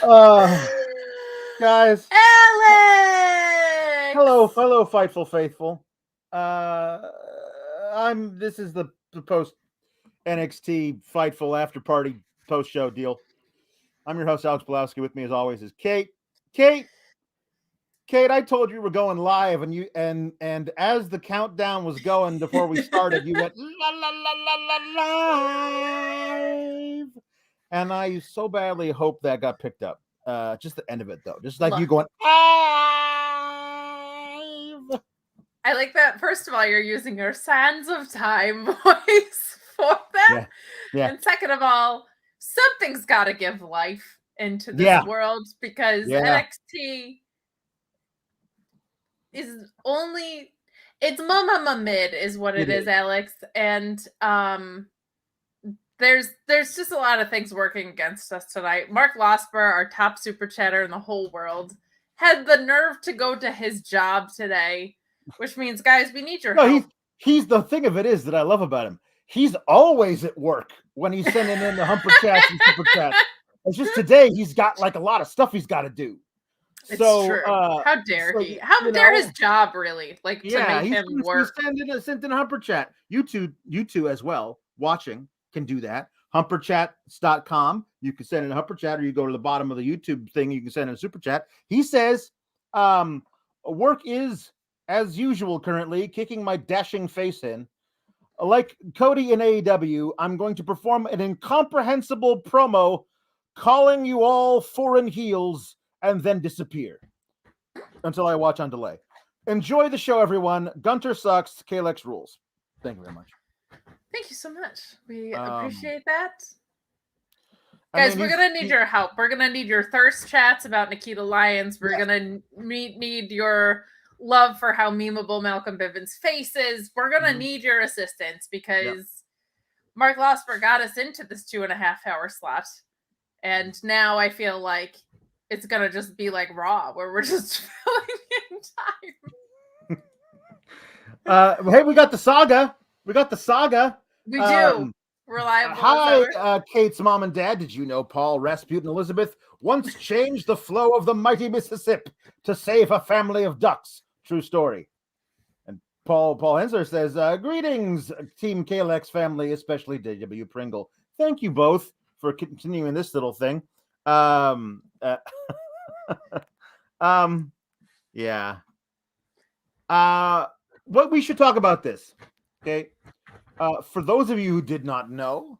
Uh, guys, Alex! hello, Fightful faithful. This is the post NXT Fightful after party post show deal. I'm your host, Alex Pawlowski. With me, as always, is Kate. Kate, I told you we're going live, and as the countdown was going before we started, you went la la la la la live, and I so badly hope that got picked up. Just the end of it, though, just like you going live. I like that. First of all, you're using your Sands of Time voice for that. Yeah. And second of all, something's got to give life into this world because NXT is only, it's mama mid is what it is, Alex. And there's just a lot of things working against us tonight. Mark Losper, our top super chatter in the whole world, had the nerve to go to his job today, which means, guys, we need your help. He's the thing of it is that I love about him. He's always at work when he's sending in the humper chats and super chats. It's just today he's got like a lot of stuff he's got to do. It's true. How dare he? How dare his job really? Like to make him work. He's sent in a humper chat. You two as well watching can do that. Humperchats.com. You can send in a humper chat, or you go to the bottom of the YouTube thing. You can send in a super chat. He says, work is as usual currently, kicking my dashing face in. Like CODY in AEW, I'm going to perform an incomprehensible promo calling you all foreign heels and then disappear until I watch on delay. Enjoy the show, everyone. Gunter sucks. Kalex rules. Thank you very much. Thank you so much. We appreciate that. Guys, we're going to need your help. We're going to need your thirst chats about Nikita Lyons. We're going to need your love for how memeable Malcolm Bivens' face is. We're going to need your assistance because Mark Losper got us into this 2.5 hour slot. And now I feel like it's going to just be like Raw, where we're just filling in time. Hey, we got the saga. We do. Reliable. Hi, Kate's mom and dad. Did you know Paul, Rasputin, Elizabeth once changed the flow of the mighty Mississippi to save a family of ducks? True story. And Paul Hensler says, greetings, Team Kalex family, especially W. Pringle. Thank you both for continuing this little thing. Yeah. What we should talk about this, okay? For those of you who did not know,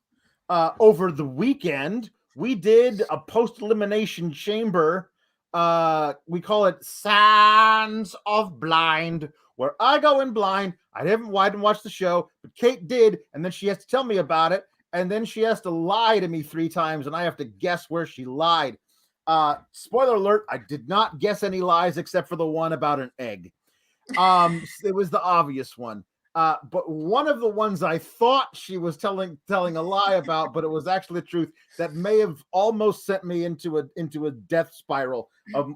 over the weekend, we did a post-elimination chamber. We call it Sands of Blind, where I go in blind. I didn't watch the show, but Kate did, and then she has to tell me about it, and then she has to lie to me 3 times, and I have to guess where she lied. Spoiler alert, I did not guess any lies except for the one about an egg. It was the obvious one. But one of the ones I thought she was telling a lie about, but it was actually the truth, that may have almost sent me into a death spiral of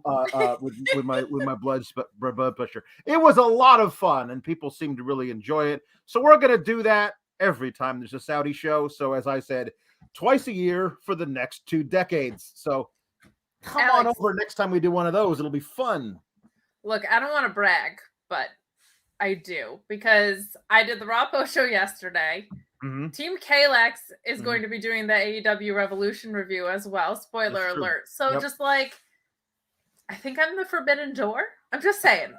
with my blood pressure. It was a lot of fun, and people seemed to really enjoy it. So we're gonna do that every time there's a Saudi show. So as I said, twice a year for the next 2 decades. So come on over next time we do one of those. It'll be fun. Look, I don't want to brag, but I do, because I did the Raw post show yesterday. Mm-hmm. Team Kalex is going to be doing the AEW Revolution review as well. Spoiler alert. So just like, I think I'm the Forbidden Door. I'm just saying.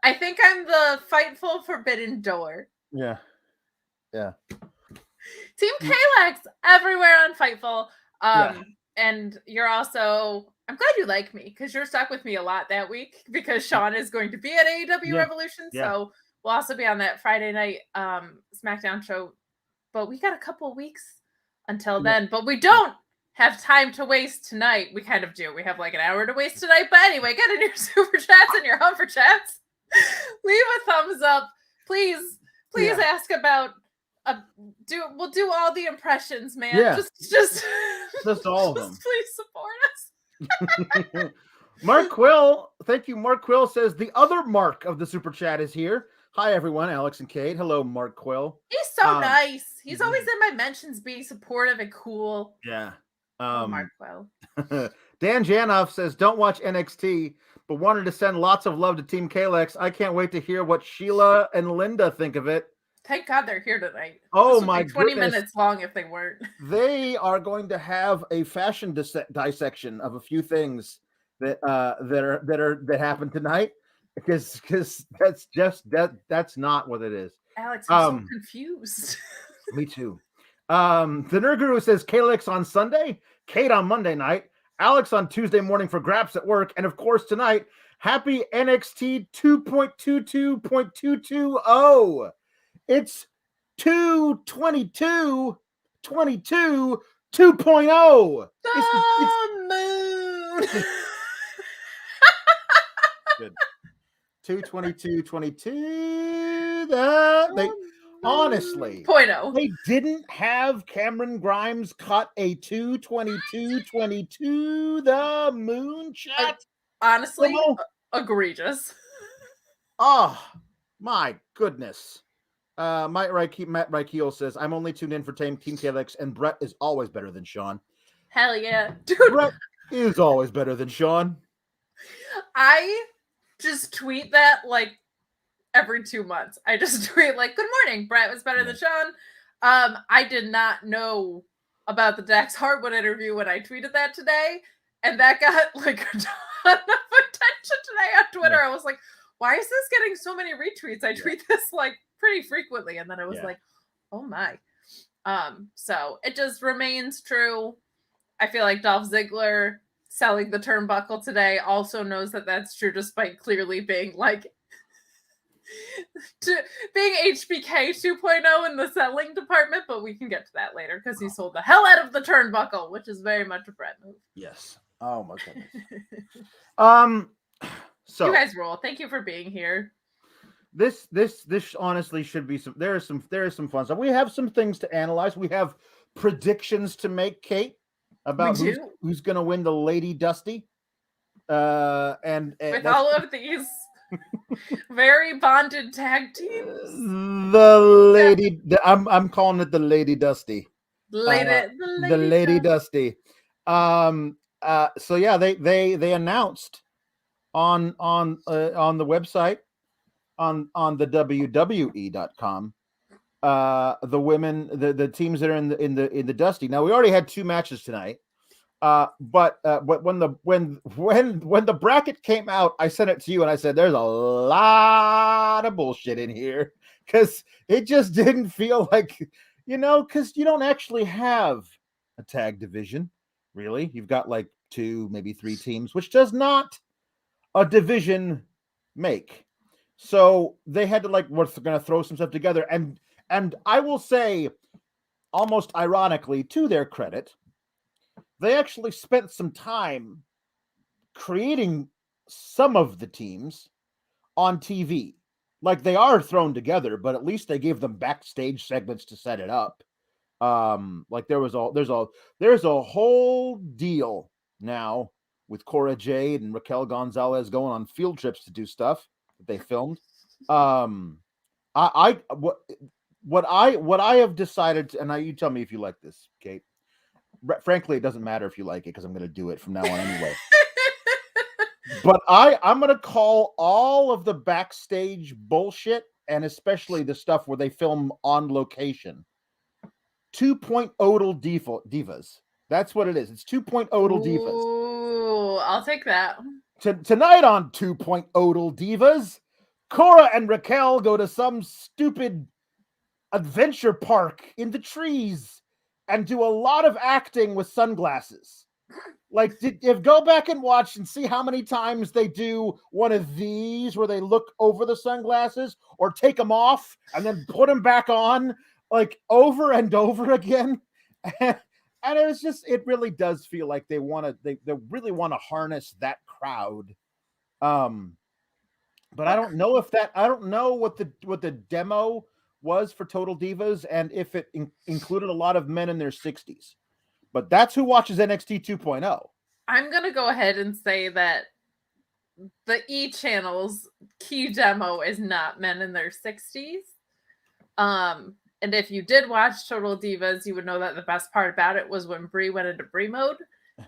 I think I'm the Fightful Forbidden Door. Yeah. Team Kalex everywhere on Fightful. And you're also, I'm glad you like me, because you're stuck with me a lot that week, because Sean is going to be at AEW Revolution. So we'll also be on that Friday night SmackDown show. But we got a couple of weeks until then. But we don't have time to waste tonight. We kind of do. We have like an hour to waste tonight. But anyway, get in your super chats and your humper chats. Leave a thumbs up. Please ask about we'll do all the impressions, man. Just all of them. Please support us. Mark Quill, thank you. Mark Quill says the other Mark of the super chat is here. Hi everyone, Alex and Kate. Hello, Mark Quill. He's so nice. He's always in my mentions, being supportive and cool. Yeah. Markwell. Dan Janoff says, don't watch NXT, but wanted to send lots of love to Team Kalex. I can't wait to hear what Sheila and Linda think of it. Thank God they're here tonight. Oh, this my 20 goodness. minutes long if they weren't. They are going to have a fashion dissection of a few things that happened tonight, because that's not what it is. Alex, I'm so confused. Me too. The Nerd Guru says Kalex on Sunday, Kate on Monday night, Alex on Tuesday morning for Graps at work, and of course tonight, happy NXT 2.22.220. It's 2/22/22 2.0. The moon. Good. 2/22/22. Honestly, 0.0. They didn't have Cameron Grimes cut a 2/22/22 the moon chat. Honestly, egregious. Oh my goodness. Matt Reichel says, I'm only tuned in for Team Kalex, and Brett is always better than Sean. Hell yeah. Dude. Brett is always better than Sean. I just tweet that like every 2 months. I just tweet like, good morning, Brett was better than Sean. I did not know about the Dax Harwood interview when I tweeted that today, and that got like a ton of attention today on Twitter. I was like, why is this getting so many retweets? I tweet this like pretty frequently, and then I was like, oh my. So it just remains true. I feel like Dolph Ziggler selling the turnbuckle today also knows that that's true, despite clearly being like being HBK 2.0 in the selling department, but we can get to that later because he sold the hell out of the turnbuckle, which is very much a Brett move. Yes. Oh my goodness. So you guys roll. Thank you for being here. This honestly should be some. There is some fun stuff. We have some things to analyze. We have predictions to make, Kate, about who's going to win the Lady Dusty. And with all of these very bonded tag teams. I'm calling it the Lady Dusty. The Lady Dusty. So yeah, they announced on the website on the WWE.com the women, the teams that are in the Dusty. Now we already had 2 matches tonight. But when the bracket came out, I sent it to you and I said, there's a lot of bullshit in here, because it just didn't feel like, because you don't actually have a tag division, really. You've got like 2, maybe 3 teams, which does not a division make. So they had to we're going to throw some stuff together. And I will say, almost ironically, to their credit, they actually spent some time creating some of the teams on TV. Like, they are thrown together, but at least they gave them backstage segments to set it up. Like there's a whole deal now with Cora Jade and Raquel Gonzalez going on field trips to do stuff that they filmed. What I have decided to, and you tell me if you like this, Kate. Frankly, it doesn't matter if you like it, because I'm going to do it from now on anyway. But I'm going to call all of the backstage bullshit, and especially the stuff where they film on location, 2.0 divas. That's what it is. It's 2.0 divas. Ooh, I'll take that. Tonight on 2.0 divas, Cora and Raquel go to some stupid adventure park in the trees and do a lot of acting with sunglasses. Like, go back and watch and see how many times they do one of these where they look over the sunglasses or take them off and then put them back on, like, over and over again. And it really does feel like they really want to harness that crowd. But I don't know what the demo was for Total Divas, and if it included a lot of men in their 60s. But that's who watches NXT 2.0. I'm going to go ahead and say that the E! Channel's key demo is not men in their 60s. And if you did watch Total Divas, you would know that the best part about it was when Brie went into Brie mode,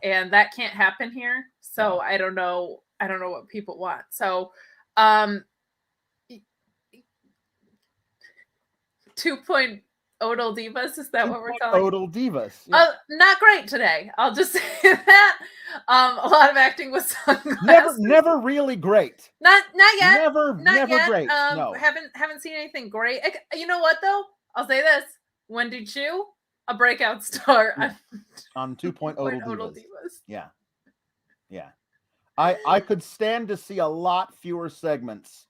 and that can't happen here. So I don't know what people want. So 2.0 Divas, is that what we're calling it? Total Divas. Yeah. Not great today. I'll just say that. A lot of acting with sunglasses. Never really great. Not yet. Never yet. Great. No. Haven't seen anything great. You know what though? I'll say this: Wendy Chu, a breakout star on 2.0 Divas. Yeah. I could stand to see a lot fewer segments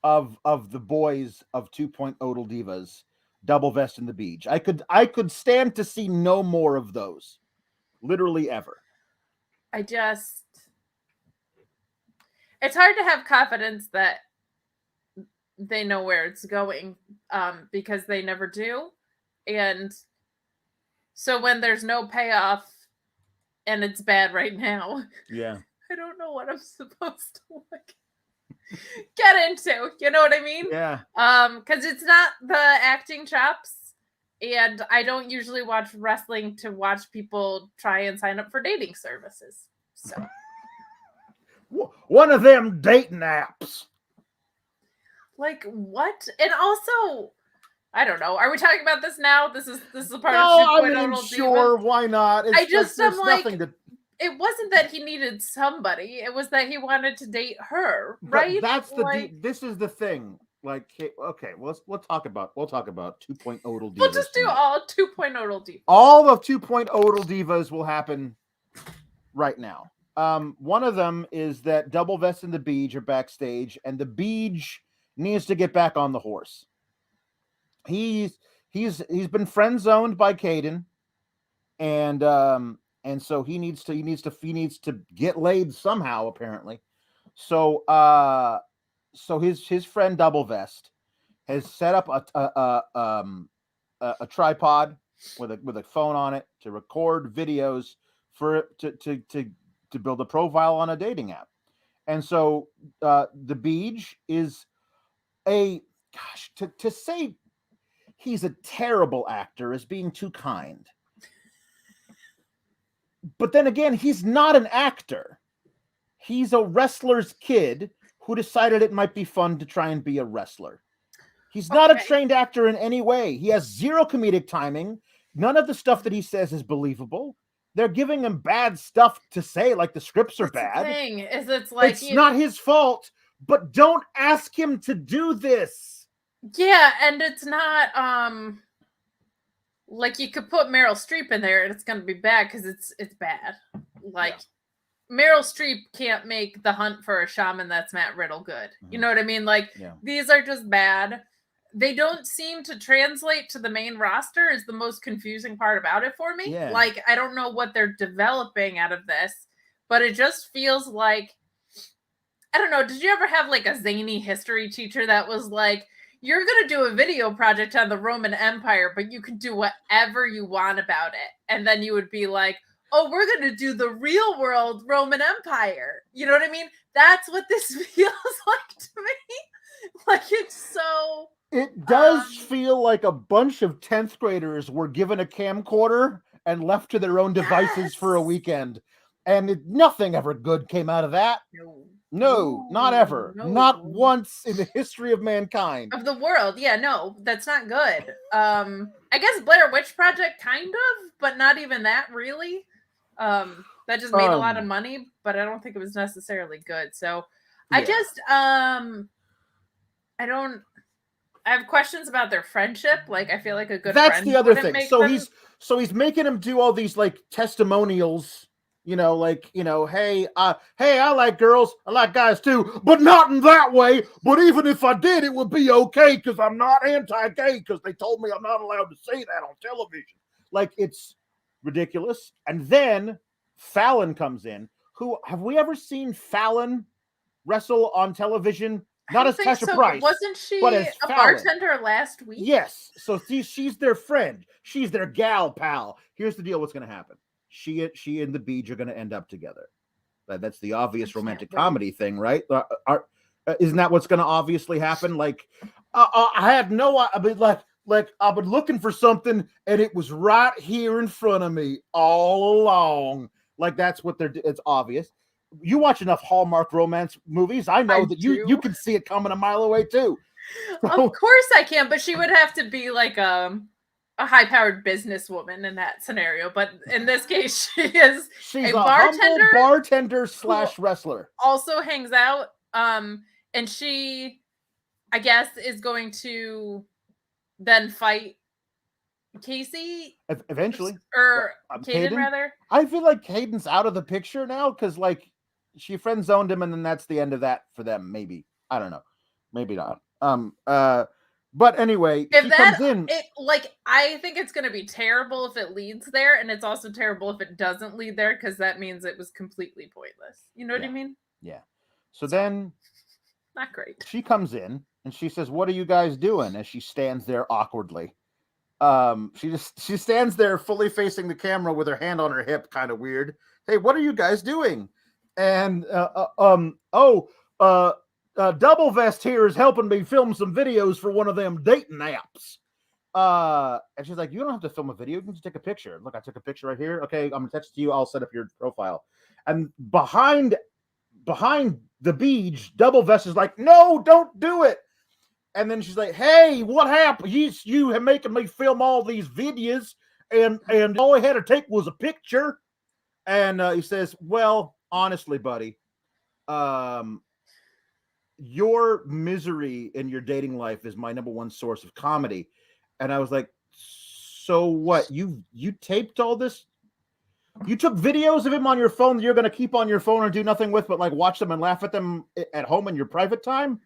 of the boys of 2.0 Divas, Double Vest and the Beach. I could stand to see no more of those, literally ever. It's hard to have confidence that they know where it's going, because they never do. And so when there's no payoff and it's bad right now, I don't know what I'm supposed to get into. You know what I mean? Yeah. Because it's not the acting chops, and I don't usually watch wrestling to watch people try and sign up for dating services. So one of them dating apps. Like what? And also, I don't know. Are we talking about this now? This is a part of 2.0. I mean, sure, why not? I'm like, it wasn't that he needed somebody. It was that he wanted to date her, right? But that's this is the thing. Like, okay, we'll talk about 2.0 Divas. We'll just do all 2.0 Divas. All of 2.0 Divas will happen right now. One of them is that Double Vest and the Beach are backstage, and the Beach needs to get back on the horse. He's been friend zoned by Caden, and so he needs to get laid somehow, apparently. So his friend Double Vest has set up a tripod with a phone on it to record videos to build a profile on a dating app. And so the Beach is to say he's a terrible actor is being too kind. But then again, he's not an actor. He's a wrestler's kid who decided it might be fun to try and be a wrestler. He's not a trained actor in any way. He has zero comedic timing. None of the stuff that he says is believable. They're giving him bad stuff to say, like the scripts are bad. The thing is, it's not his fault, but don't ask him to do this. Yeah, and it's not like you could put Meryl Streep in there and it's going to be bad because it's bad. Like Meryl Streep can't make The Hunt for a Shaman that's Matt Riddle good. You know what I mean? Like these are just bad. They don't seem to translate to the main roster is the most confusing part about it for me. Yeah. Like, I don't know what they're developing out of this, but it just feels like, I don't know. Did you ever have like a zany history teacher that was like, you're going to do a video project on the Roman Empire, but you can do whatever you want about it. And then you would be like, oh, we're going to do the real world Roman Empire. You know what I mean? That's what this feels like to me. Like, it's so... It does feel like a bunch of 10th graders were given a camcorder and left to their own devices for a weekend. And nothing ever good came out of that. No, not ever. No. Not once in the history of mankind. Of the world. Yeah, no, that's not good. I guess Blair Witch Project kind of, but not even that really. That just made a lot of money, but I don't think it was necessarily good. So I just, I have questions about their friendship. Like, I feel like a good That's friend the other thing. So he's making him do all these like testimonials, you know, like, you know, hey, I like girls, I like guys too, but not in that way. But even if I did, it would be okay because I'm not anti-gay because they told me I'm not allowed to say that on television. Like, it's ridiculous. And then Fallon comes in. Have we ever seen Fallon wrestle on television? Not as Tasha Price. Wasn't she a bartender last week? Yes. So she's their friend. She's their gal pal. Here's the deal. What's going to happen? She and the Beach are going to end up together. That's the obvious romantic comedy thing, right? Isn't that what's going to obviously happen? Like, I had no, I mean, like, like I've been looking for something and it was right here in front of me all along. Like that's what it's obvious. You watch enough Hallmark romance movies, I know that you can see it coming a mile away too. So, of course I can, but she would have to be like a high-powered businesswoman in that scenario. But in this case, she's a bartender / wrestler. Also hangs out. And she, I guess, is going to then fight Casey eventually, or Caden rather. I feel like Caden's out of the picture now because like she friend zoned him, and then that's the end of that for them. Maybe, I don't know, maybe not. But anyway, if that comes in, I think it's going to be terrible if it leads there, and it's also terrible if it doesn't lead there because that means it was completely pointless. You know what I mean? Yeah. So then, not great. She comes in and she says, "What are you guys doing?" As she stands there awkwardly. She stands there fully facing the camera with her hand on her hip, kind of weird. Hey, what are you guys doing? And Double Vest here is helping me film some videos for one of them dating apps. And she's like, "You don't have to film a video. You can just take a picture. Look, I took a picture right here. Okay, I'm gonna text it to you. I'll set up your profile." And behind the beach, Double Vest is like, "No, don't do it." And then she's like, "Hey, what happened? You have making me film all these videos, and all I had to take was a picture." And he says, "Well, honestly, buddy, your misery in your dating life is my number one source of comedy." And I was like, "So what? You taped all this? You took videos of him on your phone that you're going to keep on your phone and do nothing with, but like watch them and laugh at them at home in your private time?"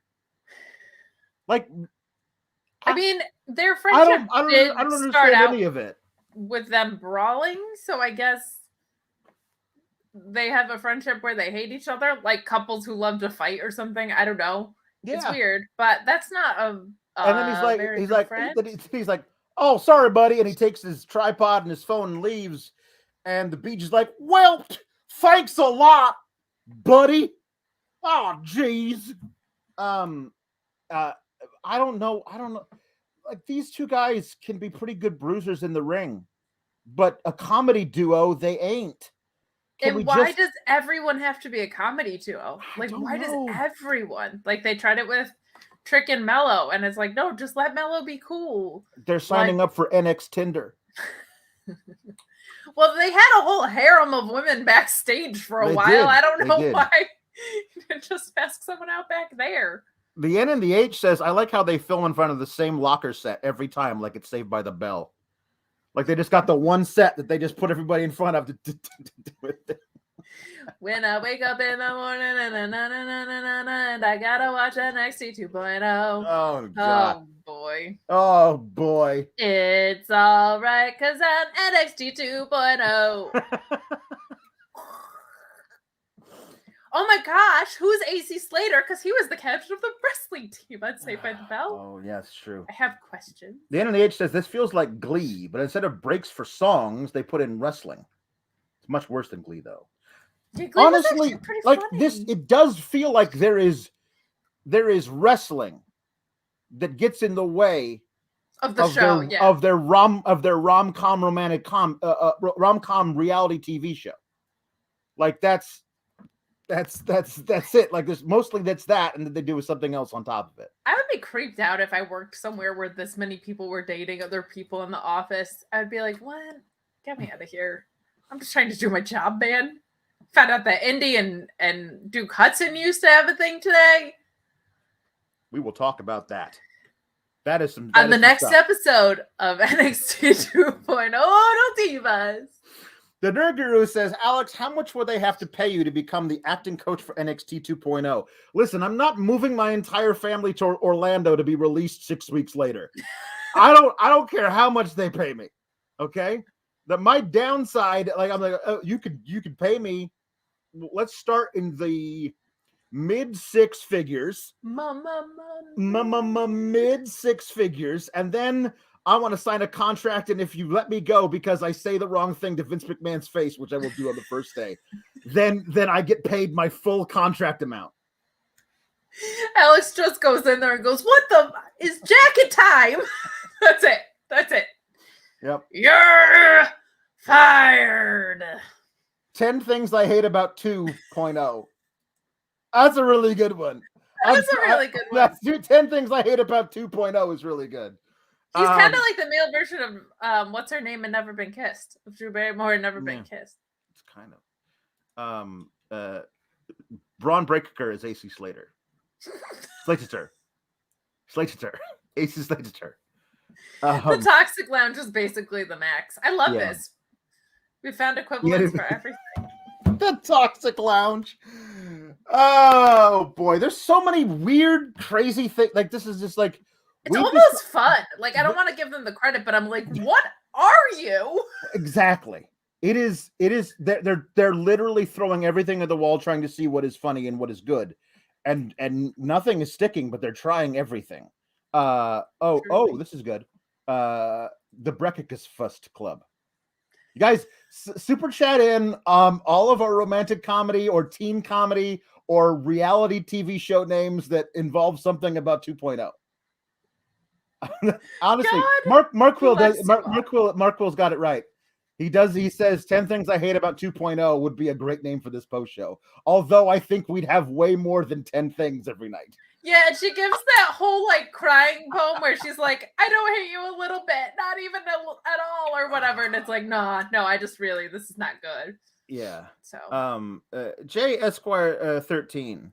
Like, I mean, their friendship I don't understand any of it with them brawling. So I guess they have a friendship where they hate each other, like couples who love to fight or something. I don't know. Yeah. It's weird, but that's not a. And then he's like, "Oh, sorry, buddy," and he takes his tripod and his phone and leaves. And the beach is like, "Well, thanks a lot, buddy." Oh, jeez. I don't know. Like, these two guys can be pretty good bruisers in the ring, but a comedy duo, they ain't. And why does everyone have to be a comedy duo? Like, why does everyone? Like, they tried it with Trick and Mello, and it's like, no, just let Mello be cool. They're signing up for NX Tinder. Well, they had a whole harem of women backstage for a while. I don't know why. Just ask someone out back there. The N and the H says, "I like how they film in front of the same locker set every time, like it's Saved by the Bell. Like they just got the one set that they just put everybody in front of to do it." When I wake up in the morning and I gotta watch NXT 2.0. Oh, God. Oh, boy. Oh, boy. It's all right because I'm NXT 2.0. Oh my gosh, who's AC Slater? Because he was the captain of the wrestling team on Saved by the Bell. Oh, yeah, it's true. I have questions. The NH says this feels like Glee, but instead of breaks for songs, they put in wrestling. It's much worse than Glee, though. Yeah, Glee honestly, like funny. This, it does feel like there is wrestling that gets in the way of the show, of their rom-com rom-com reality TV show. Like that's it. Like there's mostly that, and then they do something else on top of it. I would be creeped out if I worked somewhere where this many people were dating other people in the office. I'd be like, "What? Get me out of here! I'm just trying to do my job, man." Found out that Indy and Duke Hudson used to have a thing today. We will talk about that. That is some on the next episode of NXT 2.0 Divas. The Nerd Guru says, "Alex, how much will they have to pay you to become the acting coach for NXT 2.0? Listen, I'm not moving my entire family to Orlando to be released 6 weeks later. I don't care how much they pay me. Okay? That my downside, like I'm like, oh, you could pay me. Let's start in the mid six figures. Mid six figures, and then I want to sign a contract, and if you let me go because I say the wrong thing to Vince McMahon's face, which I will do on the first day, then I get paid my full contract amount." Alex just goes in there and goes, "What the is jacket time?" That's it. That's it. Yep. You're fired. 10 Things I Hate About 2.0. That's a really good one. That's a really good one. 10 Things I Hate About 2.0 is really good. He's kind of like the male version of what's her name and Never Been Kissed. Of Drew Barrymore and Never Been Kissed. It's kind of. Braun Breaker is AC Slater. Slater. AC Slater. The Toxic Lounge is basically the max. I love this. We found equivalents for everything. The Toxic Lounge. Oh boy, there's so many weird, crazy things. Like this is just like it's almost fun. Like I don't want to give them the credit, but I'm like, what are you? Exactly. It is. They're literally throwing everything at the wall, trying to see what is funny and what is good, and nothing is sticking. But they're trying everything. This is good. The Breakfast Fust Club. You guys, super chat in all of our romantic comedy or teen comedy or reality TV show names that involve something about 2.0. Honestly, God, Mark Quill's got it right. He says 10 Things I Hate About 2.0 would be a great name for this post show. Although I think we'd have way more than 10 things every night. Yeah, and she gives that whole like crying poem where she's like, I don't hate you a little bit, not even at all or whatever. And it's like, no, I just really, this is not good. Yeah. So J Esquire 13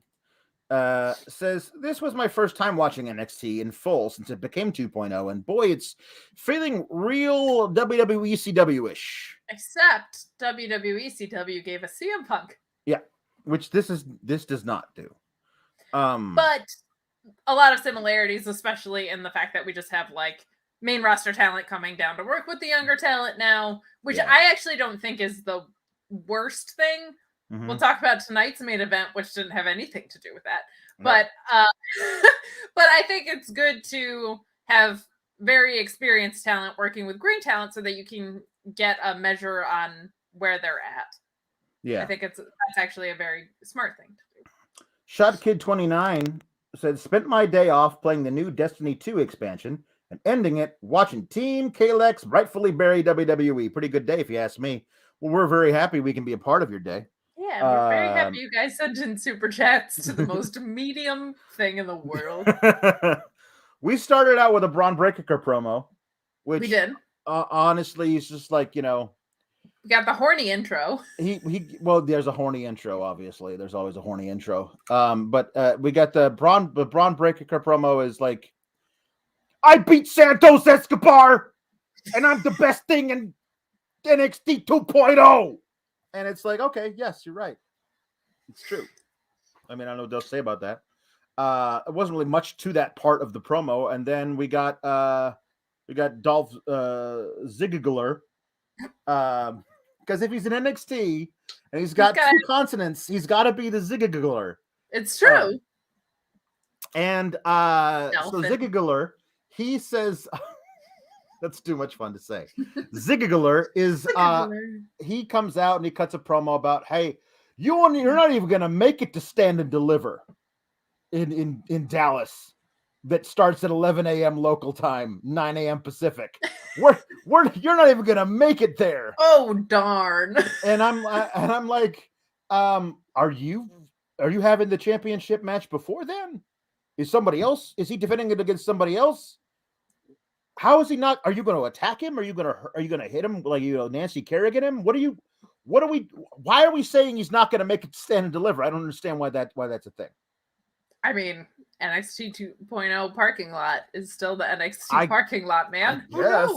says, this was my first time watching NXT in full since it became 2.0, and boy, it's feeling real WWE CW-ish. Except WWE CW gave us CM Punk. Yeah, which this does not do. But a lot of similarities, especially in the fact that we just have like main roster talent coming down to work with the younger talent now, which I actually don't think is the worst thing. Mm-hmm. We'll talk about tonight's main event, which didn't have anything to do with that. No. But I think it's good to have very experienced talent working with green talent so that you can get a measure on where they're at. Yeah. I think that's actually a very smart thing to do. Shot Kid 29 said, spent my day off playing the new Destiny 2 expansion and ending it watching Team Kalex rightfully bury WWE. Pretty good day if you ask me. Well, we're very happy we can be a part of your day. Yeah, we're very happy you guys sent in super chats to the most medium thing in the world. We started out with a Braun Breaker promo, which we did. Honestly, he's just like, you know. We got the horny intro. Well, there's a horny intro, obviously. There's always a horny intro. But we got the Braun Breaker promo is like, I beat Santos Escobar, and I'm the best thing in NXT 2.0. And it's like, okay, yes, you're right. It's true. I mean, I don't know what they'll say about that. It wasn't really much to that part of the promo. And then we got Dolph Ziggler. Because if he's in NXT and he's got two consonants, he's got to be the Ziggler. It's true. So Ziggler, he says, that's too much fun to say. Ziggler is he comes out and he cuts a promo about, hey, you're not even gonna make it to Stand and Deliver in Dallas. That starts at 11 a.m. local time, 9 a.m. Pacific. You're not even gonna make it there. Oh darn! And I'm like, are you having the championship match before then? Is he defending it against somebody else? How is he not? Are you going to attack him? Are you going to hit him like Nancy Kerrigan him? Why are we saying he's not going to make it Stand and Deliver? I don't understand why that's a thing. I mean, NXT 2.0 parking lot is still the NXT parking lot, man. Yes.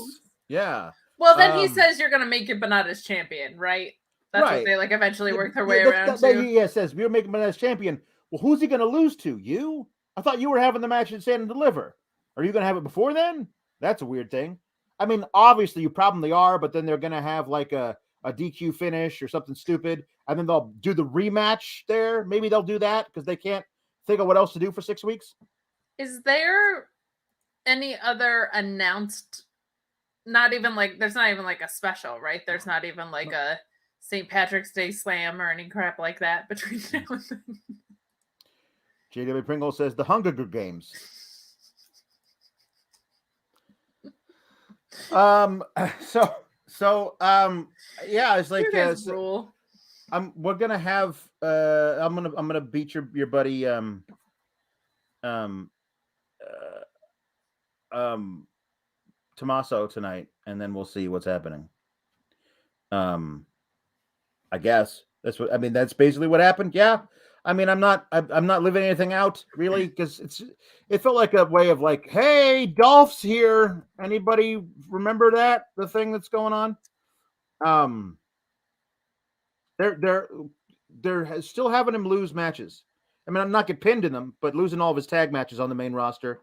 Yeah. Well, then he says you're going to make it, but not as champion, right? That's right. What they like eventually work their way around to. He says we're making him as champion. Well, who's he going to lose to? You? I thought you were having the match at Stand and Deliver. Are you going to have it before then? That's a weird thing. I mean, obviously you probably are, but then they're going to have like a DQ finish or something stupid. And then they'll do the rematch there. Maybe they'll do that because they can't think of what else to do for 6 weeks. Is there any other announced, there's not even like a special, right? There's not even like a St. Patrick's Day slam or any crap like that between now and then. JW Pringle says the Hunger Games. Yeah, it's like rule. we're gonna have I'm gonna beat your buddy Tommaso tonight, and then we'll see what's happening. I guess that's what I mean. That's basically what happened. Yeah. I mean, I'm not living anything out really, because it felt like a way of like, hey, Dolph's here. Anybody remember that, the thing that's going on? They're still having him lose matches. I mean, I'm not get pinned in them, but losing all of his tag matches on the main roster.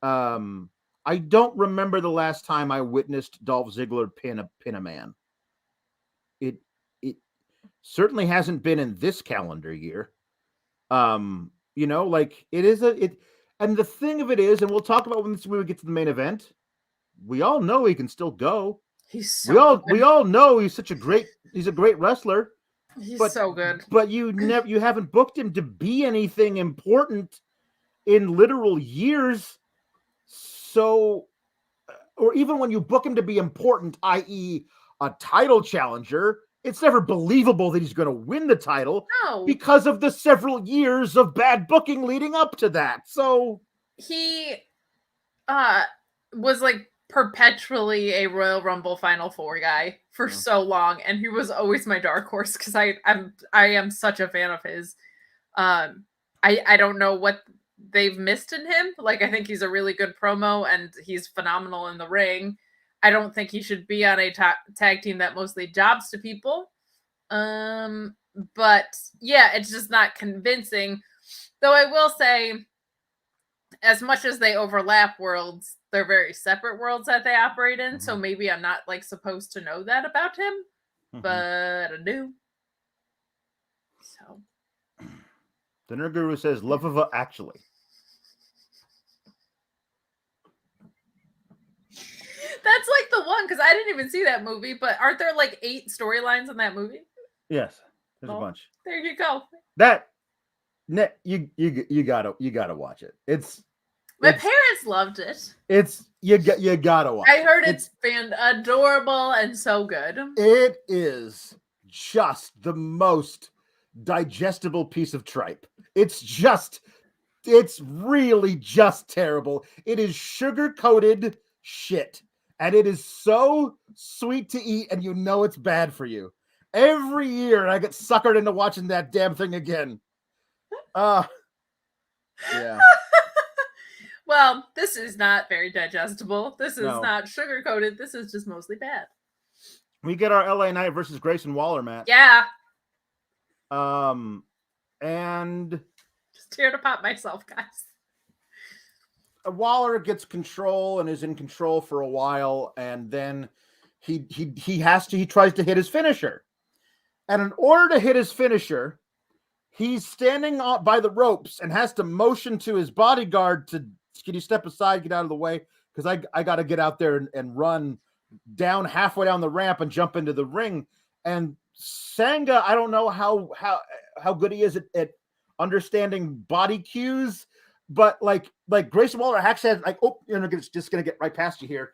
I don't remember the last time I witnessed Dolph Ziggler pin a man. It certainly hasn't been in this calendar year. Like it is and the thing of it is, and we'll talk about when we get to the main event, we all know he can still go. He's so we all know he's a great wrestler. He's so good. But you haven't booked him to be anything important in literal years. So, or even when you book him to be important, i.e. a title challenger, it's never believable that he's going to win the title because of the several years of bad booking leading up to that. So he was like perpetually a Royal Rumble Final Four guy for so long, and he was always my dark horse because I am such a fan of his. I don't know what they've missed in him. Like, I think he's a really good promo and he's phenomenal in the ring. I don't think he should be on a tag team that mostly jobs to people. But yeah, it's just not convincing. Though I will say, as much as they overlap worlds, they're very separate worlds that they operate in. Mm-hmm. So maybe I'm not like supposed to know that about him, but I do. So the Nerd Guru says Love actually. That's like the one, because I didn't even see that movie, but aren't there like 8 storylines in that movie? Yes, there's a bunch. There you go. You gotta watch it. My parents loved it. You gotta watch. I heard it's been adorable and so good. It is just the most digestible piece of tripe. It's really just terrible. It is sugar-coated shit. And it is so sweet to eat, and you know it's bad for you. Every year I get suckered into watching that damn thing again. Yeah. Well, this is not very digestible. This is not sugar-coated. This is just mostly bad. We get our LA Knight versus Grayson Waller match. Yeah. And just here to pop myself, guys. Waller gets control and is in control for a while, and then he tries to hit his finisher. And in order to hit his finisher, he's standing by the ropes and has to motion to his bodyguard to, can you step aside, get out of the way? Because I got to get out there and run down halfway down the ramp and jump into the ring. And Sanga, I don't know how good he is at understanding body cues, but like Grayson Waller actually had like, oh, you're just gonna get right past you here,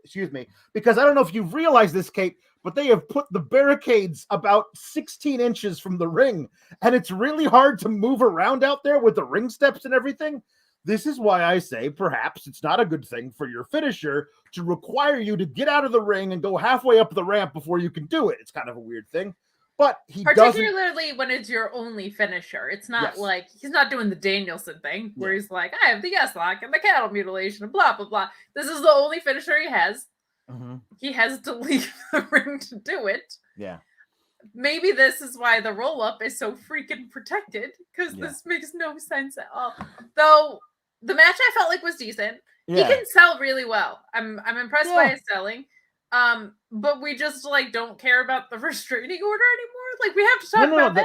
excuse me, because I don't know if you've realized this, Kate, but they have put the barricades about 16 inches from the ring, and it's really hard to move around out there with the ring steps and everything. This is why I say perhaps it's not a good thing for your finisher to require you to get out of the ring and go halfway up the ramp before you can do it. It's kind of a weird thing. But particularly when it's your only finisher. It's not like he's not doing the Danielson thing where he's like, I have the yes lock and the cattle mutilation and blah, blah, blah. This is the only finisher he has. Mm-hmm. He has to leave the ring to do it. Yeah. Maybe this is why the roll up is so freaking protected, because this makes no sense at all. Though the match I felt like was decent. Yeah. He can sell really well. I'm impressed by his selling. But we just like don't care about the restraining order anymore. Like, we have to talk about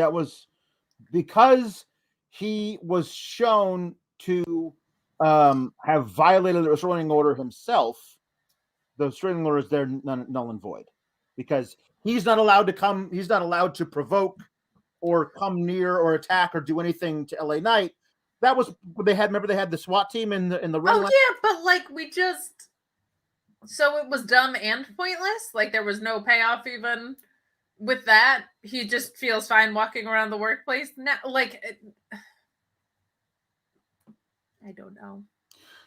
that was because he was shown to have violated the restraining order himself. The restraining order is there null and void because he's not allowed to provoke or come near or attack or do anything to LA Knight That was they had. Remember they had the SWAT team in the ring. Oh yeah, but like so it was dumb and pointless. Like there was no payoff even with that. He just feels fine walking around the workplace now. Like I don't know.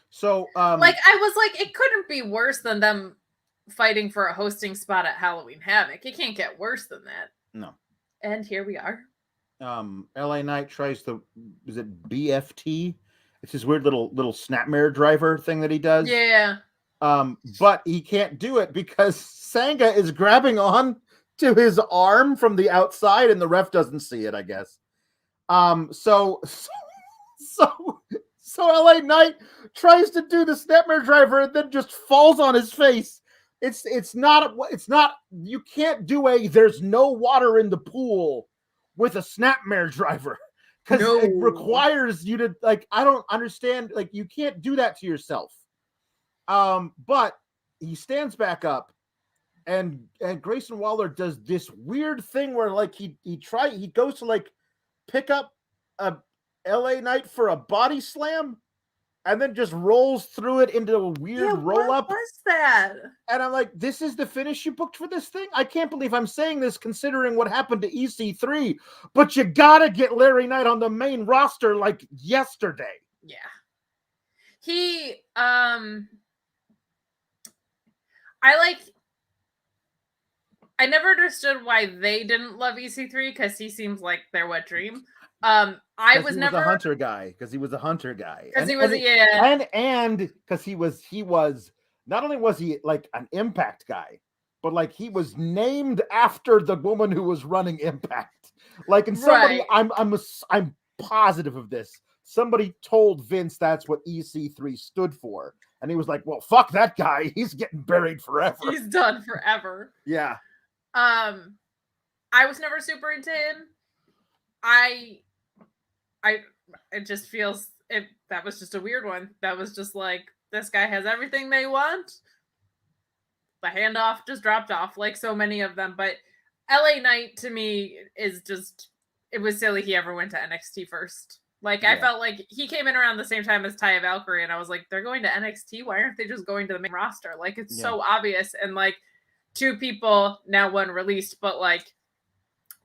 So like I was like, it couldn't be worse than them fighting for a hosting spot at Halloween Havoc. It can't get worse than that. No. And here we are. LA Knight tries to, is it BFT? It's his weird little snapmare driver thing that he does. Yeah. But he can't do it because Sanga is grabbing on to his arm from the outside and the ref doesn't see it, I guess. So LA Knight tries to do the snapmare driver and then just falls on his face. It's not you can't do there's no water in the pool with a snapmare driver because it requires you to I don't understand, you can't do that to yourself. But he stands back up and Grayson Waller does this weird thing where he goes to pick up a LA Knight for a body slam and then just rolls through it into a weird roll up. What was that? And I'm like, this is the finish you booked for this thing? I can't believe I'm saying this considering what happened to EC3, but you gotta get Larry Knight on the main roster yesterday. Yeah. He, I never understood why they didn't love EC3 because he seems like their wet dream. I was never a hunter guy because he was a hunter guy because he was and because he was not only was he an Impact guy, but he was named after the woman who was running Impact. And somebody, right. I'm positive of this. Somebody told Vince that's what EC3 stood for, and he was like, "Well, fuck that guy. He's getting buried forever. He's done forever." Yeah. I was never super into him. It just feels that was just a weird one. That was just this guy has everything they want. The handoff just dropped off like so many of them. But LA Knight to me is just, it was silly he ever went to NXT first. I felt like he came in around the same time as Taya Valkyrie, and I was like, they're going to NXT. Why aren't they just going to the main roster? It's so obvious. And two people, now one released, but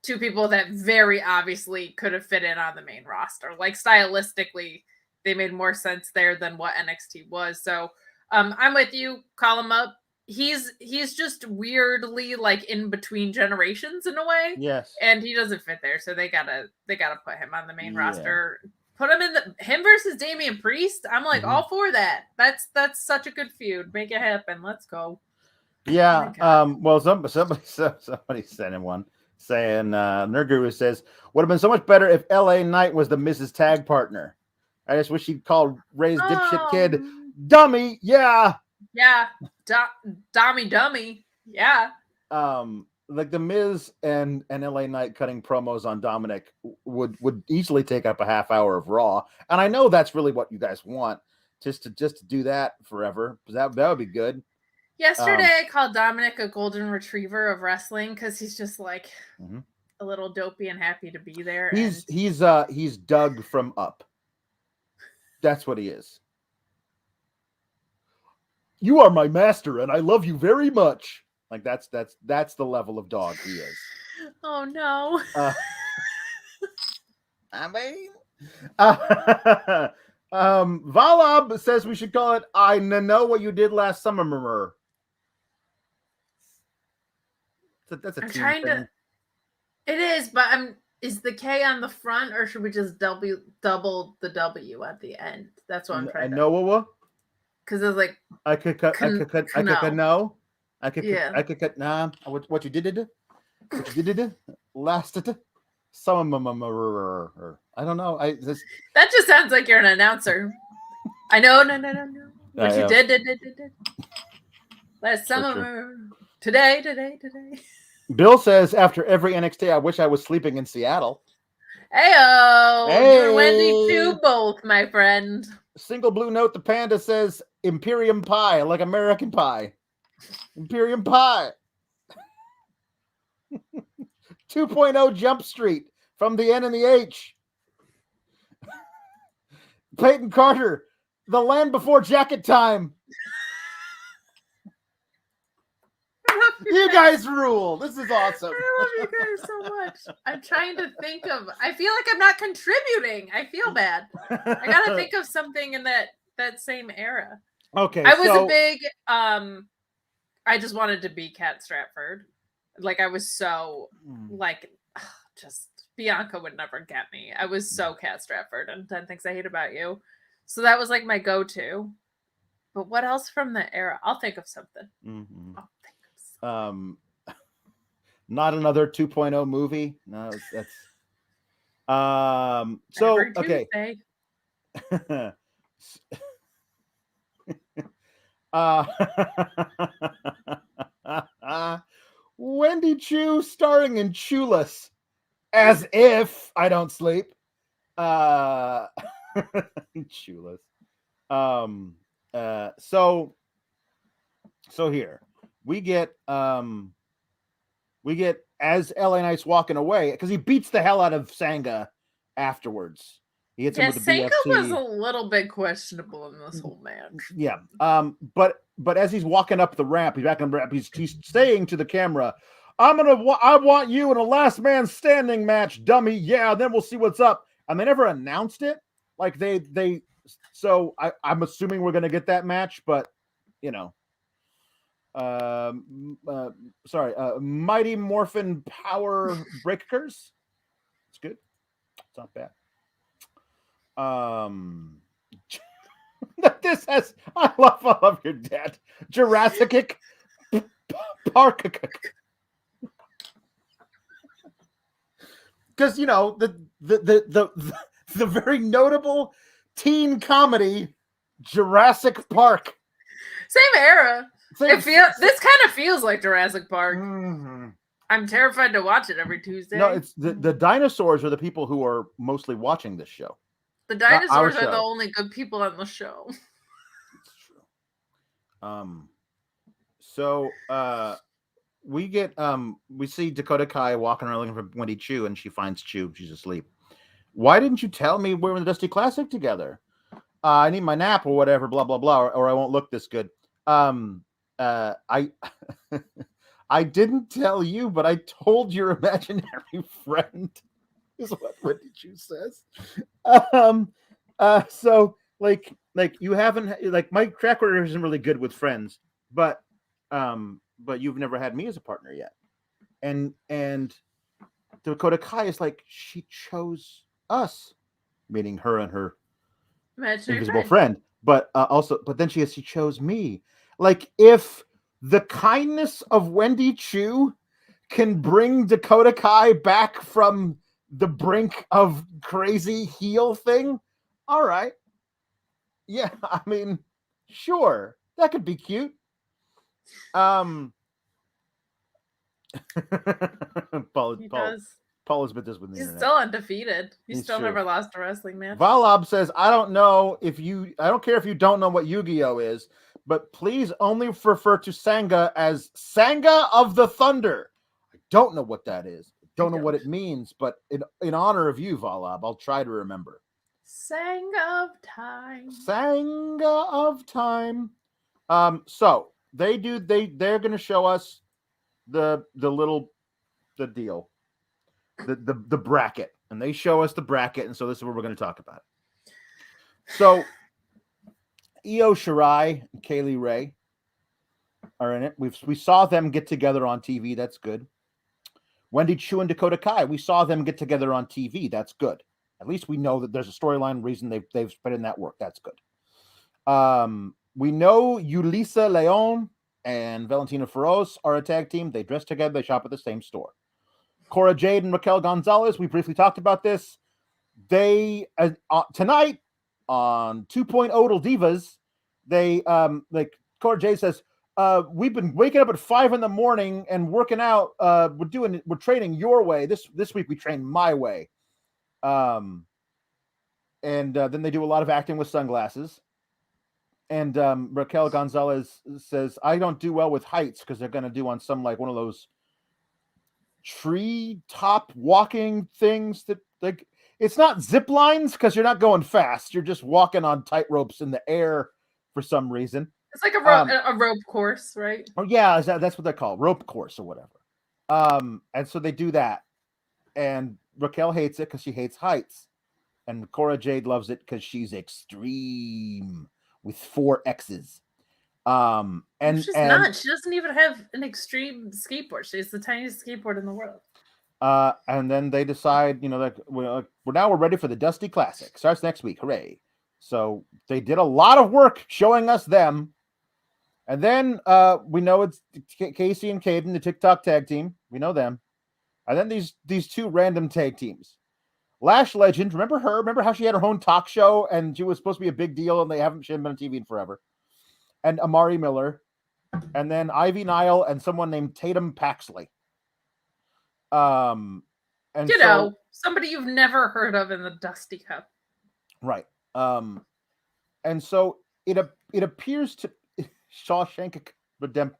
two people that very obviously could have fit in on the main roster. Stylistically, they made more sense there than what NXT was. So I'm with you. Call him up. He's just weirdly in between generations in a way. Yes. And he doesn't fit there. So they gotta put him on the main roster. Put him in him versus Damian Priest. I'm all for that. That's such a good feud. Make it happen. Let's go. Yeah. Well, somebody sent in one saying, Nerd Guru says, would have been so much better if LA Knight was the Mrs. Tag partner. I just wish he'd called Ray's dipshit kid dummy. Yeah. Yeah. Dummy. Yeah. The Miz and LA Knight cutting promos on Dominic would easily take up a half hour of Raw. And I know that's really what you guys want, just to do that forever. That would be good. Yesterday, I called Dominic a golden retriever of wrestling because he's just a little dopey and happy to be there. He's Doug from Up. That's what he is. You are my master, and I love you very much. That's the level of dog he is. Oh no. I mean, Valab says we should call it I know what you did last summer. That's a team thing. It is, but is the K on the front, or should we just double the W at the end? That's what I'm trying to know. Because it's I could cut no. I could cut nah. What you did last summer. I don't know. That just sounds like you're an announcer. I know. No. What you did. Last summer. Today. Bill says, after every NXT, I wish I was sleeping in Seattle. Hey-o! You're Wendy too, both, my friend. Single blue note, the panda says, Imperium pie, like American pie. Imperium pie. 2.0 Jump Street from the N and the H. Peyton Carter, The Land Before Jacket Time. You guys rule. This is awesome. I love you guys so much. I'm trying to think of. I feel like I'm not contributing. I feel bad. I gotta think of something in that same era. Okay, I was a big. I just wanted to be Kat Stratford. Like I was so like, just Bianca would never get me. I was so Kat Stratford and 10 Things I Hate About You. So that was like my go-to. But what else from the era? I'll think of something. Mm-hmm. Not another 2.0 movie. No, that's so okay. Wendy Chu starring in Chewless, as if I don't sleep. Chewless. So here we get as LA Knight's walking away because he beats the hell out of Sanga afterwards. He hits him with a Sanga BFT. was a little bit questionable in this whole match. Yeah. But as he's walking up the ramp, he's saying to the camera, I want you in a last man standing match, dummy. Yeah, then we'll see what's up. And they never announced it. Like so I'm assuming we're gonna get that match, but you know. Mighty Morphin Power Breakers. It's good. It's not bad. This has I love your dad. Jurassic Park. Because you know the very notable teen comedy Jurassic Park. Same era. This kind of feels like Jurassic Park. Mm-hmm. I'm terrified to watch it every Tuesday. No, it's the dinosaurs are the people who are mostly watching this show. The dinosaurs are the only good people on the show. It's true. So we see Dakota Kai walking around looking for Wendy Chu, and she finds Chu. She's asleep. Why didn't you tell me we were in the Dusty Classic together? I need my nap or whatever, blah blah blah, or I won't look this good. I didn't tell you, but I told your imaginary friend, is what Wendy Chu says. So like you haven't, like, my track record isn't really good with friends, but you've never had me as a partner yet. And Dakota Kai is like, she chose us, meaning her and her invisible friend. But then she chose me. Like, if the kindness of Wendy Chu can bring Dakota Kai back from the brink of crazy heel thing, all right. Yeah, I mean, sure, that could be cute. Paul has been this with the He's internet. still undefeated. He's still never lost a wrestling match. Valab says, I don't care if you don't know what Yu-Gi-Oh is, but please only refer to Sanga as Sanga of the Thunder. I don't know what that is. I don't know what it means, but in honor of you, Valab, I'll try to remember. Sanga of Time. Sanga of Time. So they're going to show us the deal. The bracket, and they show us the bracket, and so this is what we're going to talk about. So Io Shirai and Kaylee Ray are in it. We saw them get together on TV. That's good. Wendy Chu and Dakota Kai, we saw them get together on TV. That's good. At least we know that there's a storyline reason they've put in that work. That's good. We know Yulisa Leon and Valentina Feroz are a tag team. They dress together. They shop at the same store. Cora Jade and Raquel Gonzalez, we briefly talked about this. They tonight on 2.0 Divas, they like Cora Jade says, we've been waking up at 5 a.m. and working out. We're training your way. This week we train my way. And then they do a lot of acting with sunglasses. And Raquel Gonzalez says, I don't do well with heights because they're going to do on some, like, one of those tree top walking things that, like, It's not zip lines because you're not going fast. You're just walking on tight ropes in the air for some reason. It's like a rope course, right? Oh yeah, that's what they call rope course or whatever. And so they do that, and Raquel hates it because she hates heights, and Cora Jade loves it because she's extreme with 4 X's. And she's not. She doesn't even have an extreme skateboard. She's the tiniest skateboard in the world. And then they decide, that we're ready for the Dusty Classic. Starts next week. Hooray. So they did a lot of work showing us them. And then we know it's Casey and Caden, the TikTok tag team. We know them. And then these 2 random tag teams. Lash Legend, remember her? Remember how she had her own talk show and she was supposed to be a big deal and she hadn't been on TV in forever. And Amari Miller. And then Ivy Nile and someone named Tatum Paxley. And somebody you've never heard of in the Dusty Cup. Right. And so it appears to Shawshank Redemption,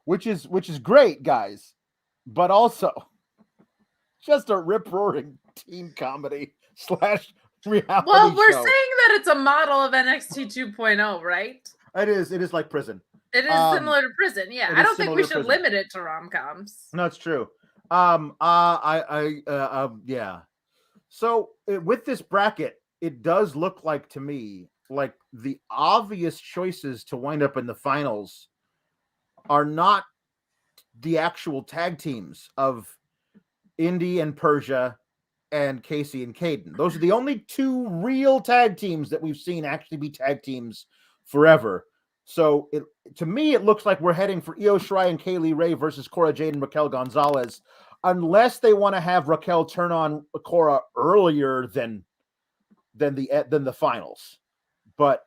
which is great, guys, but also just a rip-roaring teen comedy / reality Well, we're show. saying that it's a model of NXT 2.0, right? It is like Prison. It is similar to Prison, yeah. I don't think we should limit it to rom-coms. No, it's true. Yeah. So with this bracket, it does look like to me like the obvious choices to wind up in the finals are not the actual tag teams of Indy and Persia and Casey and Caden. Those are the only 2 real tag teams that we've seen actually be tag teams forever. So to me, it looks like we're heading for Io Shirai and Kaylee Ray versus Cora Jade and Raquel Gonzalez, unless they want to have Raquel turn on Cora earlier than the finals. But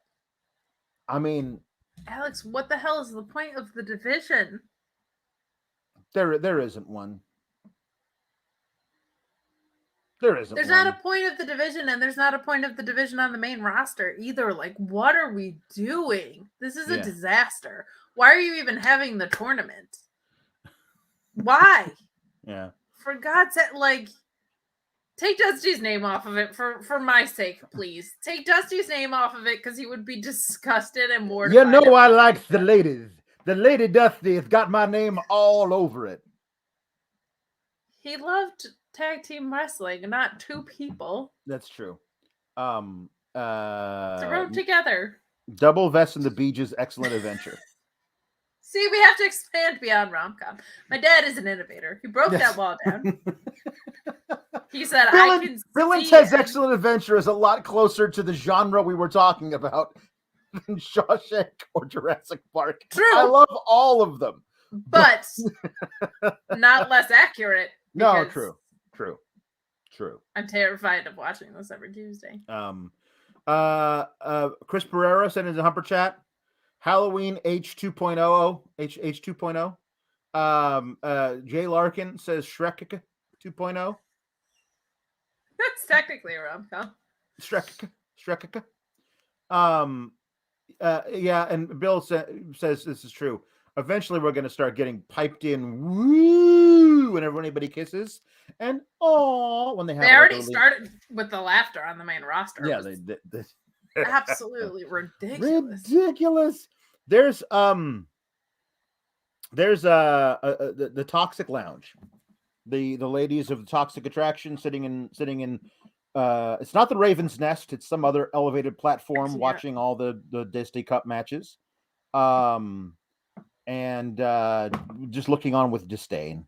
I mean, Alex, what the hell is the point of the division? There isn't one. There's not a point of the division, and there's not a point of the division on the main roster either. Like, what are we doing? This is a disaster. Why are you even having the tournament? Why? Yeah. For God's sake, like, take Dusty's name off of it for my sake, please. Take Dusty's name off of it because he would be disgusted and mortified. I like the ladies. The Lady Dusty has got my name all over it. He loved tag team wrestling, not 2 people. That's true. To row together. Double Vest and the Beaches, Excellent Adventure. See, we have to expand beyond rom-com. My dad is an innovator. He broke that wall down. He said, Bill and Ted's Excellent Adventure is a lot closer to the genre we were talking about than Shawshank or Jurassic Park. True. I love all of them. But not less accurate. No, true. I'm terrified of watching this every Tuesday. Chris Pereira sent in the Humper chat. Halloween H2.0. H 2.0. Jay Larkin says Shrek 2.0. That's technically a rom-com. Shrek. Yeah, and Bill says this is true. Eventually, we're going to start getting piped in woo when everybody kisses and oh when they have. They already started with the laughter on the main roster. Yeah, they absolutely ridiculous. There's the Toxic Lounge, the ladies of the Toxic Attraction sitting in. It's not the Raven's Nest. It's some other elevated platform watching all the Disney Cup matches. And just looking on with disdain.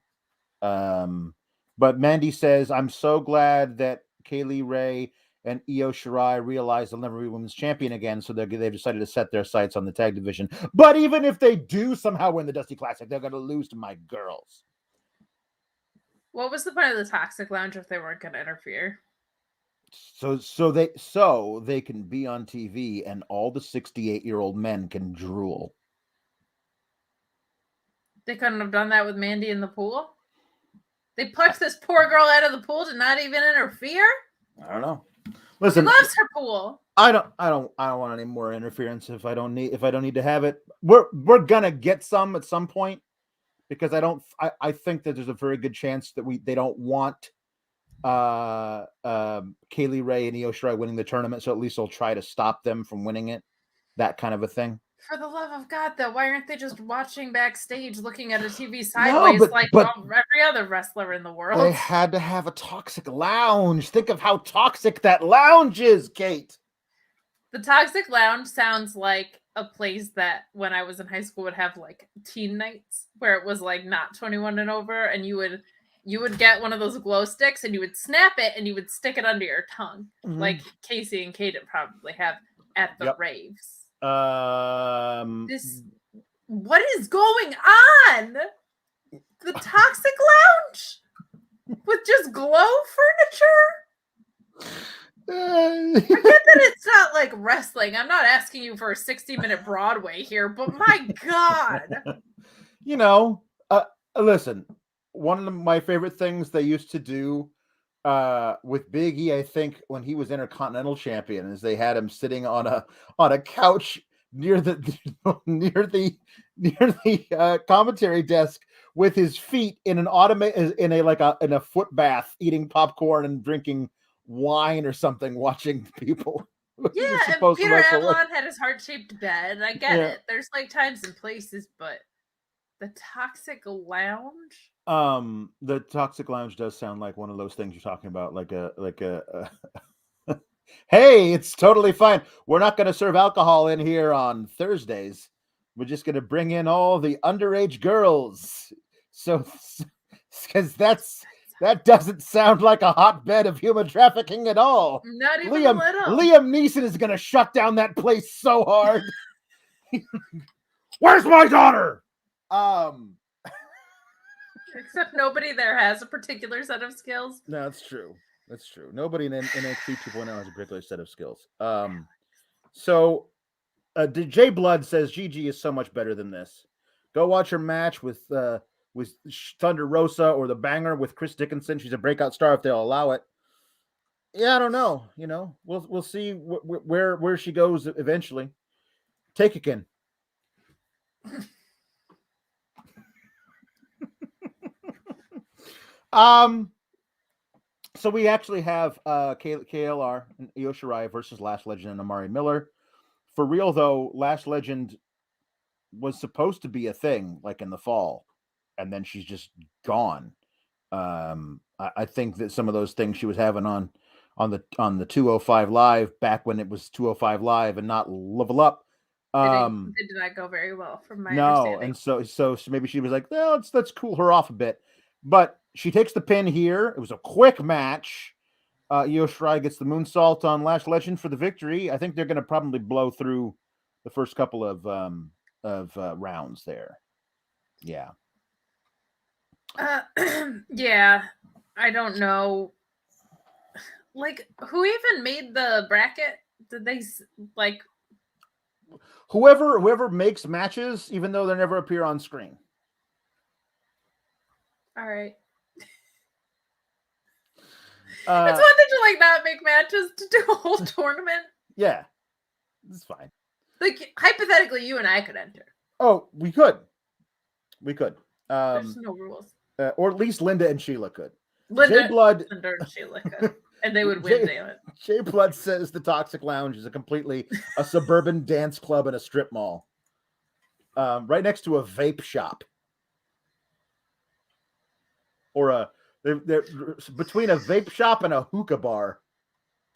But Mandy says, I'm so glad that Kaylee Ray and Io Shirai realize they'll never be women's champion again, so they've decided to set their sights on the tag division. But even if they do somehow win the Dusty Classic, they're going to lose to my girls. What was the point of the Toxic Lounge if they weren't going to interfere? So they can be on TV and all the 68-year-old men can drool. They couldn't have done that with Mandy in the pool? They pushed this poor girl out of the pool to not even interfere? I don't know. Listen, she loves her pool. I don't want any more interference if I don't need to have it. We're gonna get some at some point because I think that there's a very good chance that they don't want Kaylee Ray and Io Shirai winning the tournament, so at least they'll try to stop them from winning it. That kind of a thing. For the love of God, though, why aren't they just watching backstage, looking at a TV sideways but every other wrestler in the world? They had to have a toxic lounge. Think of how toxic that lounge is, Kate. The toxic lounge sounds like a place that when I was in high school would have like teen nights where it was like not 21 and over, and you would get one of those glow sticks and you would snap it and you would stick it under your tongue, like Casey and Kate probably have at the raves. What is going on? The toxic lounge with just glow furniture? I get that it's not like wrestling. I'm not asking you for a 60-minute Broadway here, but my God. Listen, one of my favorite things they used to do with Big E, I think, when he was Intercontinental Champion, is they had him sitting on a couch near the commentary desk with his feet in in a foot bath, eating popcorn and drinking wine or something, watching people. Yeah, and Peter Avalon had his heart-shaped bed. I get it. There's like times and places, but the toxic lounge. The toxic lounge does sound like one of those things you're talking about, like a hey, it's totally fine. We're not going to serve alcohol in here on Thursdays. We're just going to bring in all the underage girls. So, because that doesn't sound like a hotbed of human trafficking at all. Not even a little. Liam Neeson is going to shut down that place so hard. Where's my daughter? Except nobody there has a particular set of skills. No, that's true. That's true. Nobody in NXT 2.0 has a particular set of skills. So Jay Blood says Gigi is so much better than this. Go watch her match with Thunder Rosa or the Banger with Chris Dickinson. She's a breakout star if they'll allow it. Yeah, I don't know. We'll see where she goes eventually. Take it again. So we actually have KLR and Io Shirai versus Last Legend and Amari Miller. For real though, Last Legend was supposed to be a thing like in the fall, and then she's just gone. I think that some of those things she was having on the 205 Live back when it was 205 Live and not Level Up. It did not go very well from my understanding. And so maybe she was like, well, let's cool her off a bit. But she takes the pin here. It was a quick match. Io Shirai gets the moonsault on Last Legend for the victory. I think they're going to probably blow through the first couple of rounds there. Yeah. Yeah. I don't know. Like, who even made the bracket? Did they like? Whoever makes matches, even though they never appear on screen. All right. It's one thing to like not make matches, to do a whole tournament. Yeah, it's fine. Like hypothetically, you and I could enter. Oh, we could. There's no rules. Or at least Linda and Sheila could. Linda and Sheila could, and they would win. Damn it. Jay Blood says the Toxic Lounge is a suburban dance club and a strip mall, right next to a vape shop. Or they're between a vape shop and a hookah bar.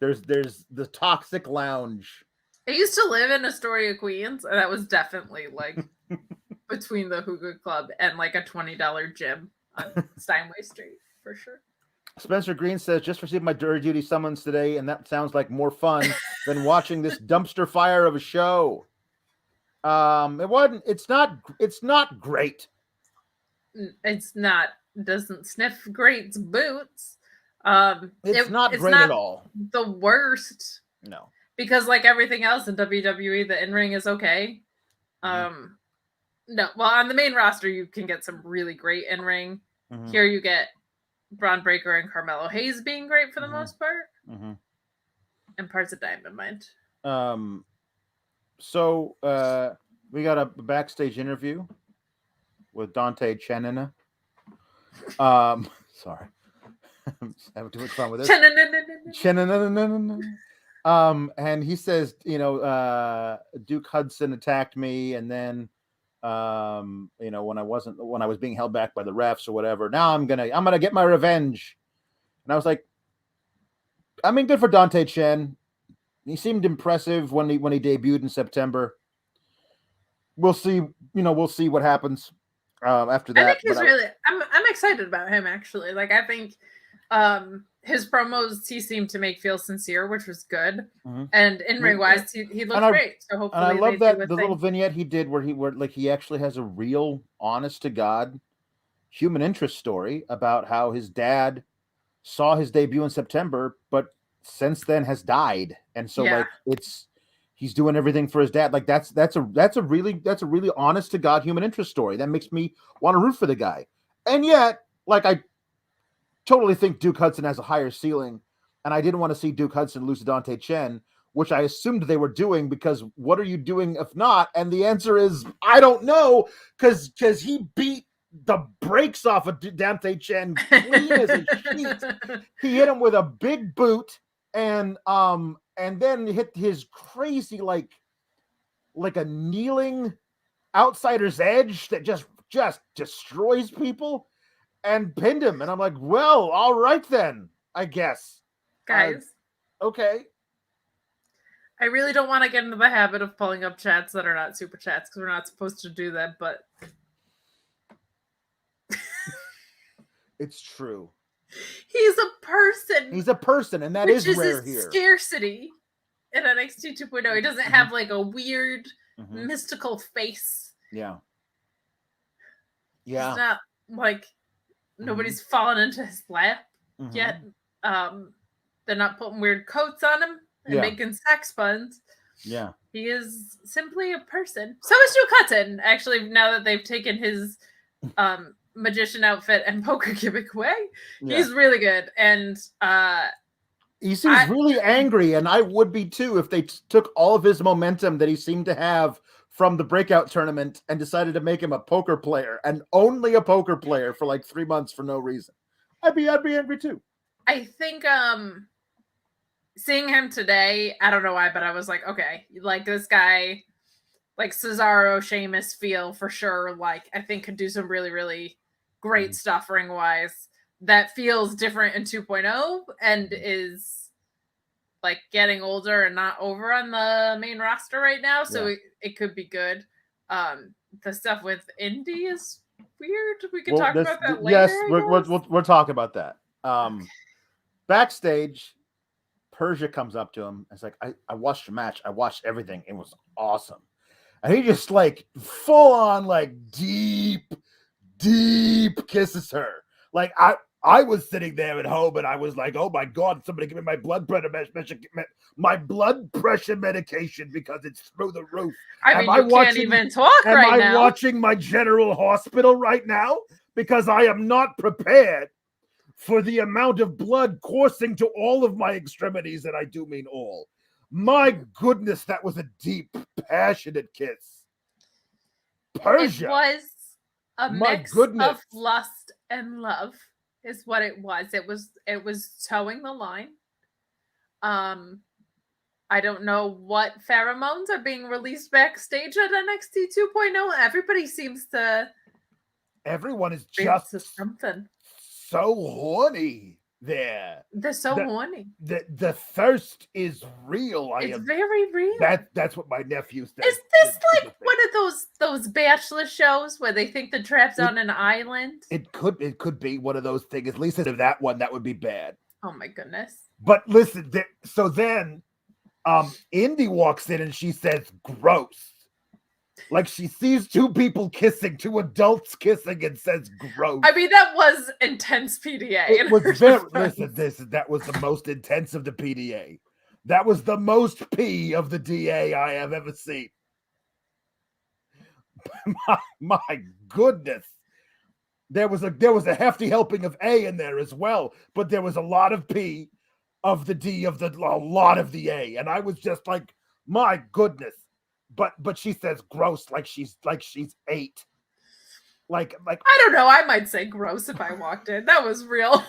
There's the Toxic Lounge. I used to live in Astoria, Queens, and that was definitely like between the hookah club and like a $20 gym on Steinway Street for sure. Spencer Green says, just received my jury duty summons today, and that sounds like more fun than watching this dumpster fire of a show. It's not great. It's not. Doesn't sniff great's boots. It's not great at all. The worst. No. Because like everything else in WWE, the in-ring is okay. No, well, on the main roster, you can get some really great in-ring. Here you get Braun Breaker and Carmelo Hayes being great for the most part. And parts of Dynamite. So we got a backstage interview with Dante Chanina. Sorry. having too much fun with this. And he says, Duke Hudson attacked me, and then when I was being held back by the refs or whatever. Now I'm gonna get my revenge. And I was like, I mean, good for Dante Chen. He seemed impressive when he debuted in September. We'll see, we'll see what happens after that. I think I'm excited about him, actually. Like, I think his promos he seemed to make feel sincere, which was good. Mm-hmm. And in ring wise, he looked great. So hopefully, and I love that the little vignette he did where he actually has a real, honest to God, human interest story about how his dad saw his debut in September, but since then has died, and so he's doing everything for his dad. Like that's a really honest to God human interest story that makes me want to root for the guy. And yet, like, I totally think Duke Hudson has a higher ceiling, and I didn't want to see Duke Hudson lose to Dante Chen, which I assumed they were doing, because what are you doing if not? And the answer is I don't know, because he beat the brakes off of Dante Chen clean as a sheet. He hit him with a big boot, and then hit his crazy like a kneeling outsider's edge that just destroys people, and pinned him. And I'm like, well, all right then, I guess. Guys. Okay. I really don't want to get into the habit of pulling up chats that are not super chats, because we're not supposed to do that, but it's true. He's a person. And that is rare his here. Scarcity in NXT 2.0. He doesn't have like a weird mystical face. Yeah. He's not like nobody's fallen into his lap yet. They're not putting weird coats on him and making sex puns. Yeah. He is simply a person. So is Duke Hudson, actually, now that they've taken his magician outfit and poker gimmick away. He's really good. And he seems really angry, and I would be too if they took all of his momentum that he seemed to have from the breakout tournament and decided to make him a poker player, and only a poker player for like 3 months for no reason. I'd be angry too. I think seeing him today, I don't know why, but I was like, okay, like this guy, like Cesaro, Sheamus feel for sure, like I think could do some really, really great stuff ring wise that feels different in 2.0 and is like getting older and not over on the main roster right now. So it could be good. The stuff with Indy is weird. We can talk about that later. Yes, we'll talk about that. Backstage, Persia comes up to him. It's like, I watched your match. I watched everything. It was awesome. And he just like full on like deep kisses her. Like I was sitting there at home and I was like, oh my God, somebody give me my blood pressure medication because it's through the roof. I mean, you can't even talk right now. Am I watching my General Hospital right now? Because I am not prepared for the amount of blood coursing to all of my extremities, and I do mean all. My goodness, that was a deep, passionate kiss. Persia. It was a mix of lust and love, is what it was. It was towing the line. I don't know what pheromones are being released backstage at NXT 2.0. Everyone is just something. So horny there. They're so horny. The thirst is real. It's very real. That's what my nephew said. Is this like one of those bachelor shows where they think the trap's on an island? It could be one of those things. At least in that one, that would be bad. Oh my goodness. But listen, so then Indy walks in and she says, gross. Like she sees two people kissing, two adults kissing, and says gross. I mean, that was intense PDA. It was that was the most intense of the PDA. That was the most P of the DA I have ever seen. My goodness. There was a hefty helping of A in there as well, but there was a lot of P of the D of a lot of the A. And I was just like, my goodness. But she says gross like she's 8. Like I don't know. I might say gross if I walked in. That was real.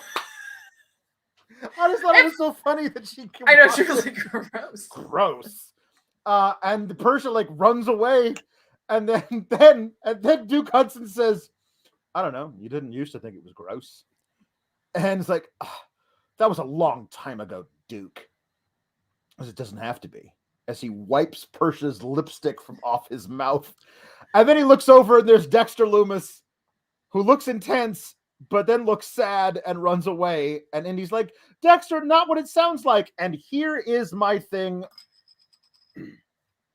I just thought it was so funny that she. I know, she was like, gross. Gross. And the Persia like runs away, and then Duke Hudson says, "I don't know. You didn't used to think it was gross." And it's like, that was a long time ago, Duke. Because it doesn't have to be. As he wipes Persia's lipstick from off his mouth. And then he looks over and there's Dexter Lumis, who looks intense, but then looks sad and runs away. And Indy's like, Dexter, not what it sounds like. And here is my thing.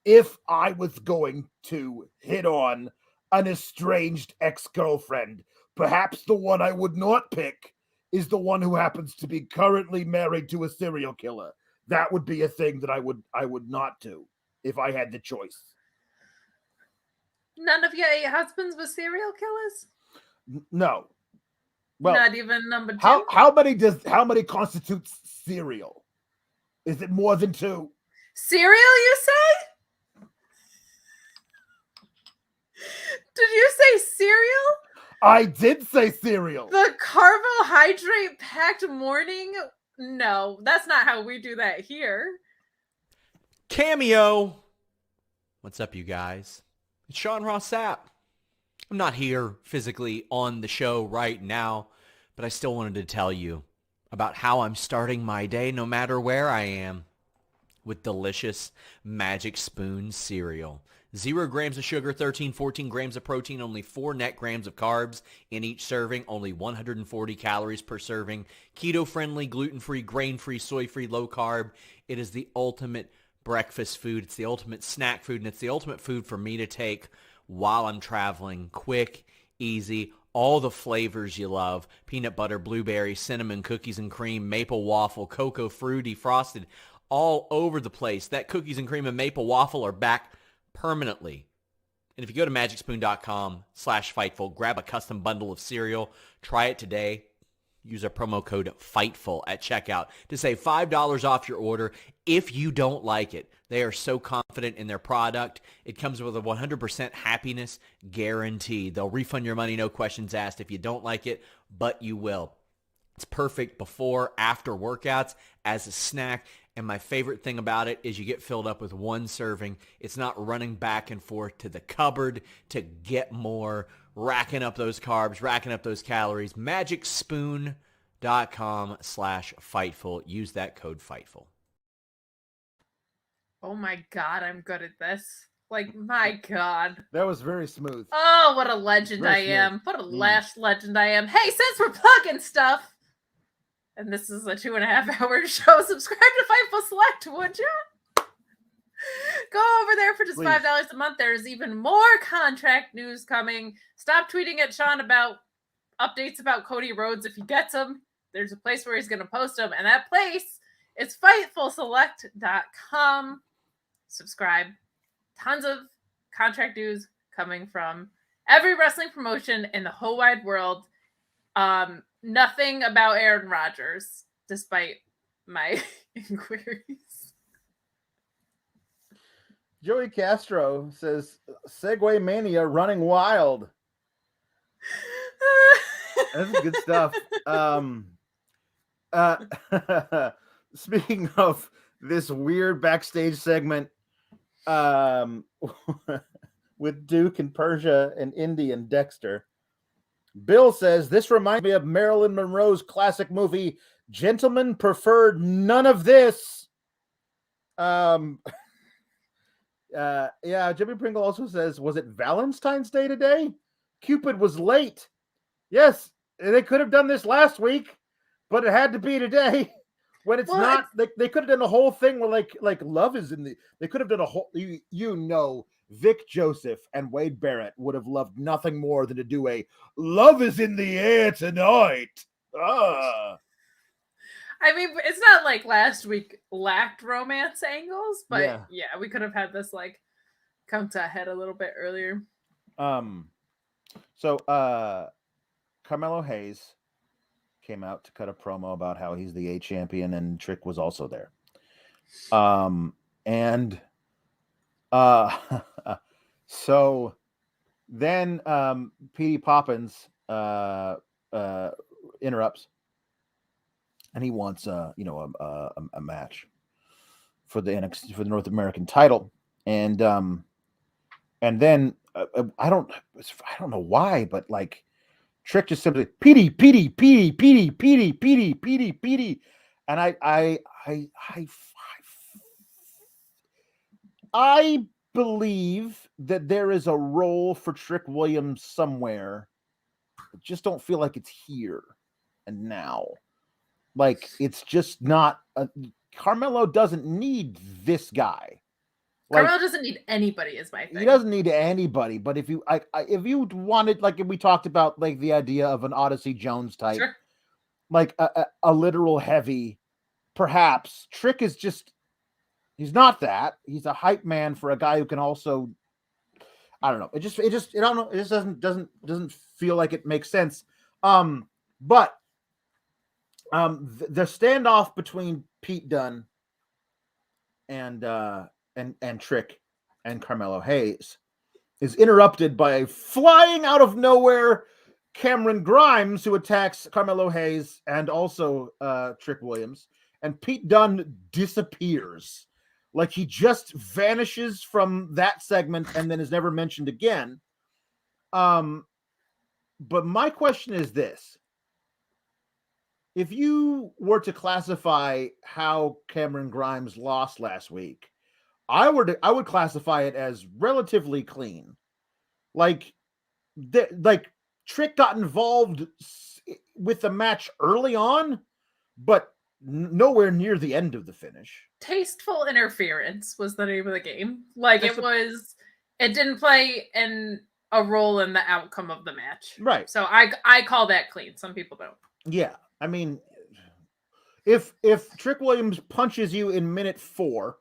If I was going to hit on an estranged ex-girlfriend, perhaps the one I would not pick is the one who happens to be currently married to a serial killer. That would be a thing that I would not do if I had the choice. None of your 8 husbands were serial killers? No. Well, not even number 2. How many constitutes serial? Is it more than 2? Cereal, you say? Did you say cereal? I did say cereal. The carbohydrate-packed morning? No, that's not how we do that here. Cameo. What's up, you guys? It's Sean Ross Sapp. I'm not here physically on the show right now, but I still wanted to tell you about how I'm starting my day no matter where I am with delicious Magic Spoon cereal. 0 grams of sugar, 14 grams of protein, only 4 net grams of carbs in each serving, only 140 calories per serving. Keto-friendly, gluten-free, grain-free, soy-free, low-carb. It is the ultimate breakfast food. It's the ultimate snack food, and it's the ultimate food for me to take while I'm traveling. Quick, easy, all the flavors you love. Peanut butter, blueberry, cinnamon, cookies and cream, maple waffle, cocoa, fruity, frosted, all over the place. That cookies and cream and maple waffle are back permanently. And if you go to magicspoon.com/Fightful, grab a custom bundle of cereal, try it today. Use our promo code FIGHTFUL at checkout to save $5 off your order if you don't like it. They are so confident in their product. It comes with a 100% happiness guarantee. They'll refund your money, no questions asked, if you don't like it, but you will. It's perfect before, after workouts, as a snack. And my favorite thing about it is you get filled up with 1 serving. It's not running back and forth to the cupboard to get more, racking up those carbs, racking up those calories. Magicspoon.com/Fightful. Use that code FIGHTFUL. Oh my God, I'm good at this. Like, my God. That was very smooth. Oh, what a legend I am. What a lash legend I am. Hey, since we're plugging stuff, and this is a 2.5-hour show, subscribe to Fightful Select, would you? Go over there for just $5 a month. There's even more contract news coming. Stop tweeting at Sean about updates about Cody Rhodes if he gets them. There's a place where he's going to post them, and that place is FightfulSelect.com. Subscribe. Tons of contract news coming from every wrestling promotion in the whole wide world. Nothing about Aaron Rodgers, despite my inquiries. Joey Castro says, Segway Mania running wild. That's good stuff. Speaking of this weird backstage segment with Duke and Persia and Indy and Dexter, Bill says, this reminds me of Marilyn Monroe's classic movie, Gentlemen Prefer None of This. Yeah, Jimmy Pringle also says, was it Valentine's Day today? Cupid was late. Yes, they could have done this last week, but it had to be today. When it's not, they could have done the whole thing where like love is in the. They could have done a whole. Vic Joseph and Wade Barrett would have loved nothing more than to do a "Love is in the air tonight." I mean, it's not like last week lacked romance angles, but yeah, we could have had this like come to a head a little bit earlier. So Carmelo Hayes came out to cut a promo about how he's the A champion, and Trick was also there. So then Petey Poppins interrupts and he wants a match for the NXT, for the North American title, and then I don't know why, but like Trick just simply Petey, and I believe that there is a role for Trick Williams somewhere. I just don't feel like it's here and now. Like it's just not. Carmelo doesn't need this guy. Like, Carmelo doesn't need anybody, is my thing. He doesn't need anybody. But if you, if you wanted, like, if we talked about like the idea of an Odyssey Jones type, sure, like a literal heavy, perhaps Trick is just. He's not that. He's a hype man for a guy who can also. I don't know. It just I don't know. It just doesn't feel like it makes sense. But the standoff between Pete Dunne and Trick and Carmelo Hayes is interrupted by a flying out of nowhere Cameron Grimes, who attacks Carmelo Hayes and also Trick Williams, and Pete Dunne disappears. Like he just vanishes from that segment and then is never mentioned again. But my question is this. If you were to classify how Cameron Grimes lost last week, I would classify it as relatively clean. Like Trick got involved with the match early on, but nowhere near the end of the finish. Tasteful interference was the name of the game. Like it didn't play a role in the outcome of the match. Right. So I call that clean. Some people don't. Yeah. I mean, if Trick Williams punches you in minute 4,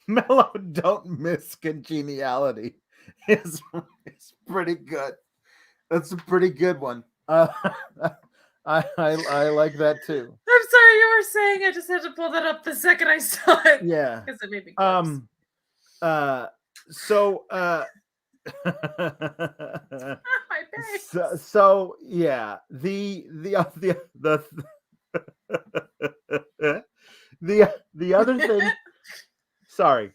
Mellow don't miss congeniality is pretty good. That's a pretty good one. I like that too. I'm sorry, you were saying. I just had to pull that up the second I saw it. Yeah, because it made me so yeah, the other thing. Sorry,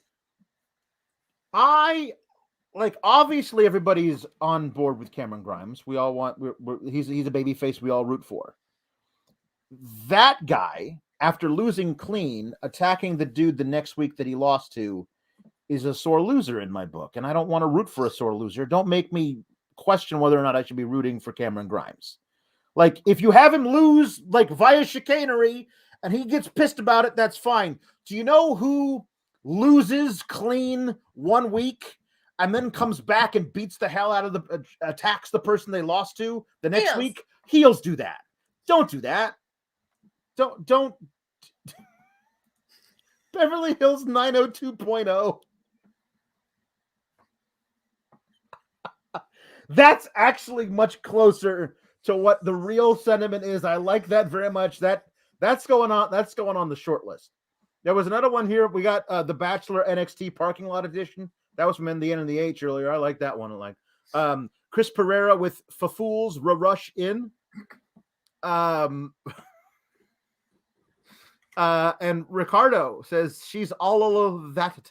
obviously everybody's on board with Cameron Grimes. We all want. He's a baby face we all root for. That guy, after losing clean, attacking the dude the next week that he lost to, is a sore loser in my book, and I don't want to root for a sore loser. Don't make me question whether or not I should be rooting for Cameron Grimes. Like, if you have him lose like via chicanery and he gets pissed about it, that's fine. Do you know who loses clean one week and then comes back and beats the hell out of attacks the person they lost to the next week? Heels do that. Don't do that. Don't. Beverly Hills 902.0. That's actually much closer to what the real sentiment is. I like that very much. That's going on. That's going on the short list. There was another one here. We got the Bachelor NXT Parking Lot Edition. That was from the N and the H earlier. I like that one. I like Chris Pereira with Fafools Rush In. And Ricardo says she's all of that.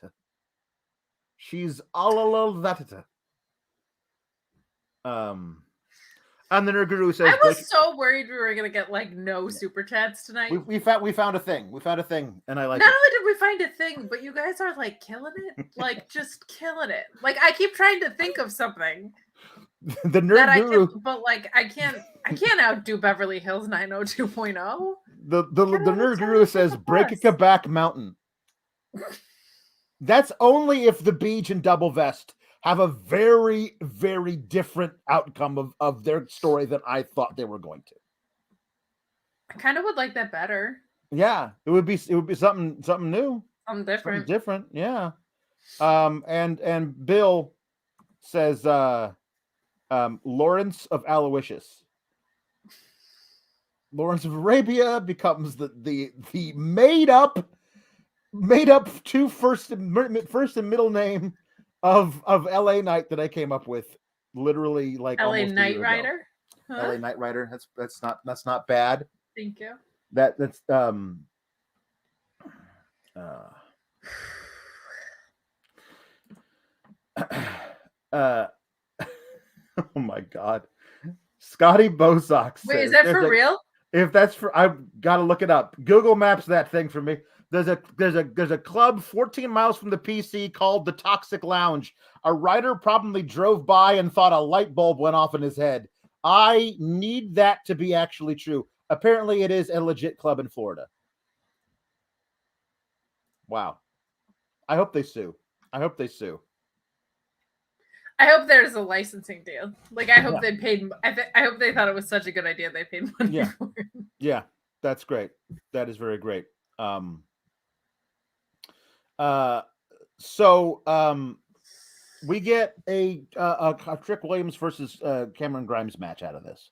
She's all of that. And then her guru says, I was so worried we were gonna get like no super chats tonight. We found a thing. We found a thing, and I like Not it. only did we find a thing, but you guys are like killing it. Like just killing it. Like I keep trying to think of something. The nerd guru, but like I can't outdo Beverly Hills 902.0. The nerd guru says break a Quebec mountain. That's only if the Beach and Double Vest have a very, very different outcome of their story than I thought they were going to. I kind of would like that better. Yeah, it would be something new. Something different. Something different, yeah. And Bill says Lawrence of Aloysius. Lawrence of Arabia becomes the made up two first and middle name of LA Knight that I came up with literally like LA almost Knight Rider. Huh? LA Knight Rider. That's not bad. Thank you. That's oh my God, Scotty Bosock says, wait, is that for real? If that's for, I've got to look it up. Google Maps that thing for me. There's a club 14 miles from the PC called the Toxic Lounge. A writer probably drove by and thought a light bulb went off in his head. I need that to be actually true. Apparently, it is a legit club in Florida. Wow. I hope they sue. I hope there's a licensing deal. Like, I hope they paid. I hope they thought it was such a good idea they paid money for it. Yeah, that's great. That is very great. We get a Trick Williams versus Cameron Grimes match out of this.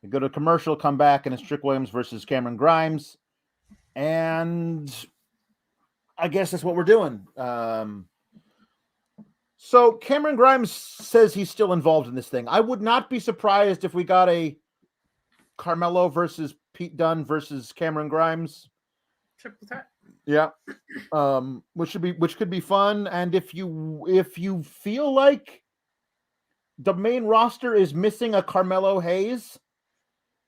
We go to commercial, come back, and it's Trick Williams versus Cameron Grimes, and I guess that's what we're doing. So Cameron Grimes says he's still involved in this thing. I would not be surprised if we got a Carmelo versus Pete Dunne versus Cameron Grimes. Triple threat. Yeah. Which could be fun. And if you feel like the main roster is missing a Carmelo Hayes,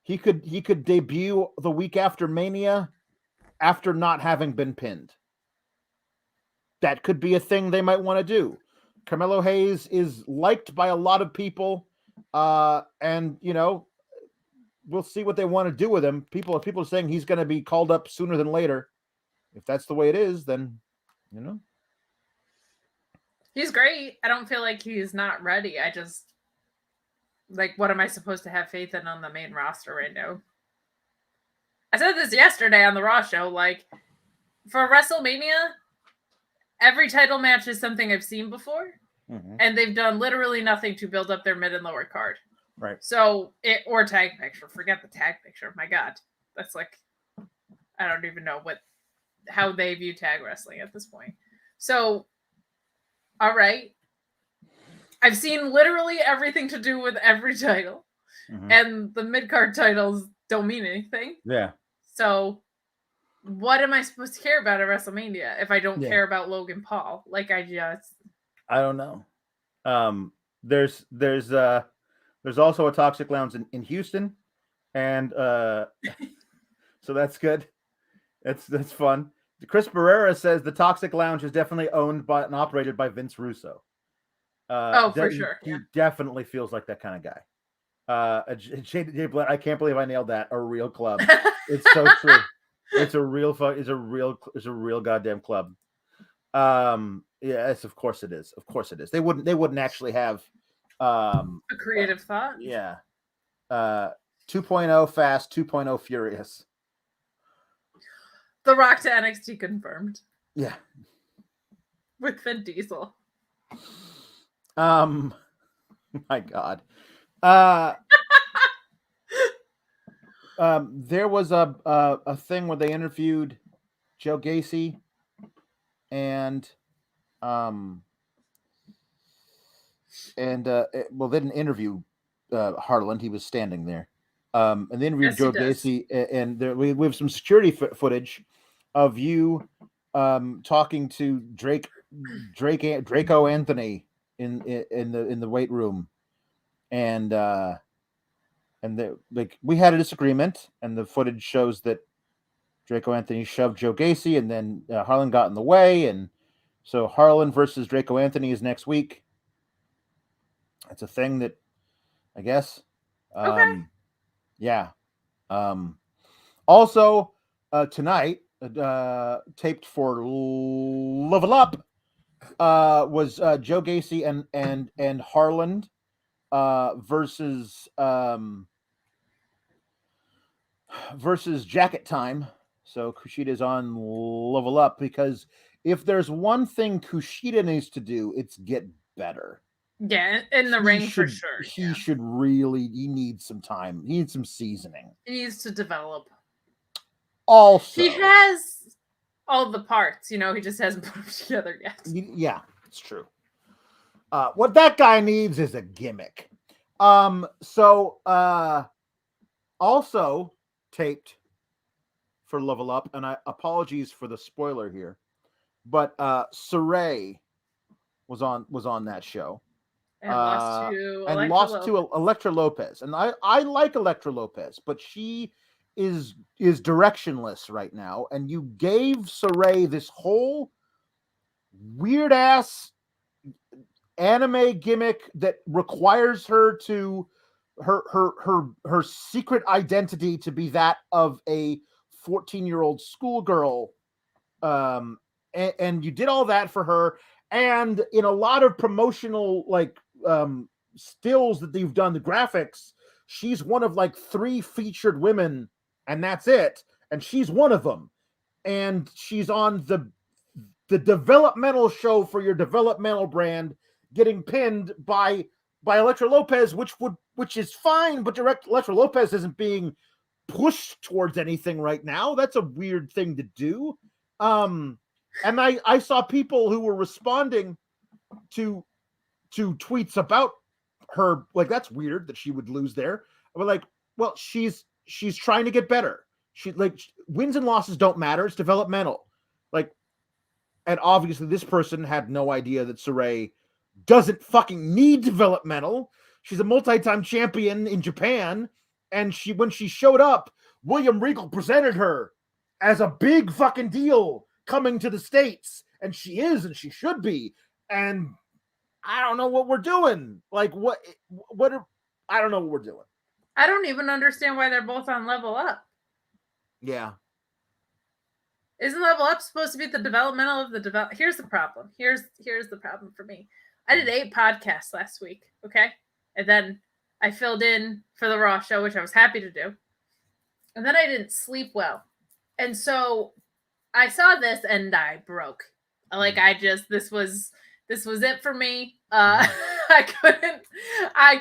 he could debut the week after Mania after not having been pinned. That could be a thing they might want to do. Carmelo Hayes is liked by a lot of people, and we'll see what they want to do with him. People are saying he's going to be called up sooner than later. If that's the way it is, then he's great. I don't feel like he's not ready. I just what am I supposed to have faith in on the main roster right now? I said this yesterday on the Raw show. Like, for WrestleMania, every title match is something I've seen before, and they've done literally nothing to build up their mid and lower card. Right. So or tag picture. Forget the tag picture. My God, that's I don't even know how they view tag wrestling at this point. So, all right, I've seen literally everything to do with every title, and the mid card titles don't mean anything. Yeah. So, what am I supposed to care about at WrestleMania if I don't care about Logan Paul? I don't know. There's also a Toxic Lounge in Houston, and so that's good. That's fun. Chris Barrera says the Toxic Lounge is definitely owned by and operated by Vince Russo. For sure. He definitely feels like that kind of guy. Jay Blatt, I can't believe I nailed that. A real club. It's so true. It's a real goddamn club. Yes, of course it is. Of course it is. They wouldn't actually have a creative thought. Yeah. 2.0 fast, 2.0 furious. The Rock to NXT confirmed. Yeah. With Vin Diesel. My God. There was a thing where they interviewed Joe Gacy and they didn't interview Harland. He was standing there. And they interviewed Joe Gacy, and we have some security footage of you talking to Draco Anthony in the weight room, and we had a disagreement, and the footage shows that Draco Anthony shoved Joe Gacy, and then Harlan got in the way, and so Harlan versus Draco Anthony is next week. It's a thing that I guess. Okay. Yeah. Also, tonight, taped for Level Up, was Joe Gacy and Harland versus Jacket Time. So Kushida's on Level Up, because if there's one thing Kushida needs to do, it's get better. Yeah, in the ring for sure. He needs some time. He needs some seasoning. He needs to develop. Also, he has all the parts, he just hasn't put them together yet. Yeah, it's true. What that guy needs is a gimmick. Also taped for Level Up, and I apologies for the spoiler here, but Saray was on that show. And lost to Elektra Lopez. And I like Elektra Lopez, but she is directionless right now. And you gave Saray this whole weird ass anime gimmick that requires her to her secret identity to be that of a 14-year-old schoolgirl. And you did all that for her. And in a lot of promotional stills that you've done, the graphics, she's one of like 3 featured women, and that's it. And she's one of them. And she's on the developmental show for your developmental brand, getting pinned by Elektra Lopez, which is fine, but Elektra Lopez isn't being pushed towards anything right now. That's a weird thing to do. And I saw people who were responding to tweets about her, like, that's weird that she would lose there. But like, well, she's trying to get better. She, like, wins and losses don't matter. It's developmental. Like, and obviously this person had no idea that Saray doesn't fucking need developmental. She's a multi-time champion in Japan, and when she showed up, William Regal presented her as a big fucking deal coming to the States, and she is, and she should be. And I don't know what we're doing. Like, I don't know what we're doing. I don't even understand why they're both on Level Up. Yeah. Isn't Level Up supposed to be the developmental of the develop? Here's the problem. Here's the problem for me. I did 8 podcasts last week, okay? And then I filled in for the Raw show, which I was happy to do. And then I didn't sleep well. And so I saw this and I broke. Like, this was it for me. I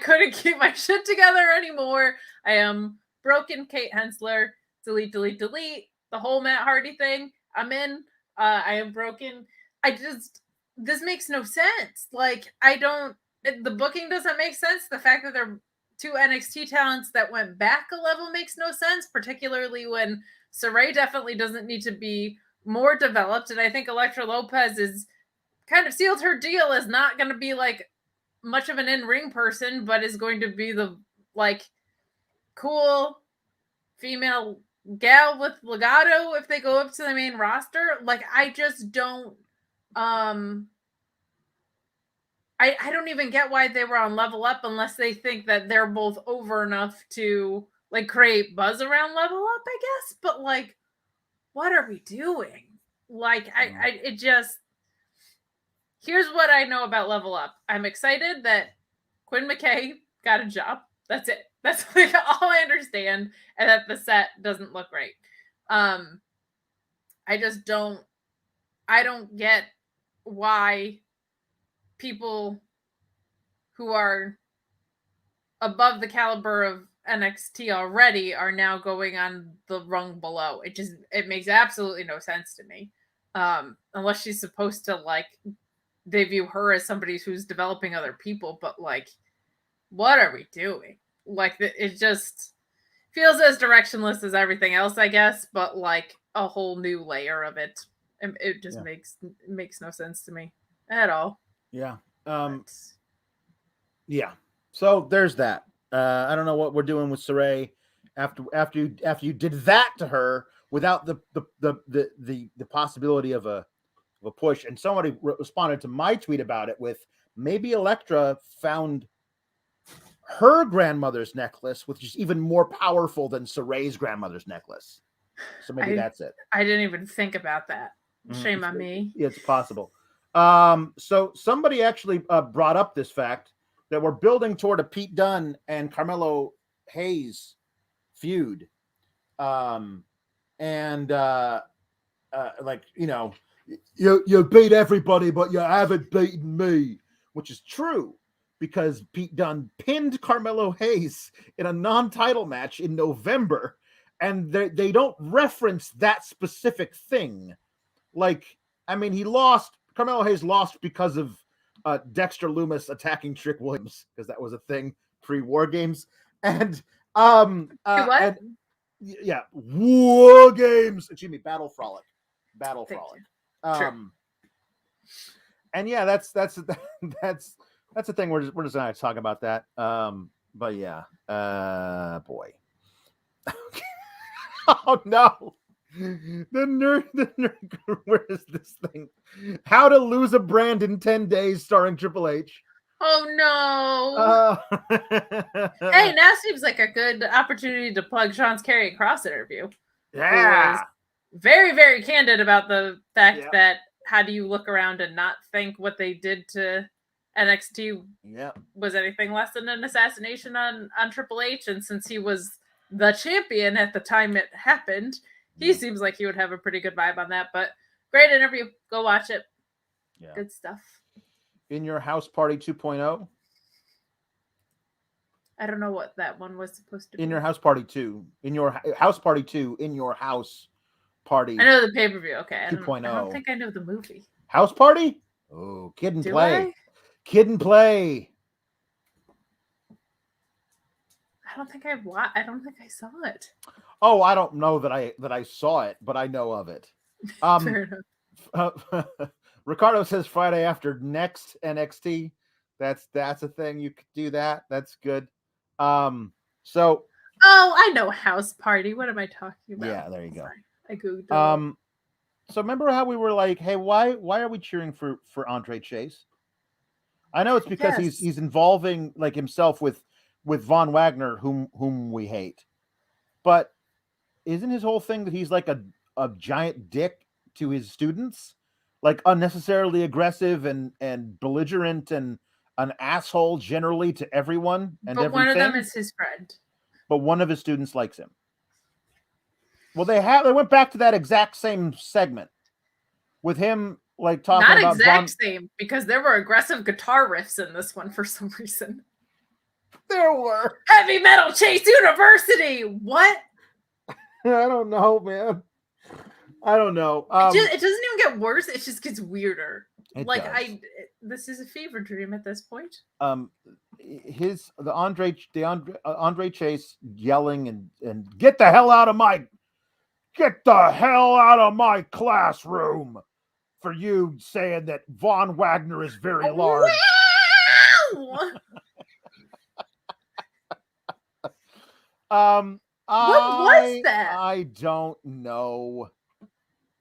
couldn't keep my shit together anymore. I am broken. Kate Hensler, delete. The whole Matt Hardy thing, I'm in. I am broken. This makes no sense. Like, the booking doesn't make sense. The fact that they're 2 NXT talents that went back a level makes no sense, particularly when Saray definitely doesn't need to be more developed. And I think Elektra Lopez is kind of sealed her deal as not going to be like much of an in-ring person, but is going to be the like cool female gal with legato if they go up to the main roster. Like, I just don't I don't even get why they were on Level Up unless they think that they're both over enough to like create buzz around Level Up, I guess. But like, what are we doing? Like, it just, here's what I know about Level Up. I'm excited that Quinn McKay got a job. That's it. That's like all I understand. And that the set doesn't look right. I don't get why people who are above the caliber of NXT already are now going on the rung below. It makes absolutely no sense to me. Unless she's supposed to, like, they view her as somebody who's developing other people, but like, what are we doing? Like, it just feels as directionless as everything else, I guess, but like a whole new layer of it. It just makes no sense to me at all. Yeah. Yeah. So there's that. I don't know what we're doing with Saray after you did that to her without the possibility of a push. And somebody responded to my tweet about it with, maybe Elektra found her grandmother's necklace, which is even more powerful than Saray's grandmother's necklace. So maybe that's it. I didn't even think about that. Shame on me. It's possible. So somebody actually brought up this fact that we're building toward a Pete Dunne and Carmelo Hayes feud. Like, you know, you beat everybody, but you haven't beaten me, which is true because Pete Dunne pinned Carmelo Hayes in a non-title match in November, and they don't reference that specific thing. Like, I mean, Carmelo Hayes lost because of Dexter Lumis attacking Trick Williams, because that was a thing pre-war games. And what? and yeah, war games. Excuse me, Battle Frolic. And yeah, that's the thing. We're just gonna talk about that. But yeah, boy. Oh no. The nerd. Where is this thing? How to Lose a Brand in 10 Days, starring Triple H. Oh no. Hey, now seems like a good opportunity to plug Sean's Karrion Kross interview. Yeah. Who was very, very candid about the fact that how do you look around and not think what they did to NXT was anything less than an assassination on Triple H. And since he was the champion at the time it happened, he seems like he would have a pretty good vibe on that. But great interview. Go watch it. Yeah. Good stuff. In Your House Party 2.0. I don't know what that one was supposed to be. In Your House Party 2. In Your House Party 2. In Your House Party. I know the pay-per-view. Okay. 2.0. I don't think I know the movie. House Party? Oh, Kid and Play. Kid and Play. I don't think I saw it. Oh, I don't know that I saw it, but I know of it. Fair enough. Ricardo says Friday after next NXT. That's a thing. You could do that. That's good. So. Oh, I know House Party. What am I talking about? Yeah, there you go. Sorry. I googled. So remember how we were like, hey, why are we cheering for Andre Chase? I know it's because he's involving like himself with Von Wagner, whom we hate. But isn't his whole thing that he's like a giant dick to his students? Like unnecessarily aggressive and belligerent and an asshole generally to everyone and everything. But one of them is his friend. But one of his students likes him. Well, they went back to that exact same segment with him like talking about not exact same, because there were aggressive guitar riffs in this one for some reason. There were. Heavy Metal Chase University. What? I don't know, man. I don't know. It doesn't even get worse. It just gets weirder. This is a fever dream at this point. Andre Chase yelling and get the hell out of my classroom for you saying that Von Wagner is very large. Wow! What was that? I don't know.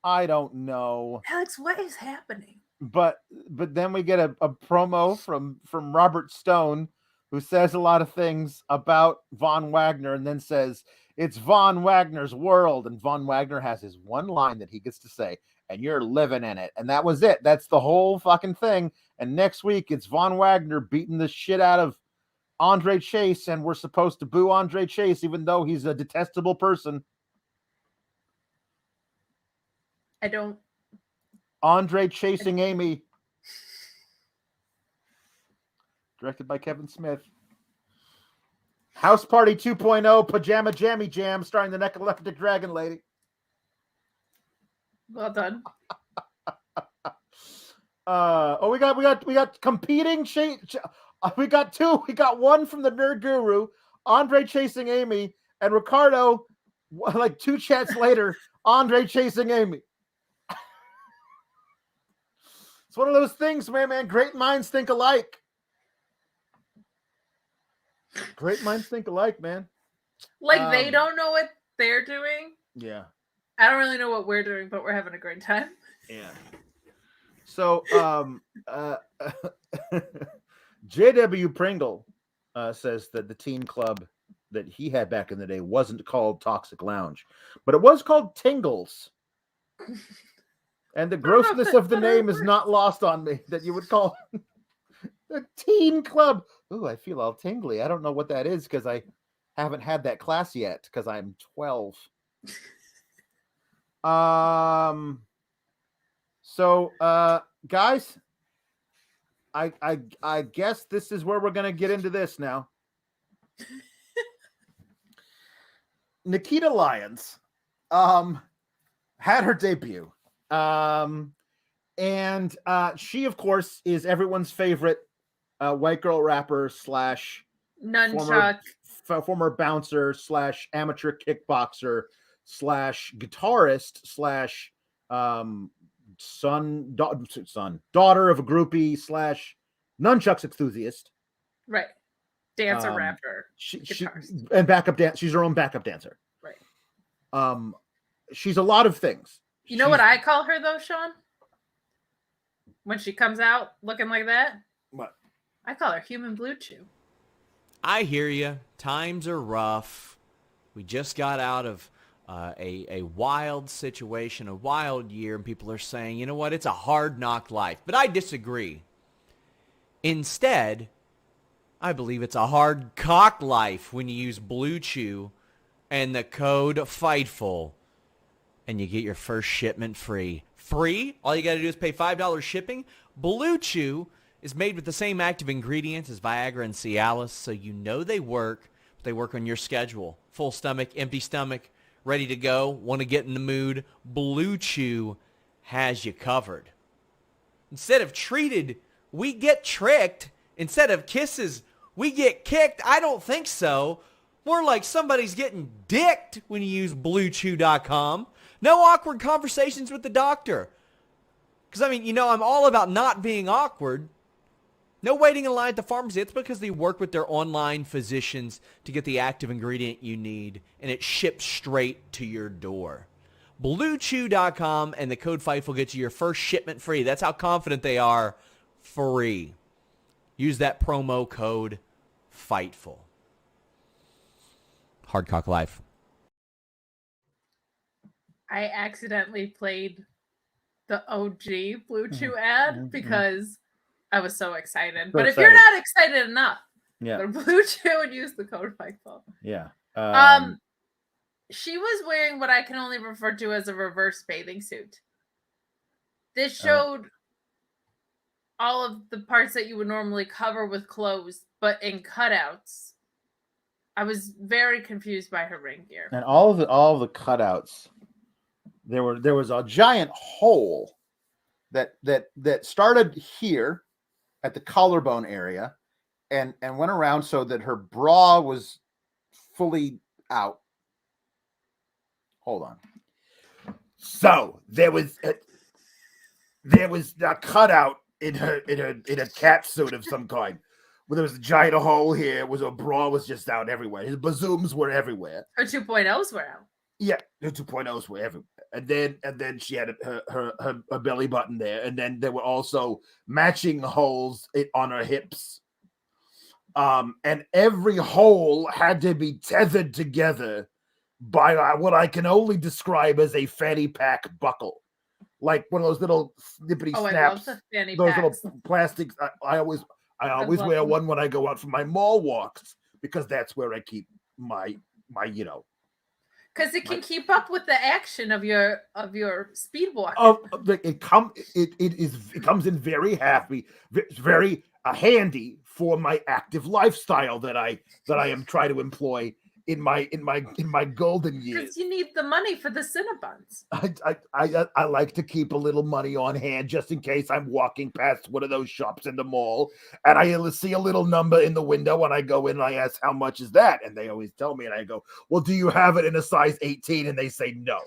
Alex, what is happening? But then we get a promo from Robert Stone, who says a lot of things about Von Wagner and then says, it's Von Wagner's world. And Von Wagner has his one line that he gets to say, and you're living in it. And that was it. That's the whole fucking thing. And next week, it's Von Wagner beating the shit out of Andre Chase, and we're supposed to boo Andre Chase, even though he's a detestable person. Andre Chasing Amy. Directed by Kevin Smith. House Party 2.0 Pajama Jammy Jam starring the Necroleptic Dragon Lady. Well done. We got competing we got two. We got one from the Nerd Guru, Andre Chasing Amy, and Ricardo, like 2 chats later, Andre Chasing Amy. It's one of those things, man. Great minds think alike. Great minds think alike, man. Like they don't know what they're doing. Yeah. I don't really know what we're doing, but we're having a great time. Yeah. So, J.W. Pringle says that the teen club that he had back in the day wasn't called Toxic Lounge, but it was called Tingles. And the grossness of the name is not lost on me, that you would call the teen club. Ooh, I feel all tingly. I don't know what that is because I haven't had that class yet because I'm 12. So, guys, I guess this is where we're going to get into this now. Nikita Lyons had her debut. And she, of course, is everyone's favorite white girl rapper / nunchuck, former bouncer / amateur kickboxer / guitarist / daughter of a groupie / nunchucks enthusiast. Right. Dancer, rapper, she and backup dance. She's her own backup dancer. Right. She's a lot of things. You know what I call her though, Sean? When she comes out looking like that? What? I call her Human Blue Chew. I hear you. Times are rough. We just got out of a wild situation, a wild year, and people are saying, you know what, it's a hard knock life. But I disagree. Instead, I believe it's a hard cock life when you use Blue Chew and the code Fightful, and you get your first shipment free. Free? All you got to do is pay $5 shipping. Blue Chew is made with the same active ingredients as Viagra and Cialis, so you know they work, but they work on your schedule. Full stomach, empty stomach, ready to go, want to get in the mood. Blue Chew has you covered. Instead of treated, we get tricked. Instead of kisses, we get kicked. I don't think so. More like somebody's getting dicked when you use BlueChew.com. No awkward conversations with the doctor. Because, I mean, you know, I'm all about not being awkward. No waiting in line at the pharmacy. It's because they work with their online physicians to get the active ingredient you need, and it ships straight to your door. BlueChew.com and the code Fightful gets you your first shipment free. That's how confident they are. Free. Use that promo code Fightful. Hardcock Life. I accidentally played the OG Blue Chew ad because I was so excited. But if you're not excited enough, go to Blue Chew and use the code Fightful. Yeah. She was wearing what I can only refer to as a reverse bathing suit. This showed all of the parts that you would normally cover with clothes, but in cutouts. I was very confused by her ring gear. And all of the cutouts, there was a giant hole that started here at the collarbone area and went around so that her bra was fully out. Hold on. So there was a cutout in a cat suit of some kind. Where there was a giant hole here, her bra was just out everywhere. His bazooms were everywhere. Her 2.0s were out. Yeah, her 2.0s were everywhere. And then she had her belly button there. And then there were also matching holes on her hips. And every hole had to be tethered together by what I can only describe as a fanny pack buckle. Like one of those little snippety snaps. I love the fanny those packs. Little plastics. I always wear one when I go out for my mall walks because that's where I keep my because it can keep up with the action of your speed walk. It comes in very handy for my active lifestyle that I am trying to employ in my golden years. Because you need the money for the Cinnabons. I like to keep a little money on hand just in case I'm walking past one of those shops in the mall and I see a little number in the window and I go in and I ask, how much is that? And they always tell me and I go, well, do you have it in a size 18? And they say no.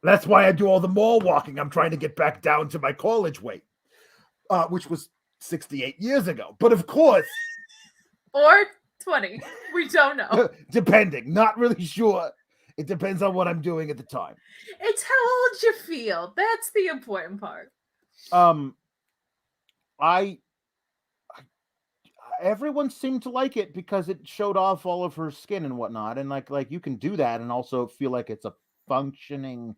That's why I do all the mall walking. I'm trying to get back down to my college weight, which was 68 years ago. But of course. Or 20. We don't know. Depending. Not really sure. It depends on what I'm doing at the time. It's how old you feel. That's the important part. Everyone seemed to like it because it showed off all of her skin and whatnot. And like you can do that and also feel like it's a functioning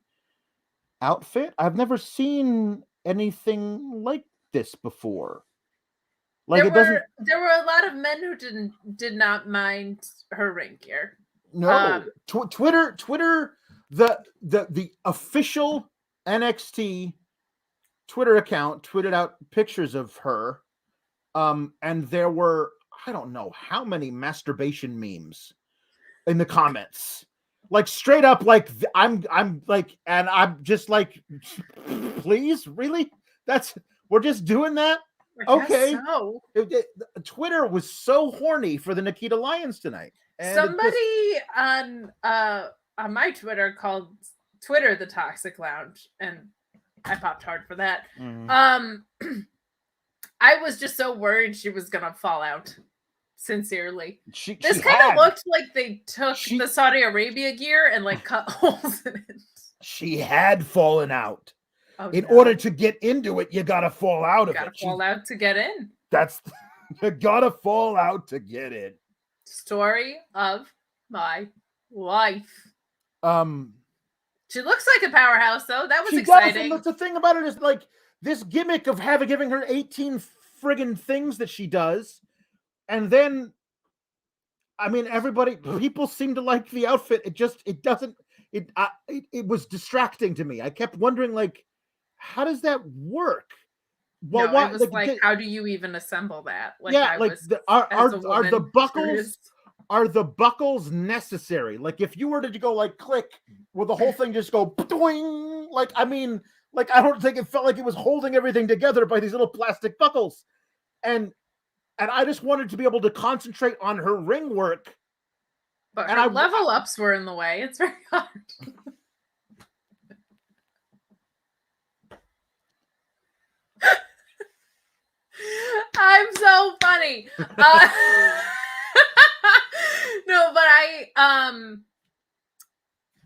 outfit. I've never seen anything like this before. Like there were a lot of men who did not mind her ring gear. No, Twitter, the official NXT Twitter account tweeted out pictures of her, and there were I don't know how many masturbation memes in the comments, like straight up, like I'm like, and I'm just like, please, really? We're just doing that. Okay. So. Twitter was so horny for the Nikita Lyons tonight. And somebody on my Twitter called Twitter the Toxic Lounge, and I popped hard for that. Mm-hmm. I was just so worried she was gonna fall out. Sincerely, this kind of looked like they took the Saudi Arabia gear and like cut holes in it. She had fallen out. In order to get into it, you gotta fall out of it. Gotta fall out to get in. That's you gotta fall out to get in. Story of my life. She looks like a powerhouse, though. That was exciting. Does. The thing about it is, like, this gimmick of giving her 18 friggin' things that she does, and then, I mean, people seem to like the outfit. It was distracting to me. I kept wondering, like, how does that work? Well, no, it was how do you even assemble that? Like, yeah, are the buckles? Are the buckles necessary? Like, if you were to go like click, will the whole thing just go doing? Like, I mean, like, I don't think it felt like it was holding everything together by these little plastic buckles. And I just wanted to be able to concentrate on her ring work. But her level ups were in the way. It's very hard. I'm so funny. No, but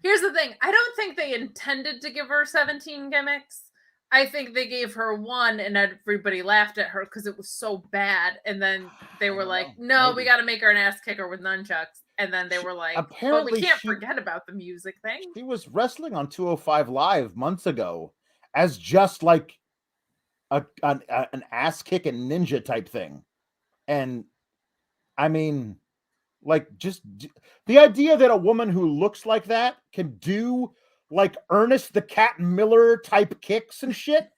here's the thing. I don't think they intended to give her 17 gimmicks. I think they gave her one and everybody laughed at her because it was so bad. And then they were like, no, we got to make her an ass kicker with nunchucks. And then they were like, but we can't forget about the music thing. She was wrestling on 205 Live months ago as just like an ass kicking ninja type thing. And I mean, like, just the idea that a woman who looks like that can do like Ernest the Cat Miller type kicks and shit,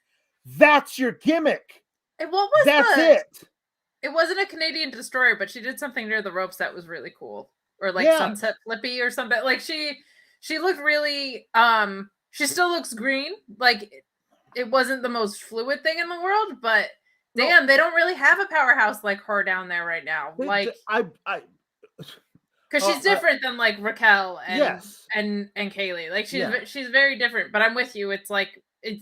that's your gimmick. And what was it? It wasn't a Canadian Destroyer, but she did something near the ropes that was really cool. Or like Sunset Flippy or something. Like she looked really she still looks green. Like it wasn't the most fluid thing in the world, but damn, they don't really have a powerhouse like her down there right now. Like because she's different than like Raquel and Kaylee. Like she's very different. But I'm with you. It's like if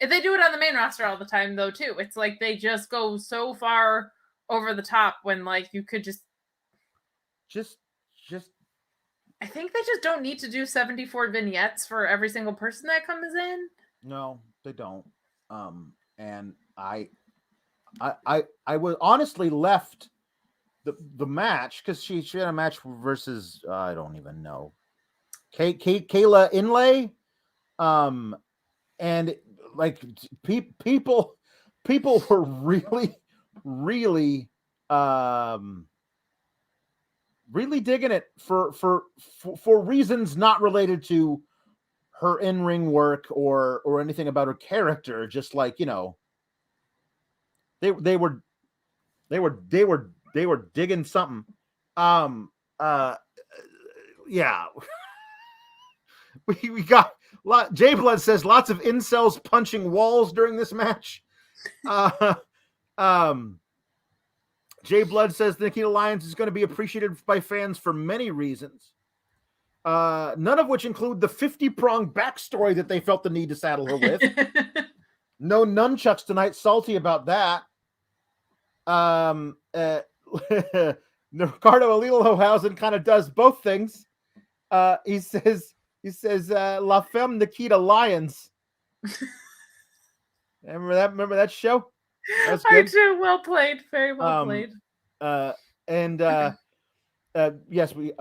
they do it on the main roster all the time though too. It's like they just go so far over the top when like you could just I think they just don't need to do 74 vignettes for every single person that comes in. No, they don't. And I was honestly left the match because she had a match versus I don't even know Kayla Inlay, and like people were really digging it for reasons not related to her in-ring work or anything about her character. Just like, you know, they were digging something. Yeah. we got J Blood says lots of incels punching walls during this match. J Blood says Nikita Lyons is going to be appreciated by fans for many reasons. None of which include the 50-prong backstory that they felt the need to saddle her with. No nunchucks tonight. Salty about that. Ricardo Alilohausen kind of does both things. He says La Femme Nikita Lyons. Remember that show? That's good. I do. Well played. Very well played. Yes, we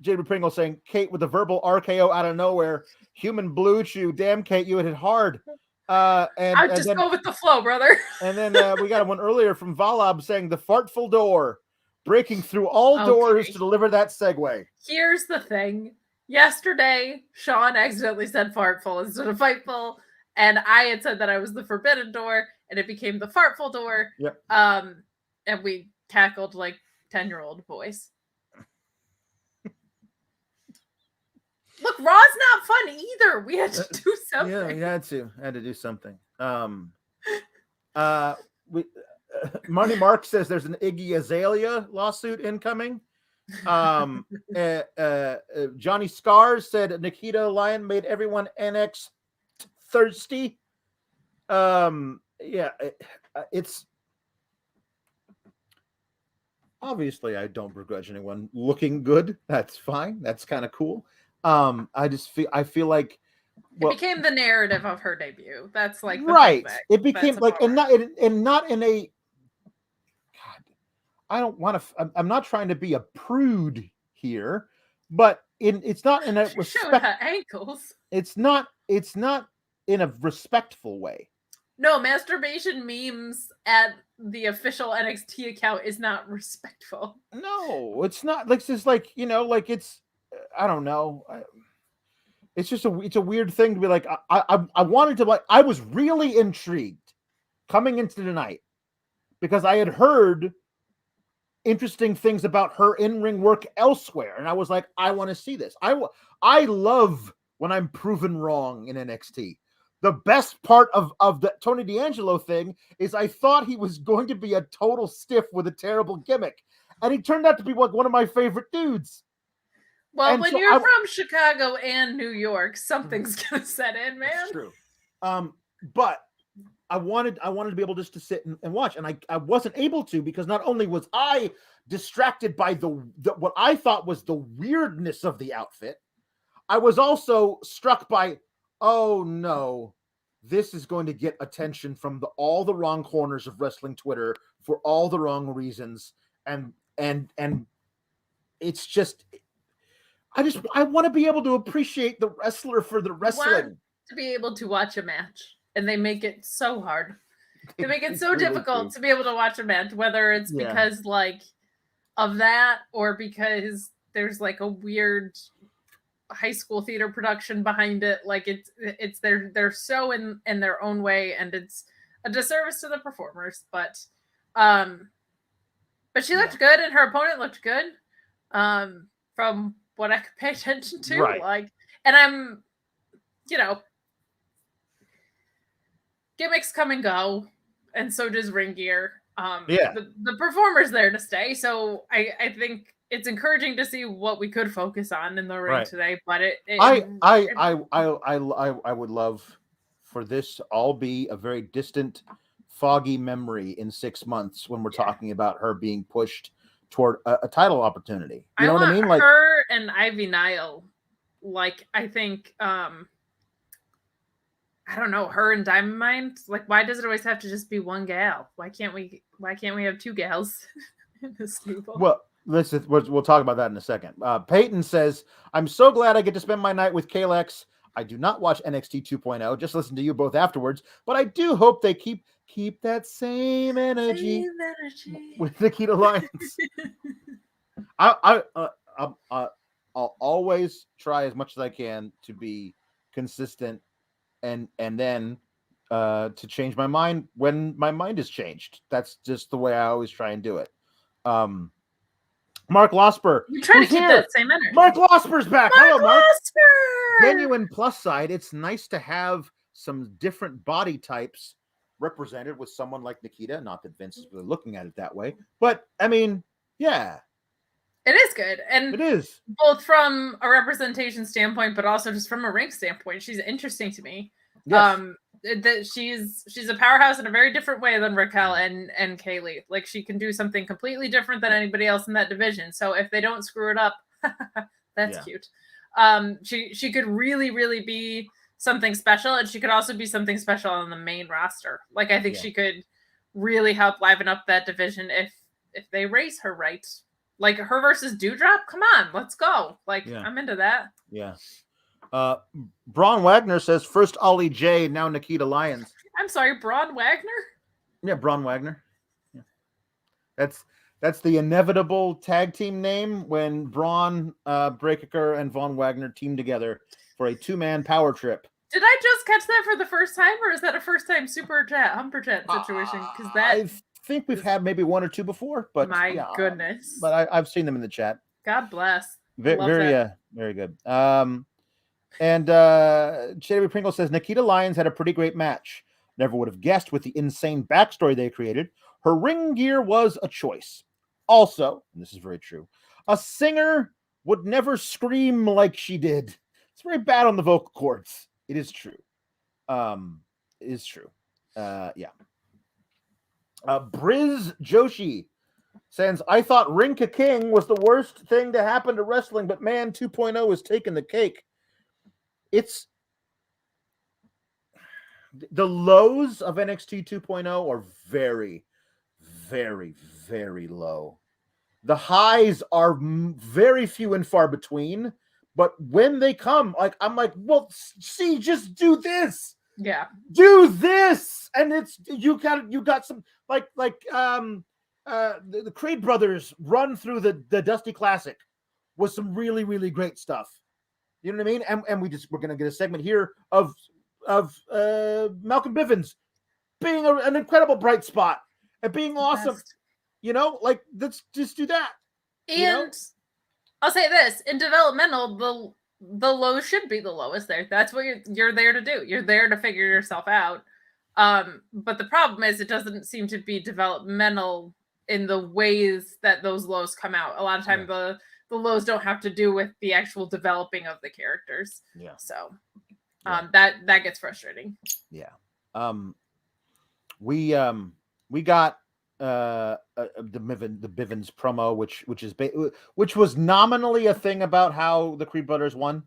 Jade Pringle saying Kate with a verbal RKO out of nowhere. Human Blue Chew. Damn, Kate, you hit it hard. I just go with the flow, brother. And then we got one earlier from Valab saying the fartful door, breaking through all doors to deliver that segue. Here's the thing. Yesterday, Sean accidentally said fartful instead of fightful, and I had said that I was the forbidden door, and it became the fartful door. Yep. And we tackled like 10-year-old boys. Look, Raw's not fun either. We had to do something. Yeah, we had to do something. Money Mark says there's an Iggy Azalea lawsuit incoming. Johnny Scars said Nikita Lyon made everyone NX thirsty. It's obviously I don't begrudge anyone looking good. That's fine. That's kind of cool. I feel like it became the narrative of her debut. That's like the right. thing It became like not in a. God, I don't want to. I'm not trying to be a prude here, but it's not in a showed her ankles. It's not in a respectful way. No, masturbation memes at the official NXT account is not respectful. No, it's not. Like, it's just like, like it's. I don't know. It's just it's a weird thing to be like. I wanted to like. I was really intrigued coming into tonight because I had heard interesting things about her in-ring work elsewhere, and I was like, I want to see this. I love when I'm proven wrong in NXT. The best part of the Tony D'Angelo thing is I thought he was going to be a total stiff with a terrible gimmick, and he turned out to be like one of my favorite dudes. Well, and when you're from Chicago and New York, something's gonna set in, man. That's true. But I wanted to be able just to sit and watch, and I wasn't able to because not only was I distracted by the what I thought was the weirdness of the outfit, I was also struck by, oh no, this is going to get attention from all the wrong corners of wrestling Twitter for all the wrong reasons, and it's just. I want to be able to appreciate the wrestler for the wrestling. Want to be able to watch a match, and they make it so hard. They make it so difficult to be able to watch a match, whether it's because like of that or because there's like a weird high school theater production behind it. Like it's they're so in their own way, and it's a disservice to the performers. But she looked good, and her opponent looked good. From what I could pay attention to, like, and I'm, gimmicks come and go, and so does ring gear. The performer's there to stay, so I think it's encouraging to see what we could focus on in the ring today. But I would love for this to all be a very distant, foggy memory in 6 months when we're talking about her being pushed toward a title opportunity. You know what I mean? Like her and Ivy Nile. Like, I think I don't know, her and Diamond Mine. Like, why does it always have to just be one gal? Why can't we have two gals in this stable? Well, we'll talk about that in a second. Peyton says, I'm so glad I get to spend my night with Kalex. I do not watch NXT 2.0, just listen to you both afterwards, but I do hope they keep that same energy with Nikita Lyons. I'll always try as much as I can to be consistent and then to change my mind when my mind is changed. That's just the way I always try and do it. Mark Losper. You try to keep that same energy. Mark Losper's back. Hello, Mark. Losper! Genuine plus side. It's nice to have some different body types represented with someone like Nikita. Not that Vince is really looking at it that way, but I mean, yeah. It is good. And it is both from a representation standpoint, but also just from a ring standpoint. She's interesting to me. Yes. That she's a powerhouse in a very different way than Raquel and Kaylee. Like, she can do something completely different than anybody else in that division. So if they don't screw it up, that's cute. She could really, really be something special, and she could also be something special on the main roster. Like, I think she could really help liven up that division if they raise her right. Like, her versus Doudrop, come on, let's go. Like, I'm into that. Yeah. Braun Wagner says first Ollie J, now Nikita Lyons. I'm sorry, Braun Wagner? Yeah, Braun Wagner. Yeah. That's the inevitable tag team name when Braun Breaker and Von Wagner team together for a 2-man power trip. Did I just catch that for the first time, or is that a first time super chat, humper chat situation? Because I think we've had maybe one or two before, but my goodness. But I've seen them in the chat. God bless. Very good. And Cherry Pringle says Nikita Lyons had a pretty great match. Never would have guessed with the insane backstory they created Her ring gear was a choice. Also, and this is very true, a singer would never scream like she did. It's very bad on the vocal cords. It is true. It is true. Yeah. Briz Joshi says, I thought Rinka King was the worst thing to happen to wrestling, but man, 2.0 is taking the cake. It's the lows of NXT 2.0 are very, very, very low. The highs are very few and far between, but when they come, like I'm like, well, see, just do this. Yeah. Do this. And it's you got some like the Creed brothers run through the Dusty Classic with some really, really great stuff. You know what I mean? And we're gonna get a segment here of Malcolm Bivens being an incredible bright spot and being awesome. Best. You know, like let's just do that. And you know? I'll say this: in developmental, the low should be the lowest there. That's what you're there to do. You're there to figure yourself out. But the problem is it doesn't seem to be developmental in the ways that those lows come out. A lot of time the lows don't have to do with the actual developing of the characters. Yeah. So that gets frustrating. Yeah. We got the Bivens promo, which was nominally a thing about how the Creed brothers won.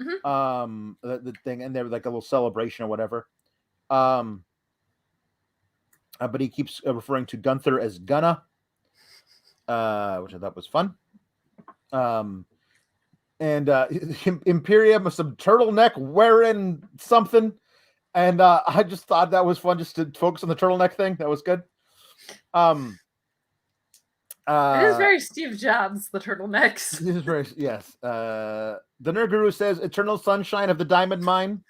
Mm-hmm. The thing, and there was like a little celebration or whatever. But he keeps referring to Gunther as Gunna, which I thought was fun. And Imperium with some turtleneck wearing something. And I just thought that was fun just to focus on the turtleneck thing. That was good. It is very Steve Jobs, the turtlenecks. It is very, yes. The Nerd Guru says, Eternal Sunshine of the Diamond Mine.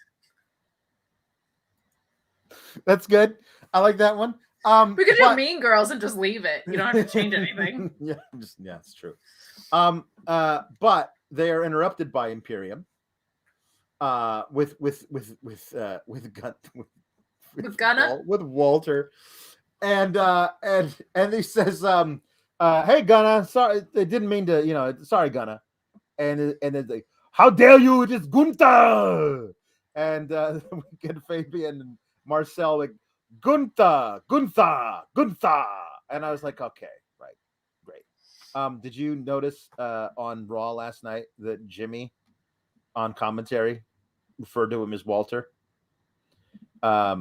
That's good. I like that one. We could do Mean Girls and just leave it. You don't have to change anything. Yeah, it's true. But they are interrupted by Imperium. With Walter, and he says, "Hey Gunna, sorry, they didn't mean to, sorry Gunna," and then they, "How dare you? It is Gunther!" And we get Fabian and Marcel like Gunther, and I was like, okay, right, great. Did you notice on Raw last night that Jimmy on commentary referred to him as Walter?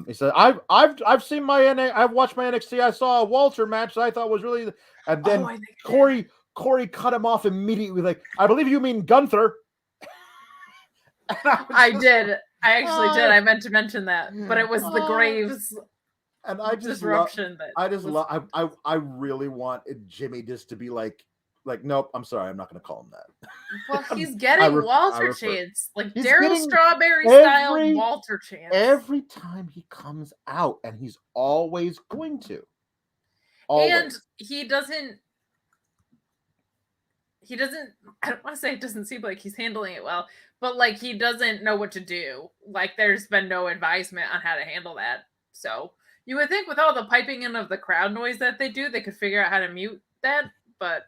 He said, I've seen I've watched my NXT. I saw a Walter match that I thought was really, and then Corey cut him off immediately, like, I believe you mean Gunther. I did. I actually did. I meant to mention that, but it was the Graves and I just disruption. I really want Jimmy just to be like, nope, I'm sorry, I'm not going to call him that. Well, he's getting Walter chants, like Daryl Strawberry style Walter chants every time he comes out, and he's always going to. Always. And he doesn't. I don't want to say it doesn't seem like he's handling it well, but like he doesn't know what to do. Like there's been no advisement on how to handle that. So you would think with all the piping in of the crowd noise that they do, they could figure out how to mute that, but.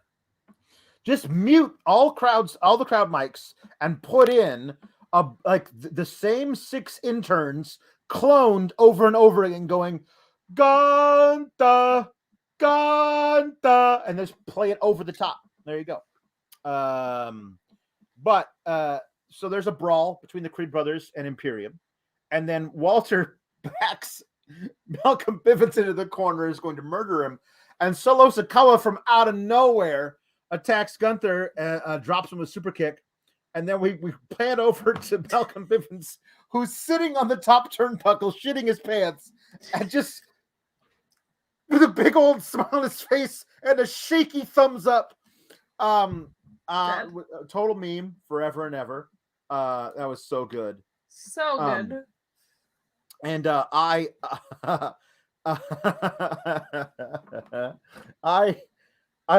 Just mute all the crowd mics and put in the same 6 interns cloned over and over again going, Gunther, and just play it over the top. There you go. But so there's a brawl between the Creed brothers and Imperium. And then Walter backs Malcolm Bivens into the corner, is going to murder him. And Solo Sikoa from out of nowhere attacks Gunther and drops him a super kick. And then we pan over to Malcolm Bivens, who's sitting on the top turnbuckle, shitting his pants, and just with a big old smile on his face and a shaky thumbs up. Total meme forever and ever. That was so good. So good. And I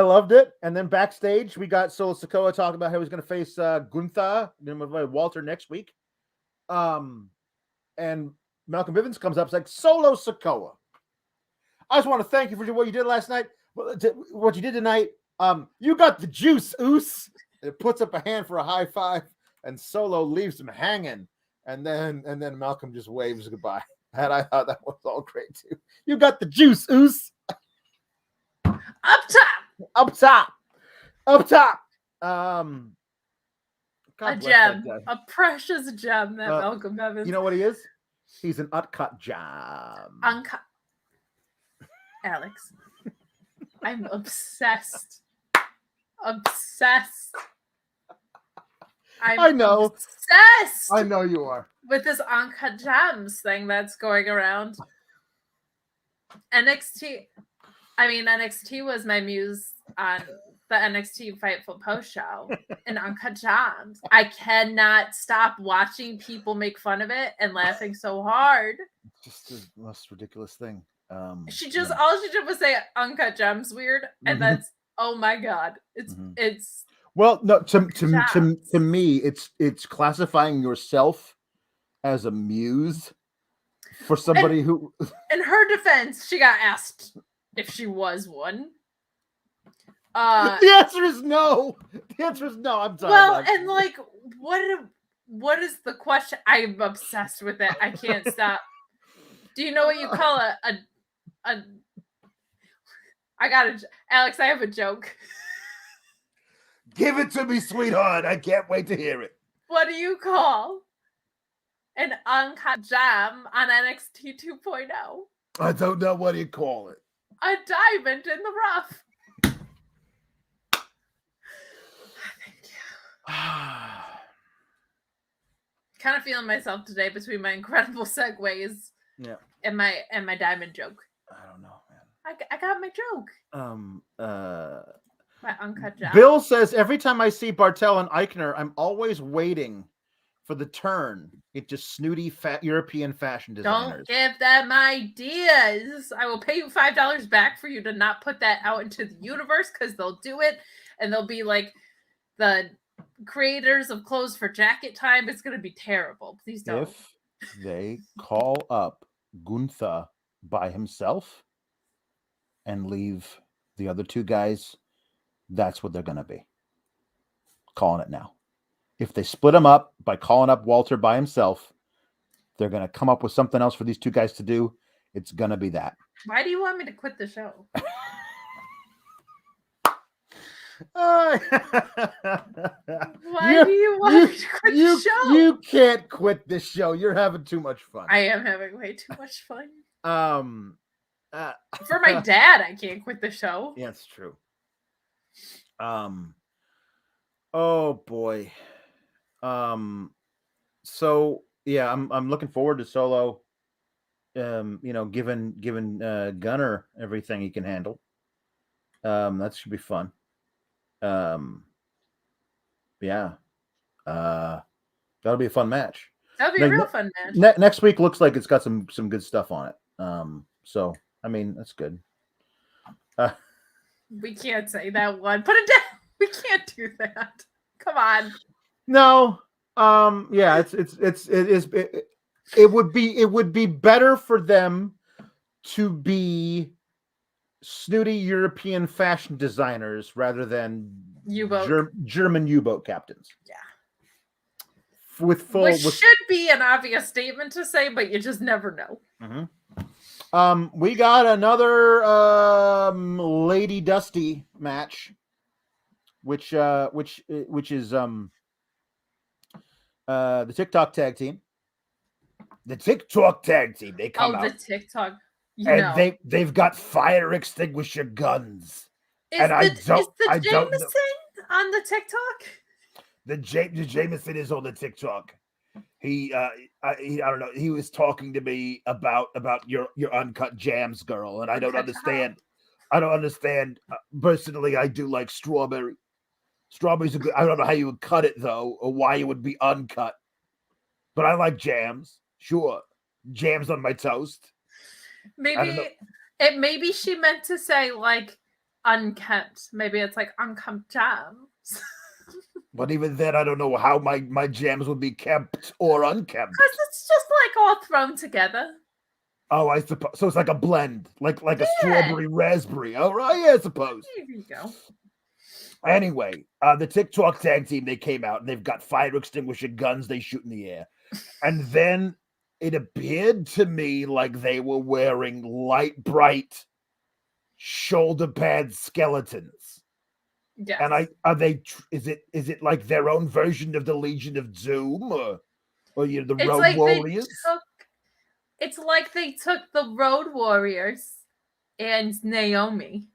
loved it. And then backstage, we got Solo Sikoa talking about how he's going to face Gunther, Walter next week. And Malcolm Bivens comes up, it's like, Solo Sikoa, I just want to thank you for what you did last night. What you did tonight. You got the juice, Oos. It puts up a hand for a high five, and Solo leaves him hanging. And then Malcolm just waves goodbye. And I thought that was all great too. You got the juice, Oos. Up top. Up top. Up top. A gem. A precious gem that Malcolm Evans. You know what he is? He's an uncut gem. Uncut. Alex. I'm obsessed. Obsessed. I know. Obsessed. I know you are. With this Uncut Gems thing that's going around. NXT was my muse on the NXT Fightful post show and Uncut Gems. I cannot stop watching people make fun of it and laughing so hard. Just the most ridiculous thing. All she did was say Uncut Gems weird, and that's oh my god. It's well, no, to me, it's classifying yourself as a muse for somebody who. In her defense, she got asked if she was one. The answer is no. The answer is no. I'm sorry. Well, and like, what is the question? I'm obsessed with it. I can't stop. Do you know what you call Alex, I have a joke. Give it to me, sweetheart. I can't wait to hear it. What do you call an uncut gem on NXT 2.0? I don't know. What do you call it? A diamond in the rough. Thank you. Kind of feeling myself today between my incredible segues. Yeah. And my diamond joke. I don't know, man. I got my joke. My uncut gem. Bill says every time I see Bartel and Eichner, I'm always waiting for the turn into snooty European fashion designers. Don't give them ideas. I will pay you $5 back for you to not put that out into the universe because they'll do it and they'll be like the creators of clothes for jacket time. It's going to be terrible. Please don't. If they call up Gunther by himself and leave the other two guys, that's what they're going to be. Calling it now. If they split them up by calling up Walter by himself, they're going to come up with something else for these two guys to do. It's going to be that. Why do you want me to quit the show? Why do you want me to quit the show? You can't quit this show. You're having too much fun. I am having way too much fun. For my dad, I can't quit the show. Yeah, it's true. Oh boy. So yeah, I'm looking forward to Solo. Given Gunner everything he can handle. That should be fun. Yeah. That'll be a fun match. That'll be a real fun match. Next week looks like it's got some good stuff on it. So I mean that's good. We can't say that one. Put it down. We can't do that. Come on. No. Yeah, it would be better for them to be snooty European fashion designers rather than German U-boat captains. Yeah. Which should be an obvious statement to say, but you just never know. Mm-hmm. We got another Lady Dusty match, which is the TikTok tag team. The TikTok tag team. They come out. The TikTok. They've got fire extinguisher guns. Is the Jameson on the TikTok? The Jameson is on the TikTok. I don't know. He was talking to me about your uncut jams, girl, and I don't understand. I don't understand. Personally, I do like strawberry. Strawberries are good. I don't know how you would cut it though, or why it would be uncut. But I like jams. Sure, jams on my toast. Maybe she meant to say like unkept. Maybe it's like unkept jams. But even then, I don't know how my jams would be kept or unkept. Because it's just like all thrown together. Oh, I suppose. So it's like a blend, like a strawberry raspberry. Oh, right, yeah, I suppose. There you go. Anyway, the TikTok tag team, they came out and they've got fire extinguisher guns they shoot in the air. And then it appeared to me like they were wearing light bright shoulder pad skeletons. Yes. And is it like their own version of the Legion of Doom or the Road Warriors? It's like they took the Road Warriors and Naomi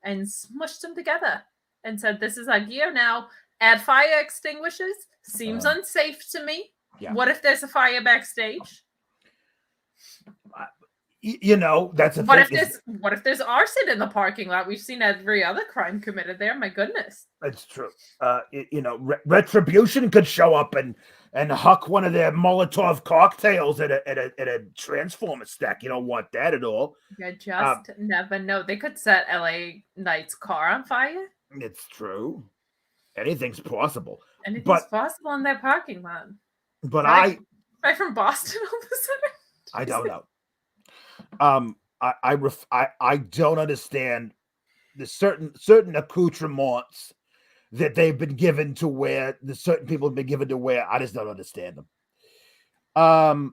and smushed them together and said, "This is our gear now. Add fire extinguishers. Seems unsafe to me. Yeah. What if there's a fire backstage? That's a thing. What if there's arson in the parking lot? We've seen every other crime committed there. My goodness." That's true. Retribution could show up and huck one of their Molotov cocktails at a transformer stack. You don't want that at all. You just never know. They could set LA Knight's car on fire. It's true. Anything's possible. Anything's possible in their parking lot. But right from Boston all of a sudden? I don't know. I don't understand the certain accoutrements that they've been given to wear. The certain people have been given to wear. I just don't understand them. I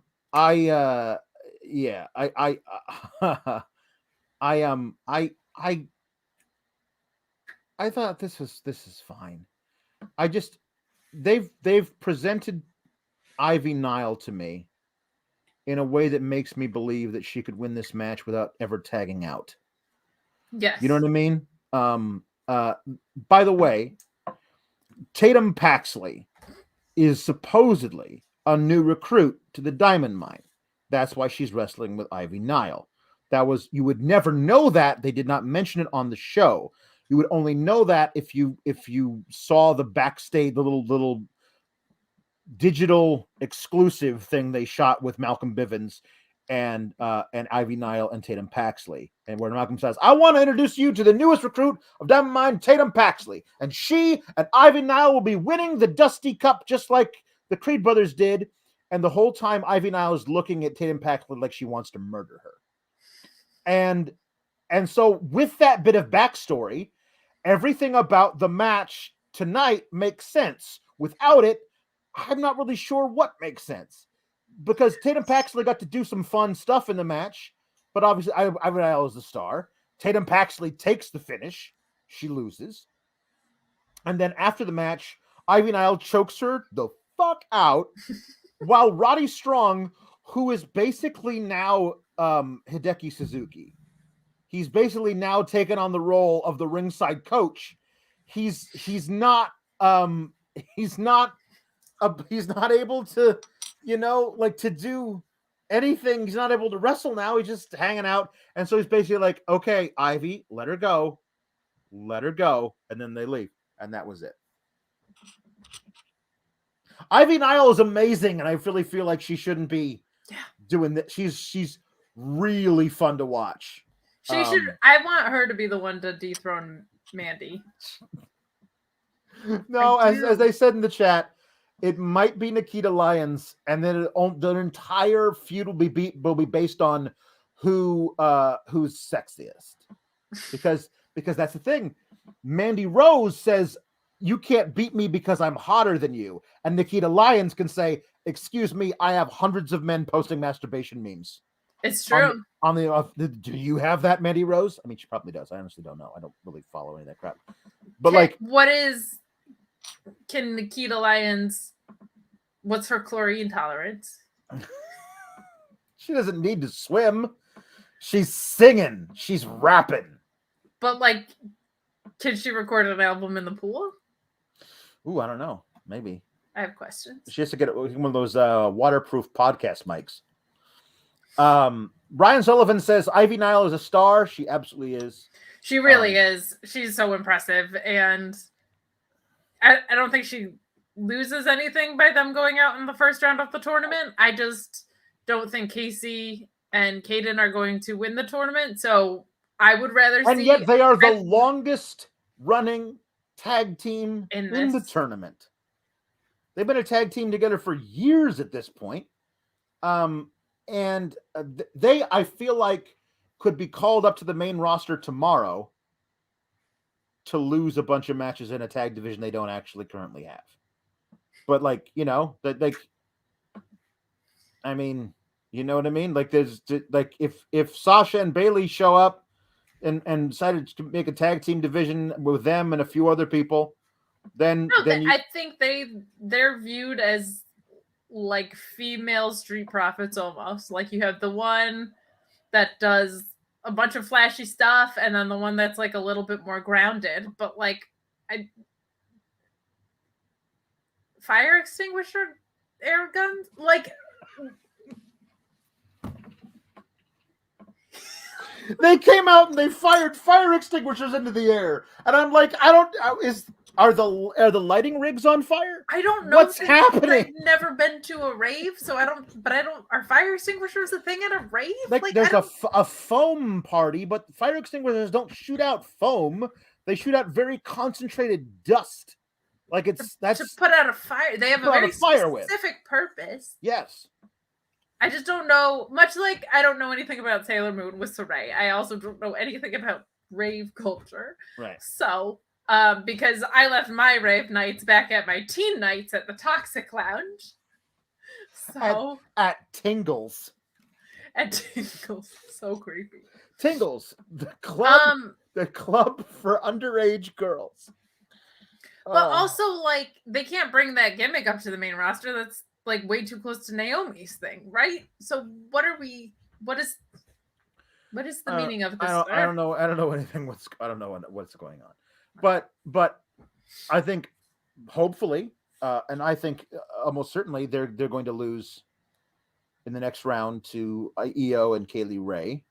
thought this is fine. They've presented Ivy Nile to me in a way that makes me believe that she could win this match without ever tagging out. Yes. You know what I mean? By the way, Tatum Paxley is supposedly a new recruit to the Diamond Mine. That's why she's wrestling with Ivy Nile. You would never know that. They did not mention it on the show. You would only know that if you saw the backstage, the little digital exclusive thing they shot with Malcolm Bivens and Ivy Nile and Tatum Paxley, and where Malcolm says, "I want to introduce you to the newest recruit of Diamond Mine, Tatum Paxley, and she and Ivy Nile will be winning the Dusty Cup just like the Creed brothers did." And the whole time, Ivy Nile is looking at Tatum Paxley like she wants to murder her. And so with that bit of backstory, everything about the match tonight makes sense. Without it, I'm not really sure what makes sense, because Tatum Paxley got to do some fun stuff in the match, but obviously Ivy Nile is the star. Tatum Paxley takes the finish. She loses. And then after the match, Ivy Nile chokes her the fuck out while Roddy Strong, who is basically now Hideki Suzuki, he's basically now taken on the role of the ringside coach. He's not able to, to do anything. He's not able to wrestle now. He's just hanging out. And so he's basically like, "Okay, Ivy, let her go. Let her go." And then they leave. And that was it. Ivy Nile is amazing, and I really feel like she shouldn't be doing that. She's really fun to watch. She should. I want her to be the one to dethrone Mandy. No, as they said in the chat, it might be Nikita Lyons, and then the entire feud will be based on who's sexiest, because that's the thing. Mandy Rose says, "You can't beat me because I'm hotter than you," and Nikita Lyons can say, "Excuse me, I have hundreds of men posting masturbation memes." It's true. Do you have that, Mandy Rose? I mean, she probably does. I honestly don't know. I don't really follow any of that crap. But can Nikita Lyons? What's her chlorine tolerance? She doesn't need to swim. She's singing. She's rapping. But can she record an album in the pool? Ooh, I don't know. Maybe. I have questions. She has to get one of those waterproof podcast mics. Ryan Sullivan says Ivy Nile is a star. She absolutely is. She really is. She's so impressive, and I don't think she loses anything by them going out in the first round of the tournament. I just don't think Casey and Kaden are going to win the tournament. So I would rather see. And yet they are the longest running tag team in the tournament. They've been a tag team together for years at this point. and they, I feel like, could be called up to the main roster tomorrow to lose a bunch of matches in a tag division they don't actually currently have. But like, that, like, I mean, you know what I mean? Like, there's like, if Sasha and Bayley show up and decided to make a tag team division with them and a few other people, then I think they're viewed as like female Street Profits almost. Like you have the one that does a bunch of flashy stuff, and then the one that's like a little bit more grounded. But like, fire extinguisher air guns, like. They came out and they fired fire extinguishers into the air, and I'm like, are the lighting rigs on fire? I don't know what's happening. I've never been to a rave, so I don't. Are fire extinguishers a thing at a rave? Like there's a foam party, but fire extinguishers don't shoot out foam; they shoot out very concentrated dust. Like that's to put out a fire. They have a very specific purpose. Yes. I just don't know, much like I don't know anything about Sailor Moon with Saray. I also don't know anything about rave culture. Right. So, because I left my rave nights back at my teen nights at the Toxic Lounge. So at Tingles. At Tingles. So creepy. Tingles, the club for underage girls. But also, like, they can't bring that gimmick up to the main roster. That's like way too close to Naomi's thing, right? So what is the meaning of this? I don't know anything. I don't know what's going on. But I think hopefully, and I think almost certainly they're going to lose in the next round to Io and Kaylee Ray,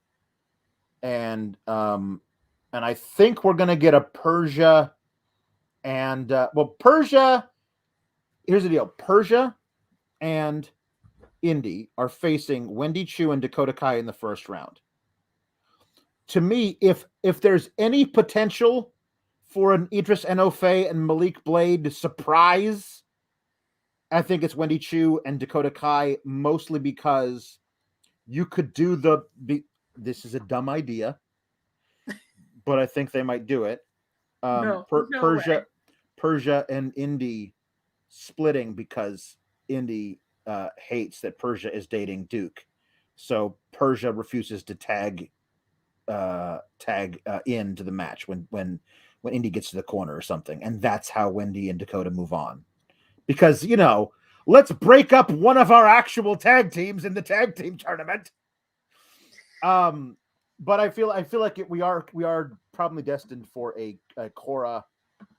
and I think we're going to get a Persia and Persia. Here's the deal: Persia and Indy are facing Wendy Chu and Dakota Kai in the first round. To me, if there's any potential for an Idris Enofe and Malik Blade surprise, I think it's Wendy Chu and Dakota Kai, mostly because you could do this is a dumb idea, but I think they might do it. Persia and Indy splitting because Indy hates that Persia is dating Duke, so Persia refuses to tag into the match when Indy gets to the corner or something, and that's how Wendy and Dakota move on. Because let's break up one of our actual tag teams in the tag team tournament. But I feel like we are probably destined for a Cora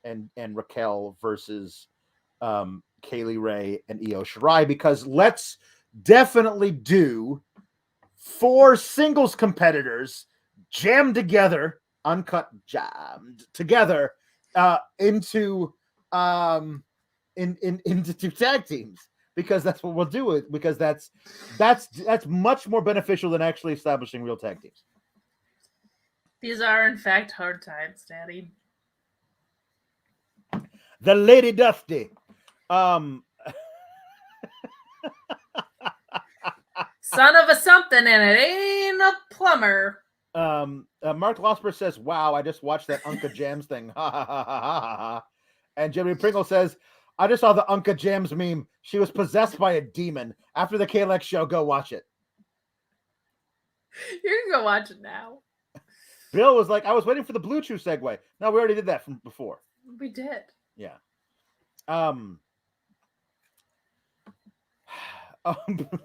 and Raquel versus Kaylee Ray and Io Shirai, because let's definitely do 4 singles competitors jammed together, jammed together into 2 tag teams, because that's what we'll do it, because that's much more beneficial than actually establishing real tag teams. These are in fact hard times, Daddy. The Lady Dusty. Son of a something, and it ain't a plumber. Mark Losper says, "Wow, I just watched that Unca Jams thing." Ha ha ha ha ha ha. And Jimmy Pringle says, "I just saw the Unca Jams meme. She was possessed by a demon. After the KLX show, go watch it." You can go watch it now. Bill was like, "I was waiting for the Blue Chew segue." No, we already did that from before. We did. Yeah.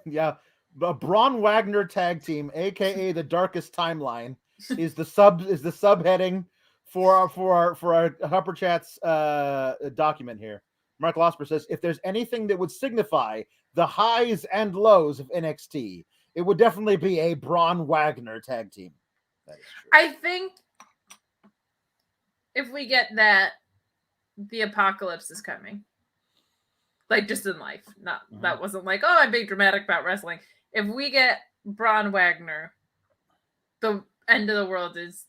Yeah. The Braun Wagner tag team, aka the Darkest Timeline, is the subheading for our Upper Chats document here. Mark Losper says, if there's anything that would signify the highs and lows of NXT, it would definitely be a Braun Wagner tag team. That is true. I think if we get that, the apocalypse is coming. Like, just in life. Not that wasn't like, oh, I'm being dramatic about wrestling. If we get Braun Wagner, the end of the world is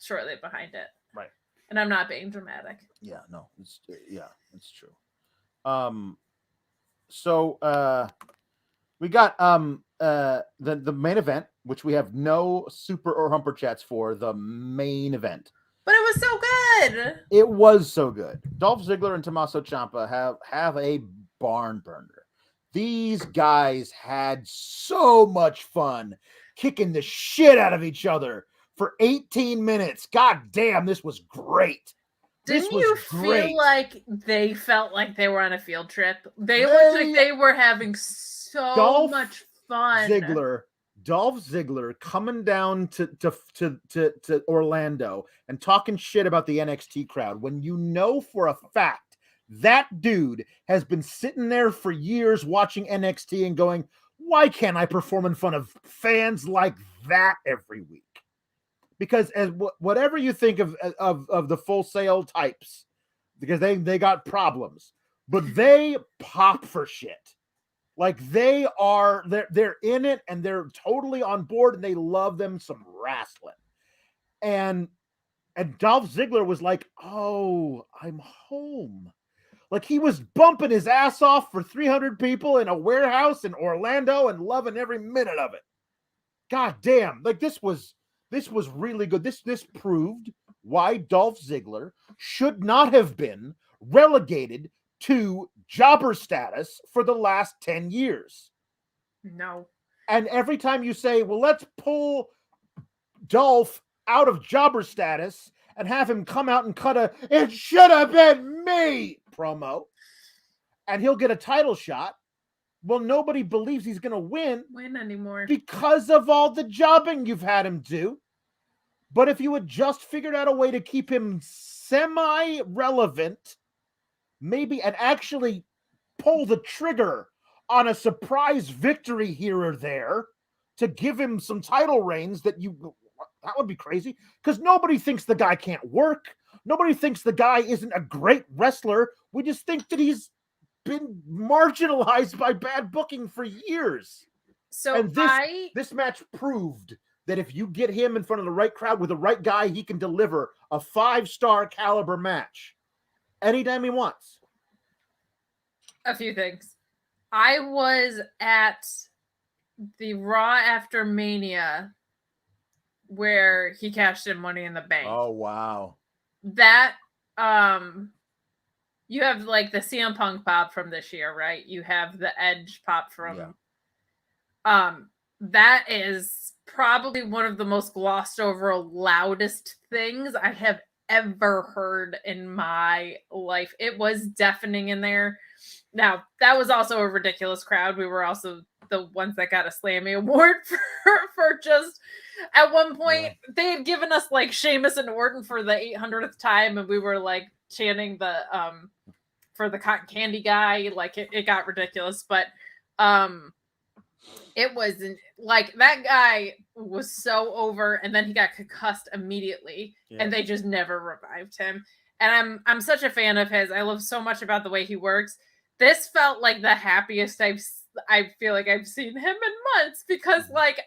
shortly behind it. Right. And I'm not being dramatic. Yeah, no, it's true. So we We got the main event, which we have no super or humper chats for, the main event. But it was so good. It was so good. Dolph Ziggler and Tommaso Ciampa have a barn burner. These guys had so much fun kicking the shit out of each other for 18 minutes. God damn, this was great. Didn't you feel like they felt like they were on a field trip? They looked like they were having so much fun. Dolph Ziggler coming down to Orlando and talking shit about the NXT crowd when you know for a fact that dude has been sitting there for years watching NXT and going, why can't I perform in front of fans like that every week? Because as whatever you think of the Full Sail types, because they got problems, but they pop for shit. Like they're in it and they're totally on board and they love them some wrestling. And Dolph Ziggler was like, oh, I'm home. Like he was bumping his ass off for 300 people in a warehouse in Orlando and loving every minute of it. God damn. Like this was really good. This proved why Dolph Ziggler should not have been relegated to jobber status for the last 10 years. No. And every time you say, well, let's pull Dolph out of jobber status and have him come out and cut "it should have been me" promo, and he'll get a title shot. Well, nobody believes he's going to win anymore because of all the jobbing you've had him do. But if you had just figured out a way to keep him semi-relevant, maybe, and actually pull the trigger on a surprise victory here or there to give him some title reigns, that would be crazy, because nobody thinks the guy can't work. Nobody thinks the guy isn't a great wrestler. We just think that he's been marginalized by bad booking for years. So and this match proved that if you get him in front of the right crowd with the right guy, he can deliver a 5-star caliber match anytime he wants. A few things. I was at the Raw after Mania where he cashed in Money in the Bank. Oh, wow. That, you have like the CM Punk pop from this year, right? You have the Edge pop from, that is probably one of the most glossed over, loudest things I have ever heard in my life. It was deafening in there. Now, that was also a ridiculous crowd. We were also the ones that got a Slammy Award for just, at one point, they had given us like Sheamus and Orton for the 800th time, and we were like chanting the for the cotton candy guy. Like it got ridiculous, but it wasn't like that guy was so over, and then he got concussed immediately, and they just never revived him. And I'm such a fan of his. I love so much about the way he works. This felt like the happiest I feel like I've seen him in months, because like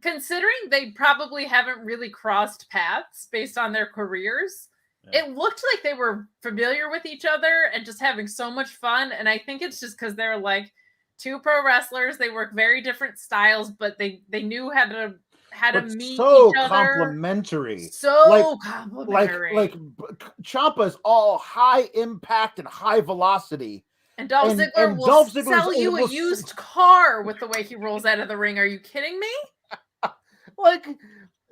considering they probably haven't really crossed paths based on their careers, it looked like they were familiar with each other and just having so much fun. And I think it's just because they're like two pro wrestlers. They work very different styles, but they knew how to meet each other. Complimentary. So complimentary. Like Ciampa's all high impact and high velocity. And Dolph Ziggler will sell you a used car with the way he rolls out of the ring. Are you kidding me? Like,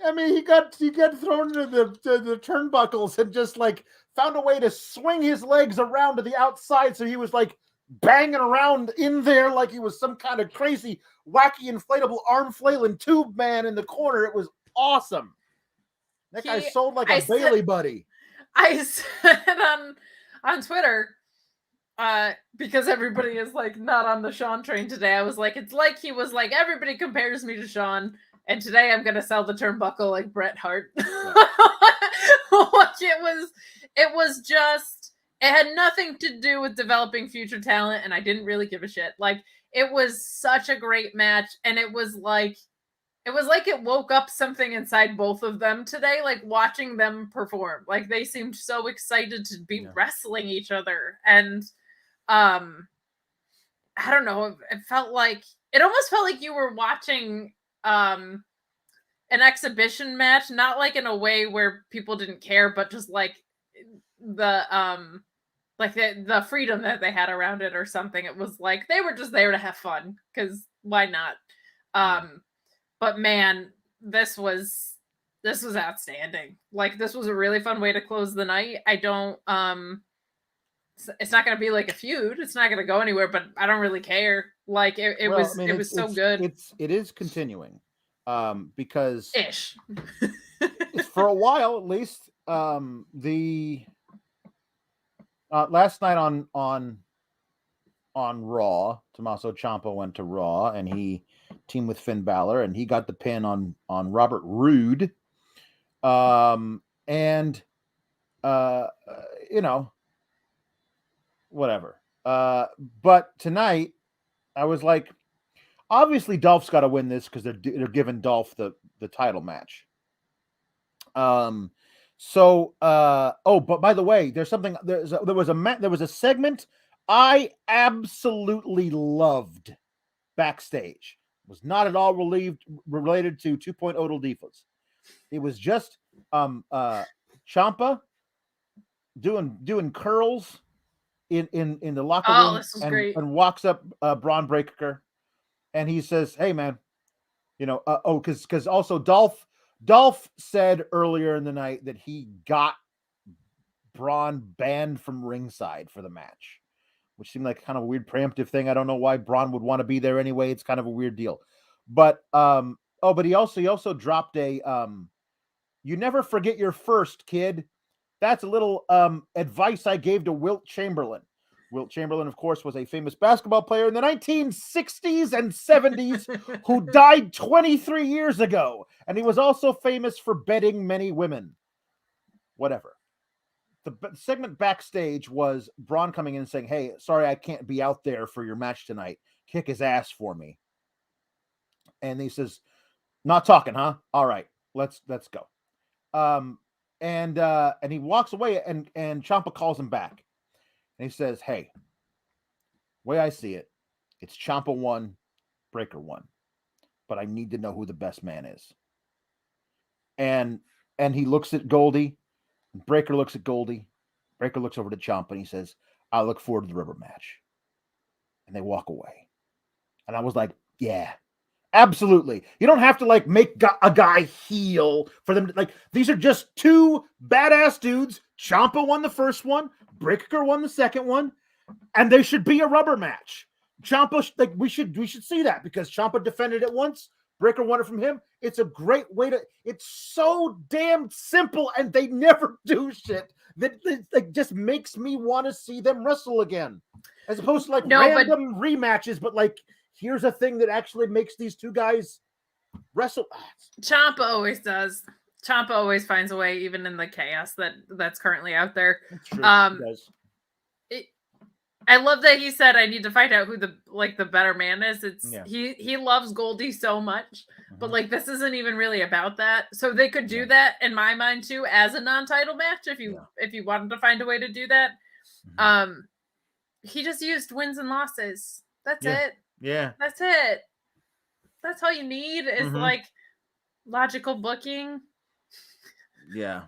I mean, he got thrown into the turnbuckles and just like found a way to swing his legs around to the outside, so he was like banging around in there like he was some kind of crazy, wacky, inflatable arm flailing tube man in the corner. It was awesome. That guy sold like a Bailey buddy. I said on Twitter, because everybody is like not on the Sean train today. I was like, it's like he was like, everybody compares me to Sean, and today I'm gonna sell the turnbuckle like Bret Hart. Like it was just, it had nothing to do with developing future talent, and I didn't really give a shit. Like, it was such a great match, and it was like it woke up something inside both of them today, like watching them perform. Like, they seemed so excited to be wrestling each other. And I don't know. It almost felt like you were watching an exhibition match, not like in a way where people didn't care, but just like the freedom that they had around it or something. It was like they were just there to have fun, because why not? But man, this was outstanding. Like, this was a really fun way to close the night. I don't it's not going to be like a feud. It's not going to go anywhere, but I don't really care. Like, it was so good. It is continuing, because ish for a while at least. The last night on Raw, Tommaso Ciampa went to Raw and he teamed with Finn Balor and he got the pin on Robert Roode. Whatever. But tonight I was like, obviously Dolph's got to win this because they're giving Dolph the title match. But by the way, there was a segment I absolutely loved backstage. It was not at all related to 2.0 Divas. It was just Ciampa doing curls in the locker room, this was great. and walks up Braun Breaker, and he says, "Hey man, because also Dolph said earlier in the night that he got Braun banned from ringside for the match, which seemed like kind of a weird preemptive thing. I don't know why Braun would want to be there anyway. It's kind of a weird deal. But but he also dropped a you never forget your first, kid. That's a little advice I gave to Wilt Chamberlain. Wilt Chamberlain, of course, was a famous basketball player in the 1960s and 70s who died 23 years ago. And he was also famous for bedding many women. Whatever. The segment backstage was Braun coming in and saying, "Hey, sorry, I can't be out there for your match tonight. Kick his ass for me." And he says, "Not talking, huh? All right, let's go." And he walks away, and Ciampa calls him back. And he says, "Hey, way I see it, it's Ciampa 1, Breaker 1. But I need to know who the best man is." And he looks at Goldie. Breaker looks at Goldie. Breaker looks over to Ciampa and he says, "I look forward to the rubber match." And they walk away. And I was like, yeah, absolutely. You don't have to like make a guy heel for them. These are just two badass dudes. Ciampa won the first one. Breaker won the second one. And they should be a rubber match. Ciampa, we should see that, because Ciampa defended it once. Breaker won it from him. It's a great way it's so damn simple, and they never do shit that just makes me want to see them wrestle again, as opposed to random rematches. But here's a thing that actually makes these two guys wrestle. Ciampa always does. Ciampa always finds a way, even in the chaos that's currently out there. That's true. He does. I love that he said, "I need to find out who the better man is." He loves Goldie so much, but this isn't even really about that. So they could do that in my mind too, as a non-title match, if you wanted to find a way to do that. He just used wins and losses. That's it. Yeah. That's it. That's all you need is logical booking. Yeah.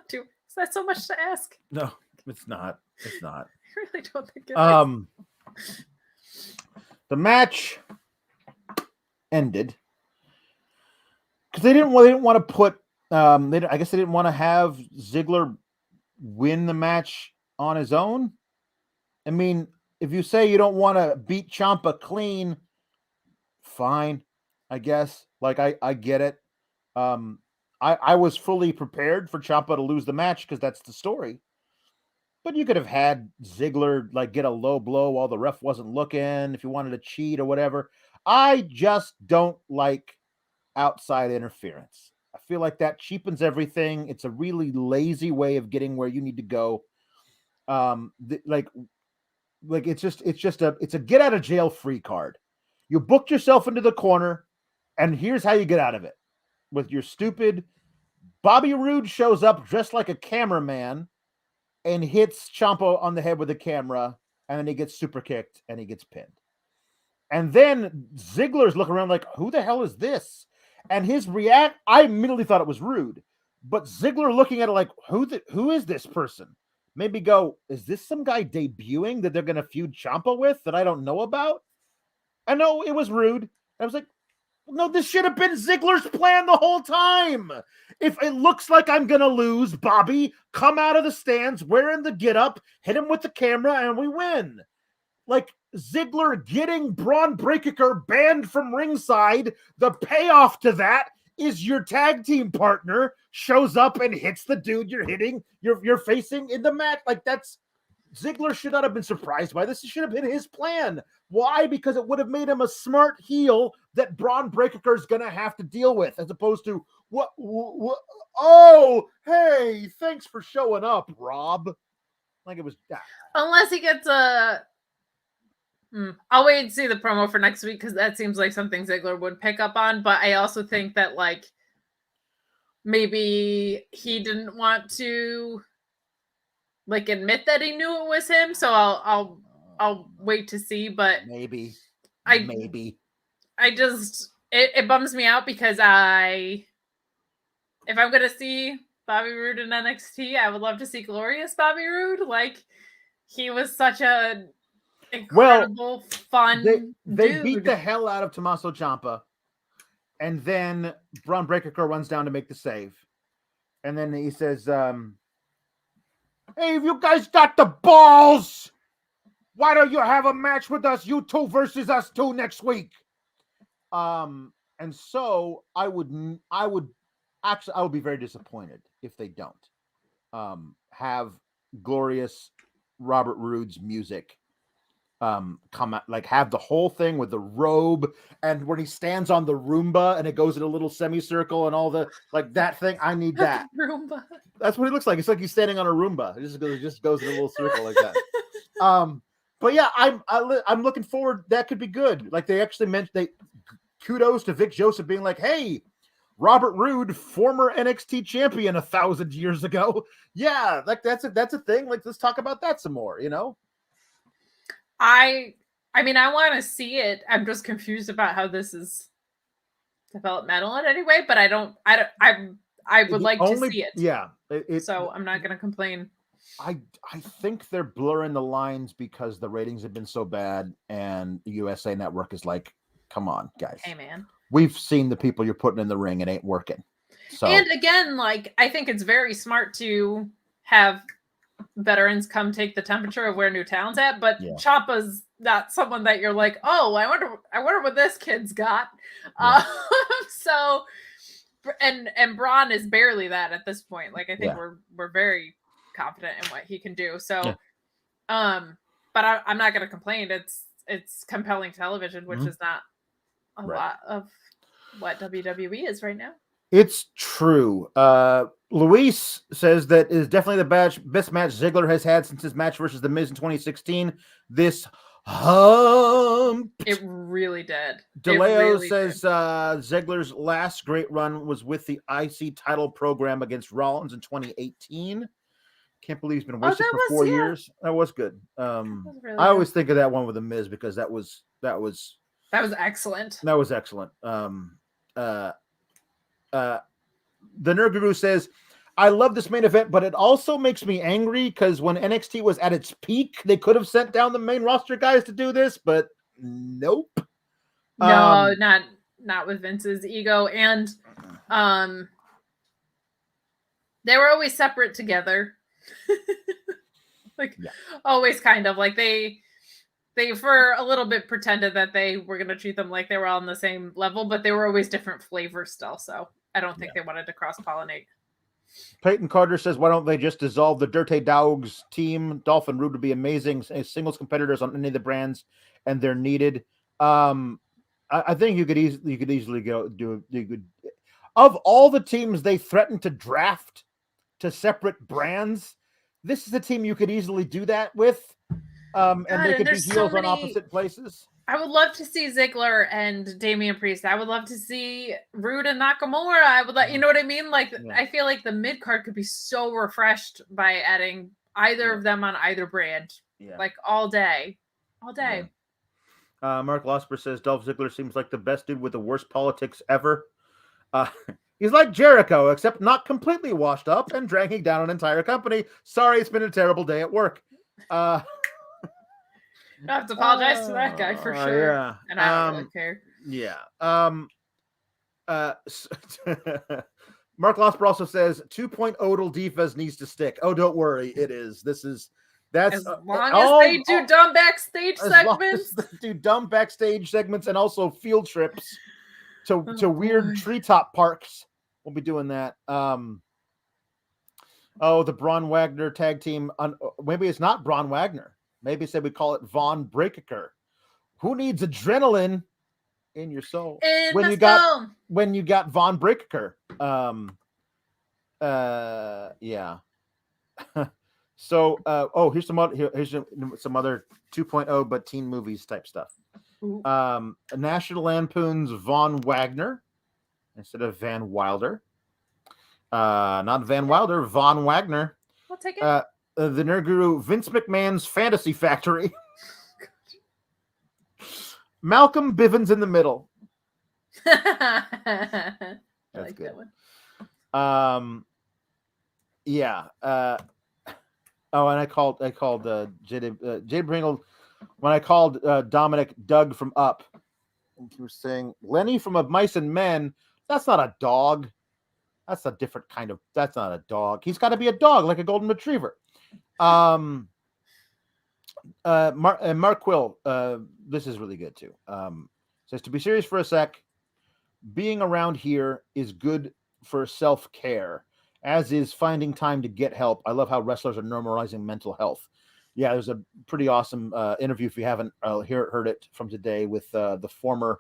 Is that so much to ask? No, it's not. It's not. I really don't think it is. The match ended because they didn't want to put. I guess they didn't want to have Ziggler win the match on his own. I mean, if you say you don't want to beat Ciampa clean, fine, I guess. I get it. I was fully prepared for Ciampa to lose the match because that's the story. But you could have had Ziggler get a low blow while the ref wasn't looking if you wanted to cheat or whatever. I just don't like outside interference. I feel like that cheapens everything. It's a really lazy way of getting where you need to go. It's a get out of jail free card. You booked yourself into the corner, and here's how you get out of it. With your stupid Bobby Roode shows up dressed like a cameraman and hits Ciampa on the head with a camera, and then he gets super kicked and he gets pinned. And then Ziggler's looking around like, who the hell is this? And his I immediately thought it was Rude. But Ziggler looking at it like, who is this person? Maybe go, is this some guy debuting that they're going to feud Ciampa with that I don't know about? I know it was Rude. I was like, no, this should have been Ziggler's plan the whole time. If it looks like I'm going to lose, Bobby, come out of the stands, wearing the get up, hit him with the camera, and we win. Like, Ziggler getting Braun Breaker banned from ringside, the payoff to that is your tag team partner shows up and hits the dude you're facing in the match. Like, that's Ziggler should not have been surprised by this. It should have been his plan. Why? Because it would have made him a smart heel that Braun Breaker is going to have to deal with, as opposed to what? Oh, hey, thanks for showing up, Rob. Like it was. Unless he gets a. I'll wait and see the promo for next week because that seems like something Ziggler would pick up on. But I also think that like maybe he didn't want to like admit that he knew it was him. So I'll wait to see. But maybe it bums me out because if I'm gonna see Bobby Roode in NXT, I would love to see glorious Bobby Roode. Like he was such a incredible, fun. They beat the hell out of Tommaso Ciampa, and then Braun Breaker runs down to make the save, and then he says, "Hey, if you guys got the balls, why don't you have a match with us? You two versus us two next week." And so I would be very disappointed if they don't have glorious Robert Roode's music come out, like have the whole thing with the robe and when he stands on the Roomba and it goes in a little semicircle and all the like that thing. I need that. Roomba. That's what he looks like. It's like he's standing on a Roomba. It just goes in a little circle like that. But yeah, I'm looking forward. That could be good. Like they actually mentioned, kudos to Vic Joseph being like, hey, Robert Roode, former NXT champion 1,000 years ago. Yeah, like that's a thing. Like let's talk about that some more. You know. I mean, I want to see it. I'm just confused about how this is developmental in any way, but I would like to see it. Yeah. So I'm not going to complain. I think they're blurring the lines because the ratings have been so bad and the USA Network is like, come on, guys. Hey, man. We've seen the people you're putting in the ring. It ain't working. So, and again, like, I think it's very smart to have veterans come take the temperature of where new talent's at, but Ciampa's not someone that you're like, oh, I wonder what this kid's got. Yeah. So, and Braun is barely that at this point. Like I think we're very confident in what he can do. So, but I'm not going to complain. It's compelling television, which is not a lot of what WWE is right now. It's true. Luis says that is definitely the best match Ziggler has had since his match versus The Miz in 2016. This hump. It really did. DeLeo says Ziggler's last great run was with the IC title program against Rollins in 2018. Can't believe he's been wasted for 4 years. That was good. Really I always think of that one with The Miz because that was excellent. That was excellent. The Nerd Guru says, I love this main event, but it also makes me angry because when NXT was at its peak, they could have sent down the main roster guys to do this, but nope. No, not with Vince's ego. And they were always separate together. Always kind of like they for a little bit pretended that they were going to treat them like they were all on the same level, but they were always different flavors still. So I don't think they wanted to cross-pollinate. Peyton Carter says, why don't they just dissolve the Dirty Dogs team? Dolph and Roode would be amazing as singles competitors on any of the brands, and they're needed. I think you could easily of all the teams they threatened to draft to separate brands, this is a team you could easily do that with. And they could be heels on opposite places. I would love to see Ziggler and Damian Priest. I would love to see Roode and Nakamura. I would you know what I mean? Like, I feel like the mid card could be so refreshed by adding either of them on either brand, like all day. Mark Losper says Dolph Ziggler seems like the best dude with the worst politics ever. He's like Jericho, except not completely washed up and dragging down an entire company. Sorry, it's been a terrible day at work. I have to apologize to that guy for sure. Yeah. And I don't really care. Yeah. Mark Losper also says 2.0 Divas needs to stick. Oh, don't worry, it is. That's as long as they do dumb backstage segments. Do dumb backstage segments and also field trips to weird treetop parks. We'll be doing that. The Braun Wagner tag team. Maybe it's not Braun Wagner. Maybe say we call it Von Breaker. Who needs adrenaline in your soul when you got Von Breaker? Yeah. So, here's some other 2.0 but teen movies type stuff. National Lampoon's Von Wagner instead of Van Wilder. Not Van Wilder, Von Wagner. I'll take it. The Nerd Guru Vince McMahon's Fantasy Factory. Malcolm Bivens in the middle. I like good. that one. Yeah. And I called Jade Bringle when I called Dominic Doug from Up. And he was saying Lenny from Of Mice and Men. That's not a dog. That's a different kind of. That's not a dog. He's got to be a dog, like a golden retriever. Mark Quill. This is really good too. Says, to be serious for a sec, being around here is good for self-care, as is finding time to get help. I love how wrestlers are normalizing mental health. Yeah, there's a pretty awesome interview, if you haven't heard it, from today with the former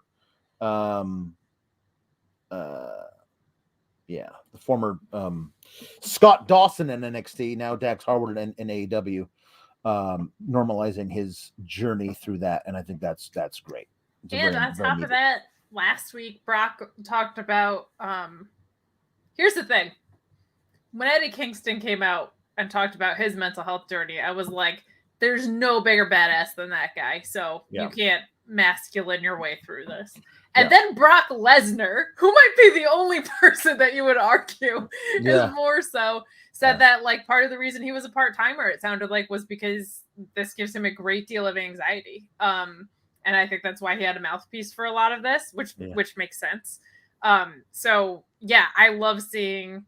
Scott Dawson in NXT, now Dax Harwood in AEW, normalizing his journey through that, and I think that's great. And on top of that, last week Brock talked about here's the thing. When Eddie Kingston came out and talked about his mental health journey, I was like, there's no bigger badass than that guy. So you can't masculine your way through this. And then Brock Lesnar, who might be the only person that you would argue is more so, said that like part of the reason he was a part-timer, it sounded like, was because this gives him a great deal of anxiety. And I think that's why he had a mouthpiece for a lot of this, which makes sense. So yeah, I love seeing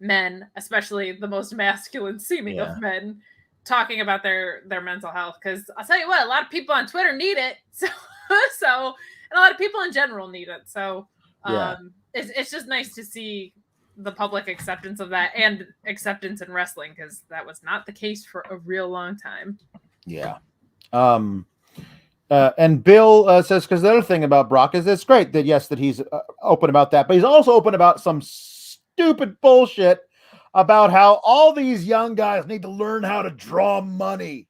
men, especially the most masculine seeming of men, talking about their mental health. Because I'll tell you what, a lot of people on Twitter need it. So and a lot of people in general need it. So it's just nice to see the public acceptance of that and acceptance in wrestling, because that was not the case for a real long time. Yeah. And Bill says, because the other thing about Brock is it's great that that he's open about that, but he's also open about some stupid bullshit about how all these young guys need to learn how to draw money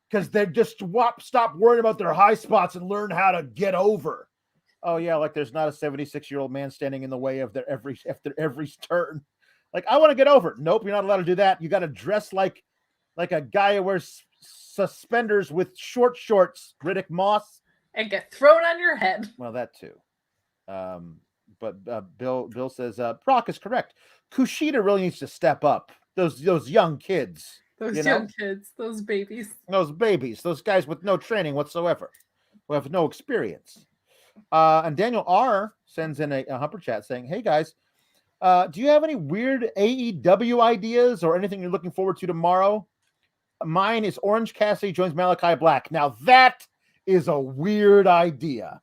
because they just stop worrying about their high spots and learn how to get over. Oh yeah, like there's not a 76-year-old man standing in the way of their every turn. Like, I want to get over. Nope, you're not allowed to do that. You got to dress like a guy who wears suspenders with short shorts, Riddick Moss, and get thrown on your head. Well, that too. But Bill says Brock is correct. Kushida really needs to step up. Those young kids. Those young kids. Those babies. Those guys with no training whatsoever, who have no experience. And Daniel R sends in a Humper chat saying, "Hey guys, do you have any weird AEW ideas or anything you're looking forward to tomorrow? Mine is Orange Cassidy joins Malachi Black. Now that is a weird idea.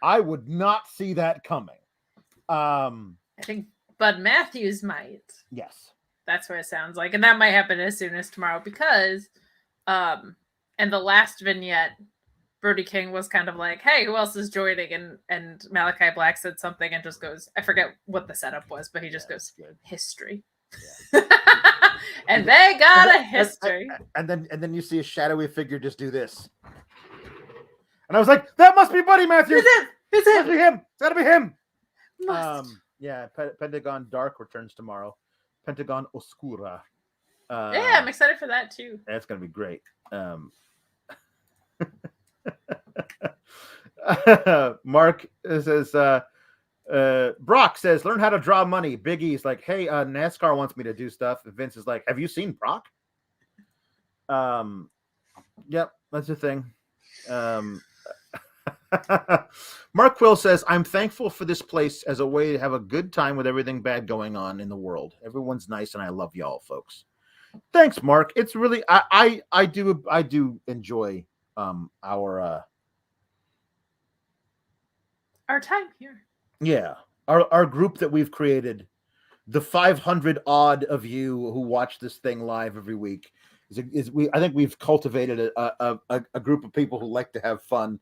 I would not see that coming. I think Bud Matthews might. Yes. That's what it sounds like. And that might happen as soon as tomorrow because in the last vignette, Brody King was kind of like, hey, who else is joining? And Malachi Black said something and just goes, I forget what the setup was, but he just goes, history. Yeah. And they got a history. And then you see a shadowy figure just do this. And I was like, that must be Buddy Matthews. It's him. Must be him. It's gotta be him. Must. Pentagon Dark returns tomorrow. Pentagon Oscura. Yeah, I'm excited for that too. That's gonna be great. Mark says, Brock says, learn how to draw money. Big E's like, hey, NASCAR wants me to do stuff. Vince is like, have you seen Brock? Yep, that's the thing. Mark Quill says, I'm thankful for this place as a way to have a good time with everything bad going on in the world. Everyone's nice, and I love y'all, folks. Thanks, Mark. It's really I do enjoy our time here. Yeah, our group that we've created, the 500 odd of you who watch this thing live every week. I think we've cultivated a group of people who like to have fun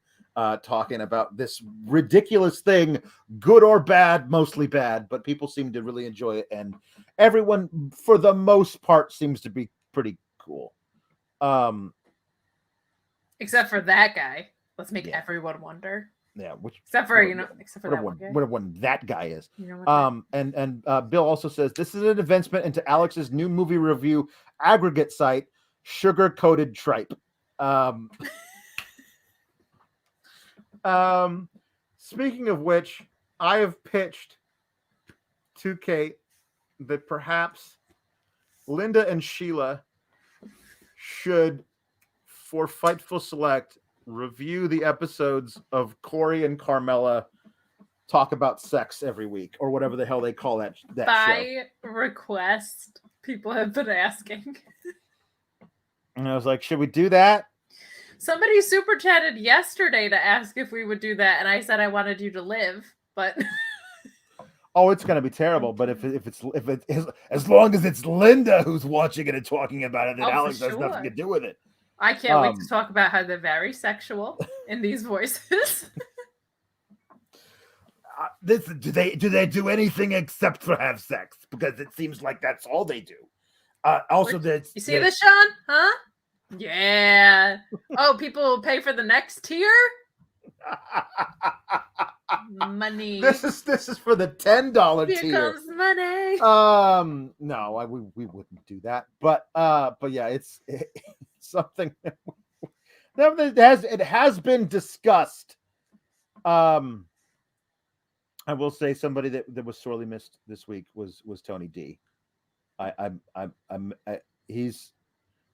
talking about this ridiculous thing, good or bad, mostly bad, but people seem to really enjoy it, and everyone, for the most part, seems to be pretty cool. Except for that guy. Let's make everyone wonder. Yeah, except for that one that guy is. And Bill also says this is an advancement into Alex's new movie review aggregate site, Sugar Coated Tripe. Speaking of which, I have pitched to Kate that perhaps Linda and Sheila should, for Fightful Select, review the episodes of Corey and Carmella talk about sex every week, or whatever the hell they call that by show. Request. People have been asking. And I was like, should we do that? Somebody super chatted yesterday to ask if we would do that, and I said I wanted you to live, but oh, it's gonna be terrible. But if it's as long as it's Linda who's watching it and talking about it, then Alex has nothing to do with it. I can't wait to talk about how they're very sexual in these voices. Do they do anything except for have sex? Because it seems like that's all they do. Also, you see this, Sean? Huh? Yeah. Oh, people will pay for the next tier. Money. This is for the $10 tier. Here comes money. No, we wouldn't do that. But yeah, it's something that it has been discussed. I will say somebody that was sorely missed this week was Tony D.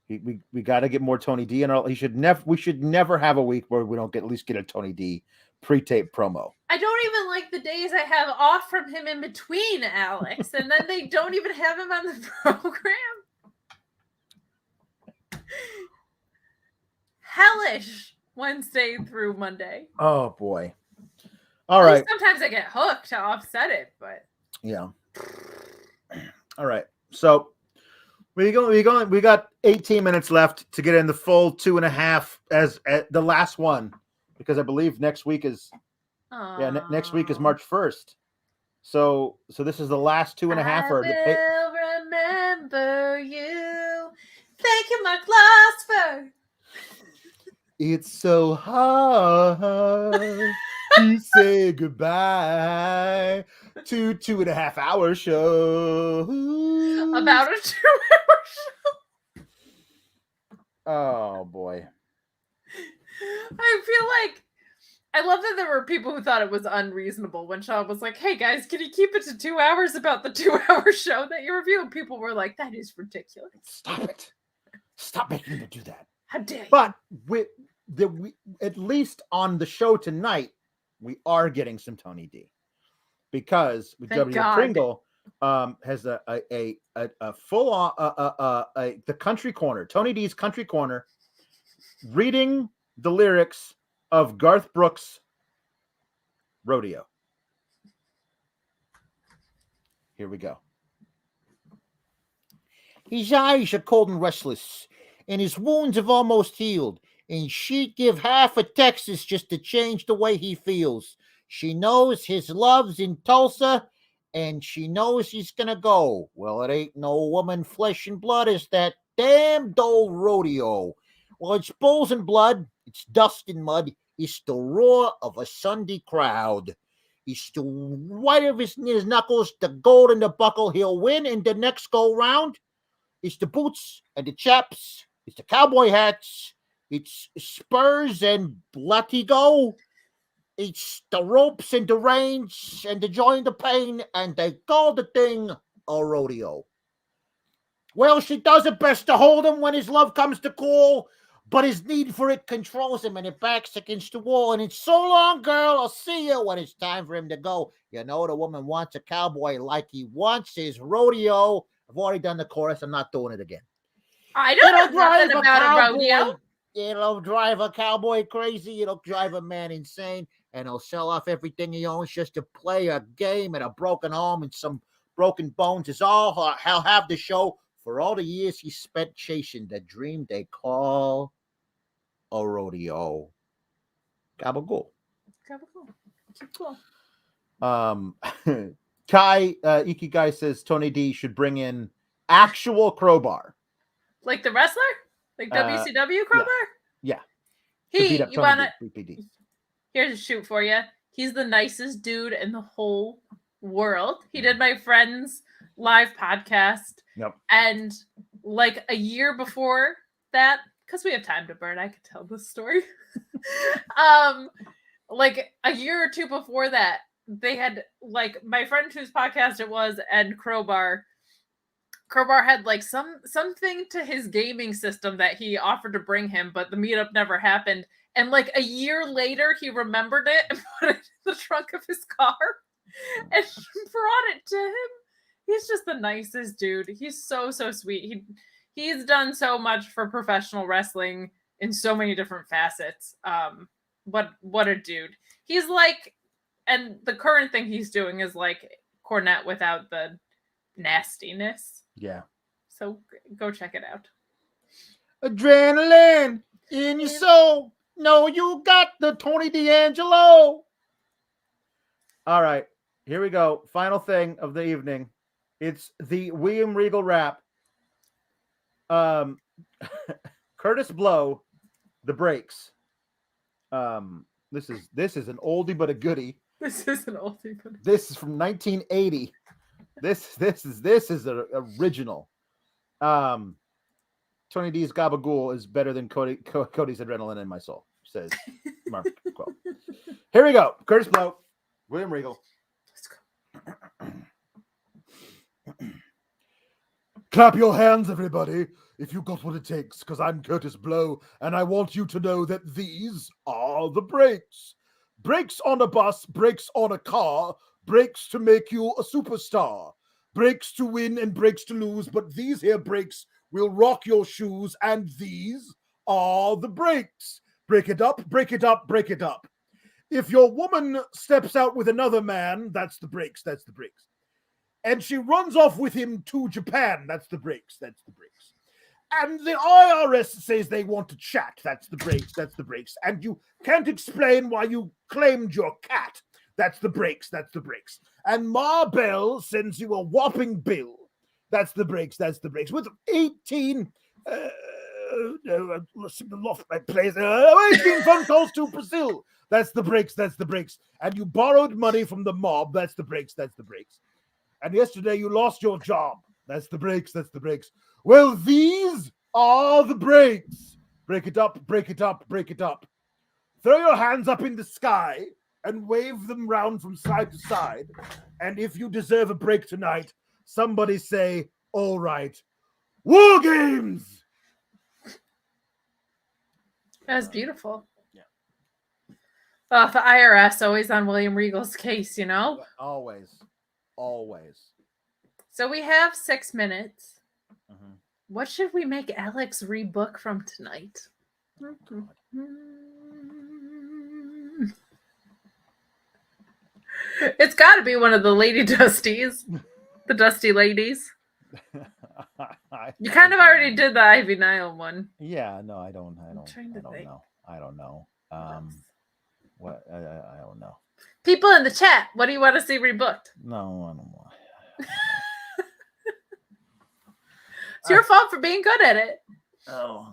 We got to get more Tony D, and we should never have a week where we don't at least get a Tony D pre-tape promo. I don't even like the days I have off from him in between, Alex, and then they don't even have him on the program. Hellish Wednesday through Monday. Oh boy. All right. Sometimes I get hooked to offset it, but yeah. All right. So we got 18 minutes left to get in the full 2.5 as the last one, because I believe next week is next week is March 1st. So this is the last 2.5. I will remember you. Thank you, Mark Glassford. It's so hard to say goodbye to 2.5 hour show. About a 2-hour show. Oh boy. I feel like I love that there were people who thought it was unreasonable when Sean was like, hey guys, can you keep it to 2 hours about the 2-hour show that you reviewed? People were like, that is ridiculous. Stop it. Stop making me do that. How dare you? But we at least on the show tonight, we are getting some Tony D, because W. Pringle has a full on the Country Corner, Tony D's Country Corner, reading the lyrics of Garth Brooks' Rodeo. Here we go. His eyes are cold and restless, and his wounds have almost healed. And she'd give half of Texas just to change the way he feels. She knows his love's in Tulsa, and she knows he's gonna go. Well, it ain't no woman, flesh and blood. It's that damned old rodeo. Well, it's bulls and blood. It's dust and mud. It's the roar of a Sunday crowd. It's the white of his knuckles, the gold in the buckle. He'll win in the next go round. It's the boots and the chaps. It's the cowboy hats. It's spurs and latigo. It's the ropes and the reins and the joint of pain, and they call the thing a rodeo. Well, she does her best to hold him when his love comes to call, but his need for it controls him and it backs against the wall. And it's so long, girl, I'll see you when it's time for him to go. You know, the woman wants a cowboy like he wants his rodeo. I've already done the chorus. I'm not doing it again. I don't know nothing about a rodeo. It'll drive a cowboy crazy. It'll drive a man insane. And he'll sell off everything he owns just to play a game, and a broken arm and some broken bones is all he'll have to show for all the years he spent chasing the dream they call a rodeo. Gabagool. Cool. Kai Ikigai says Tony D should bring in actual crowbar. Like the wrestler? Like WCW crowbar? Yeah. You want to... Here's a shoot for you. He's the nicest dude in the whole world. He did my friend's live podcast. Yep. And like a year before that, because we have time to burn, I could tell this story. Like a year or two before that, they had like my friend whose podcast it was and Crowbar had like something to his gaming system that he offered to bring him, but the meetup never happened. And like a year later, he remembered it and put it in the trunk of his car and brought it to him. He's just the nicest dude. He's so sweet. He's done so much for professional wrestling in so many different facets. What a dude. He's like, and the current thing he's doing is like Cornette without the nastiness. Yeah. So go check it out. Adrenaline in your soul. No, you got the Tony D'Angelo. All right, here we go. Final thing of the evening. It's the William Regal rap. Curtis Blow, The Breaks. This is an oldie but a goodie. This is an oldie but a goodie. This is from 1980. This is an original. Tony D's Gabagool is better than Cody's Adrenaline in My Soul, says Mark Quill. Here we go. Curtis Blow, William Regal. Let's go. Clap your hands, everybody, if you got what it takes, because I'm Curtis Blow, and I want you to know that these are the breaks. Brakes on a bus, brakes on a car, brakes to make you a superstar. Brakes to win and brakes to lose, but these here brakes will rock your shoes, and these are the breaks. Break it up, break it up, break it up. If your woman steps out with another man, that's the breaks, that's the breaks. And she runs off with him to Japan, that's the breaks, that's the breaks. And the IRS says they want to chat, that's the breaks, that's the breaks. And you can't explain why you claimed your cat, that's the breaks, that's the breaks. And Ma Bell sends you a whopping bill. That's the breaks, that's the breaks. With 18 lost my place. 18 phone calls to Brazil. That's the breaks, that's the breaks. And you borrowed money from the mob. That's the breaks, that's the breaks. And yesterday you lost your job. That's the breaks, that's the breaks. Well, these are the breaks. Break it up, break it up, break it up. Throw your hands up in the sky and wave them round from side to side. And if you deserve a break tonight, somebody say, all right, War Games! That was beautiful. Yeah. Oh, the IRS always on William Regal's case, you know? Always. Always. So we have 6 minutes. Mm-hmm. What should we make Alex rebook from tonight? It's got to be one of the Lady Dusties. The Dusty Ladies. You kind of already did the Ivy Nile one. Yeah, no, I don't know. I don't know. People in the chat, what do you want to see rebooked? No, I don't want. It's your fault for being good at it. Oh.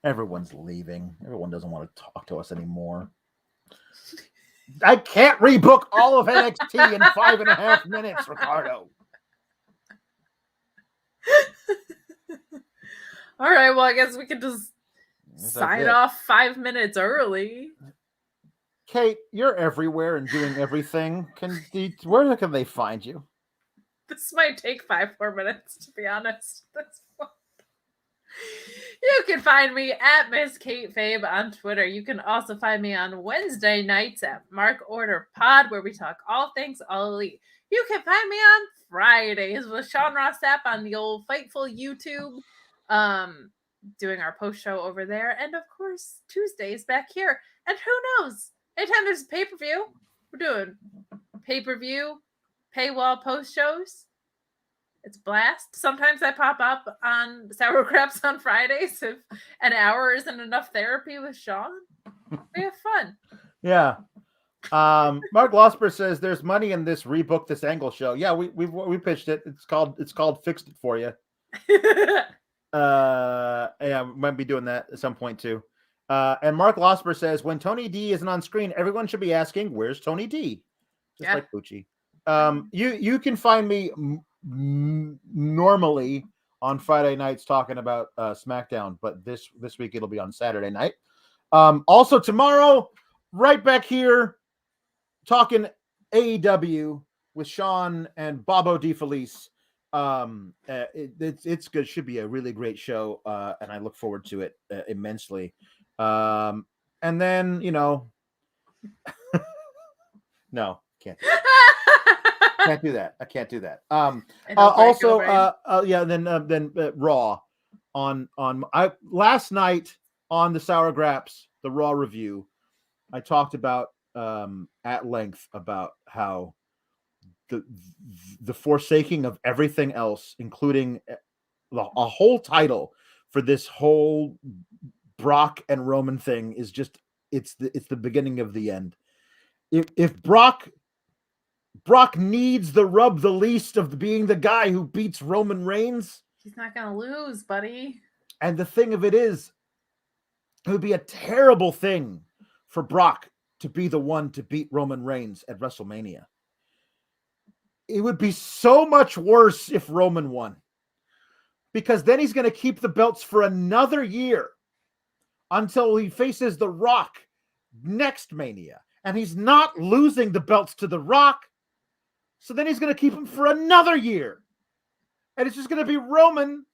Everyone's leaving. Everyone doesn't want to talk to us anymore. I can't rebook all of NXT in 5.5 minutes, Ricardo. All right, well, I guess we could just sign off 5 minutes early. Kate, you're everywhere and doing everything. Where can they find you? This might take 5 more minutes, to be honest. That's fun. You can find me at Miss Kate Fabe on Twitter. You can also find me on Wednesday nights at Mark Order Pod, where we talk all things All Elite. You can find me on Fridays with Sean Ross Sapp on the old Fightful YouTube, doing our post show over there, and of course Tuesdays back here. And who knows? Anytime there's a pay-per-view, we're doing pay-per-view, paywall post shows. It's a blast. Sometimes I pop up on Sour Graps on Fridays if an hour isn't enough therapy with Sean. We have fun. Yeah. Mark Losper says there's money in this rebook this angle show. Yeah, we pitched it. It's called Fixed It For You. Yeah, we might be doing that at some point too. And Mark Losper says when Tony D isn't on screen, everyone should be asking, "Where's Tony D?" Just like Poochie. You can find me normally on Friday nights talking about SmackDown, but this week it'll be on Saturday night. Also tomorrow, right back here, talking AEW with Sean and Bobo DeFelice. It's good. Should be a really great show, and I look forward to it immensely. And then no, can't. Can't do that. I can't do that. Also, then Raw on last night on the Sour Graps, the Raw review, I talked about at length about how the forsaking of everything else, including a whole title for this whole Brock and Roman thing, is just it's the beginning of the end. If Brock needs the rub the least of being the guy who beats Roman Reigns, he's not gonna lose, buddy. And the thing of it is, it would be a terrible thing for Brock to be the one to beat Roman Reigns at WrestleMania. It would be so much worse if Roman won, because then he's going to keep the belts for another year until he faces The Rock next Mania, and he's not losing the belts to The Rock. So then he's going to keep him for another year, and it's just going to be Roman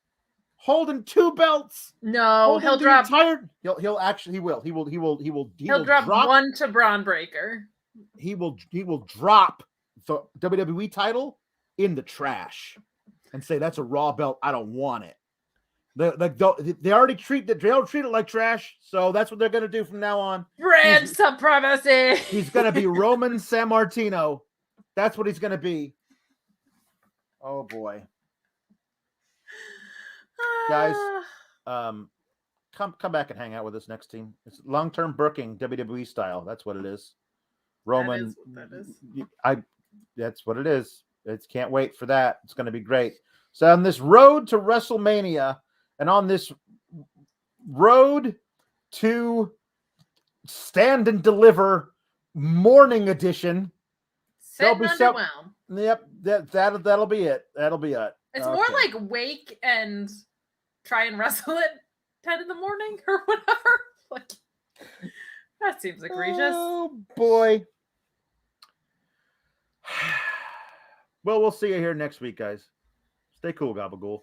holding 2 belts. No, he'll drop. He will drop one to Braun Breaker. He will drop the WWE title in the trash and say that's a Raw belt. I don't want it. They already treat it like trash, so that's what they're going to do from now on. Brand supremacy. He's going to be Roman Sammartino. That's what he's going to be. Oh boy, guys, come back and hang out with us next team. It's long-term booking, WWE style. That's what it is. Roman, that is. That's what it is. Can't wait for that. It's going to be great. So on this road to WrestleMania, and on this road to Stand and Deliver morning edition, Sitting underwhelmed. Yep, that'll be it. That'll be it. It's more like wake and try and wrestle at 10 in the morning or whatever. Like, that seems egregious. Oh boy. Well, we'll see you here next week, guys. Stay cool, Gabagool.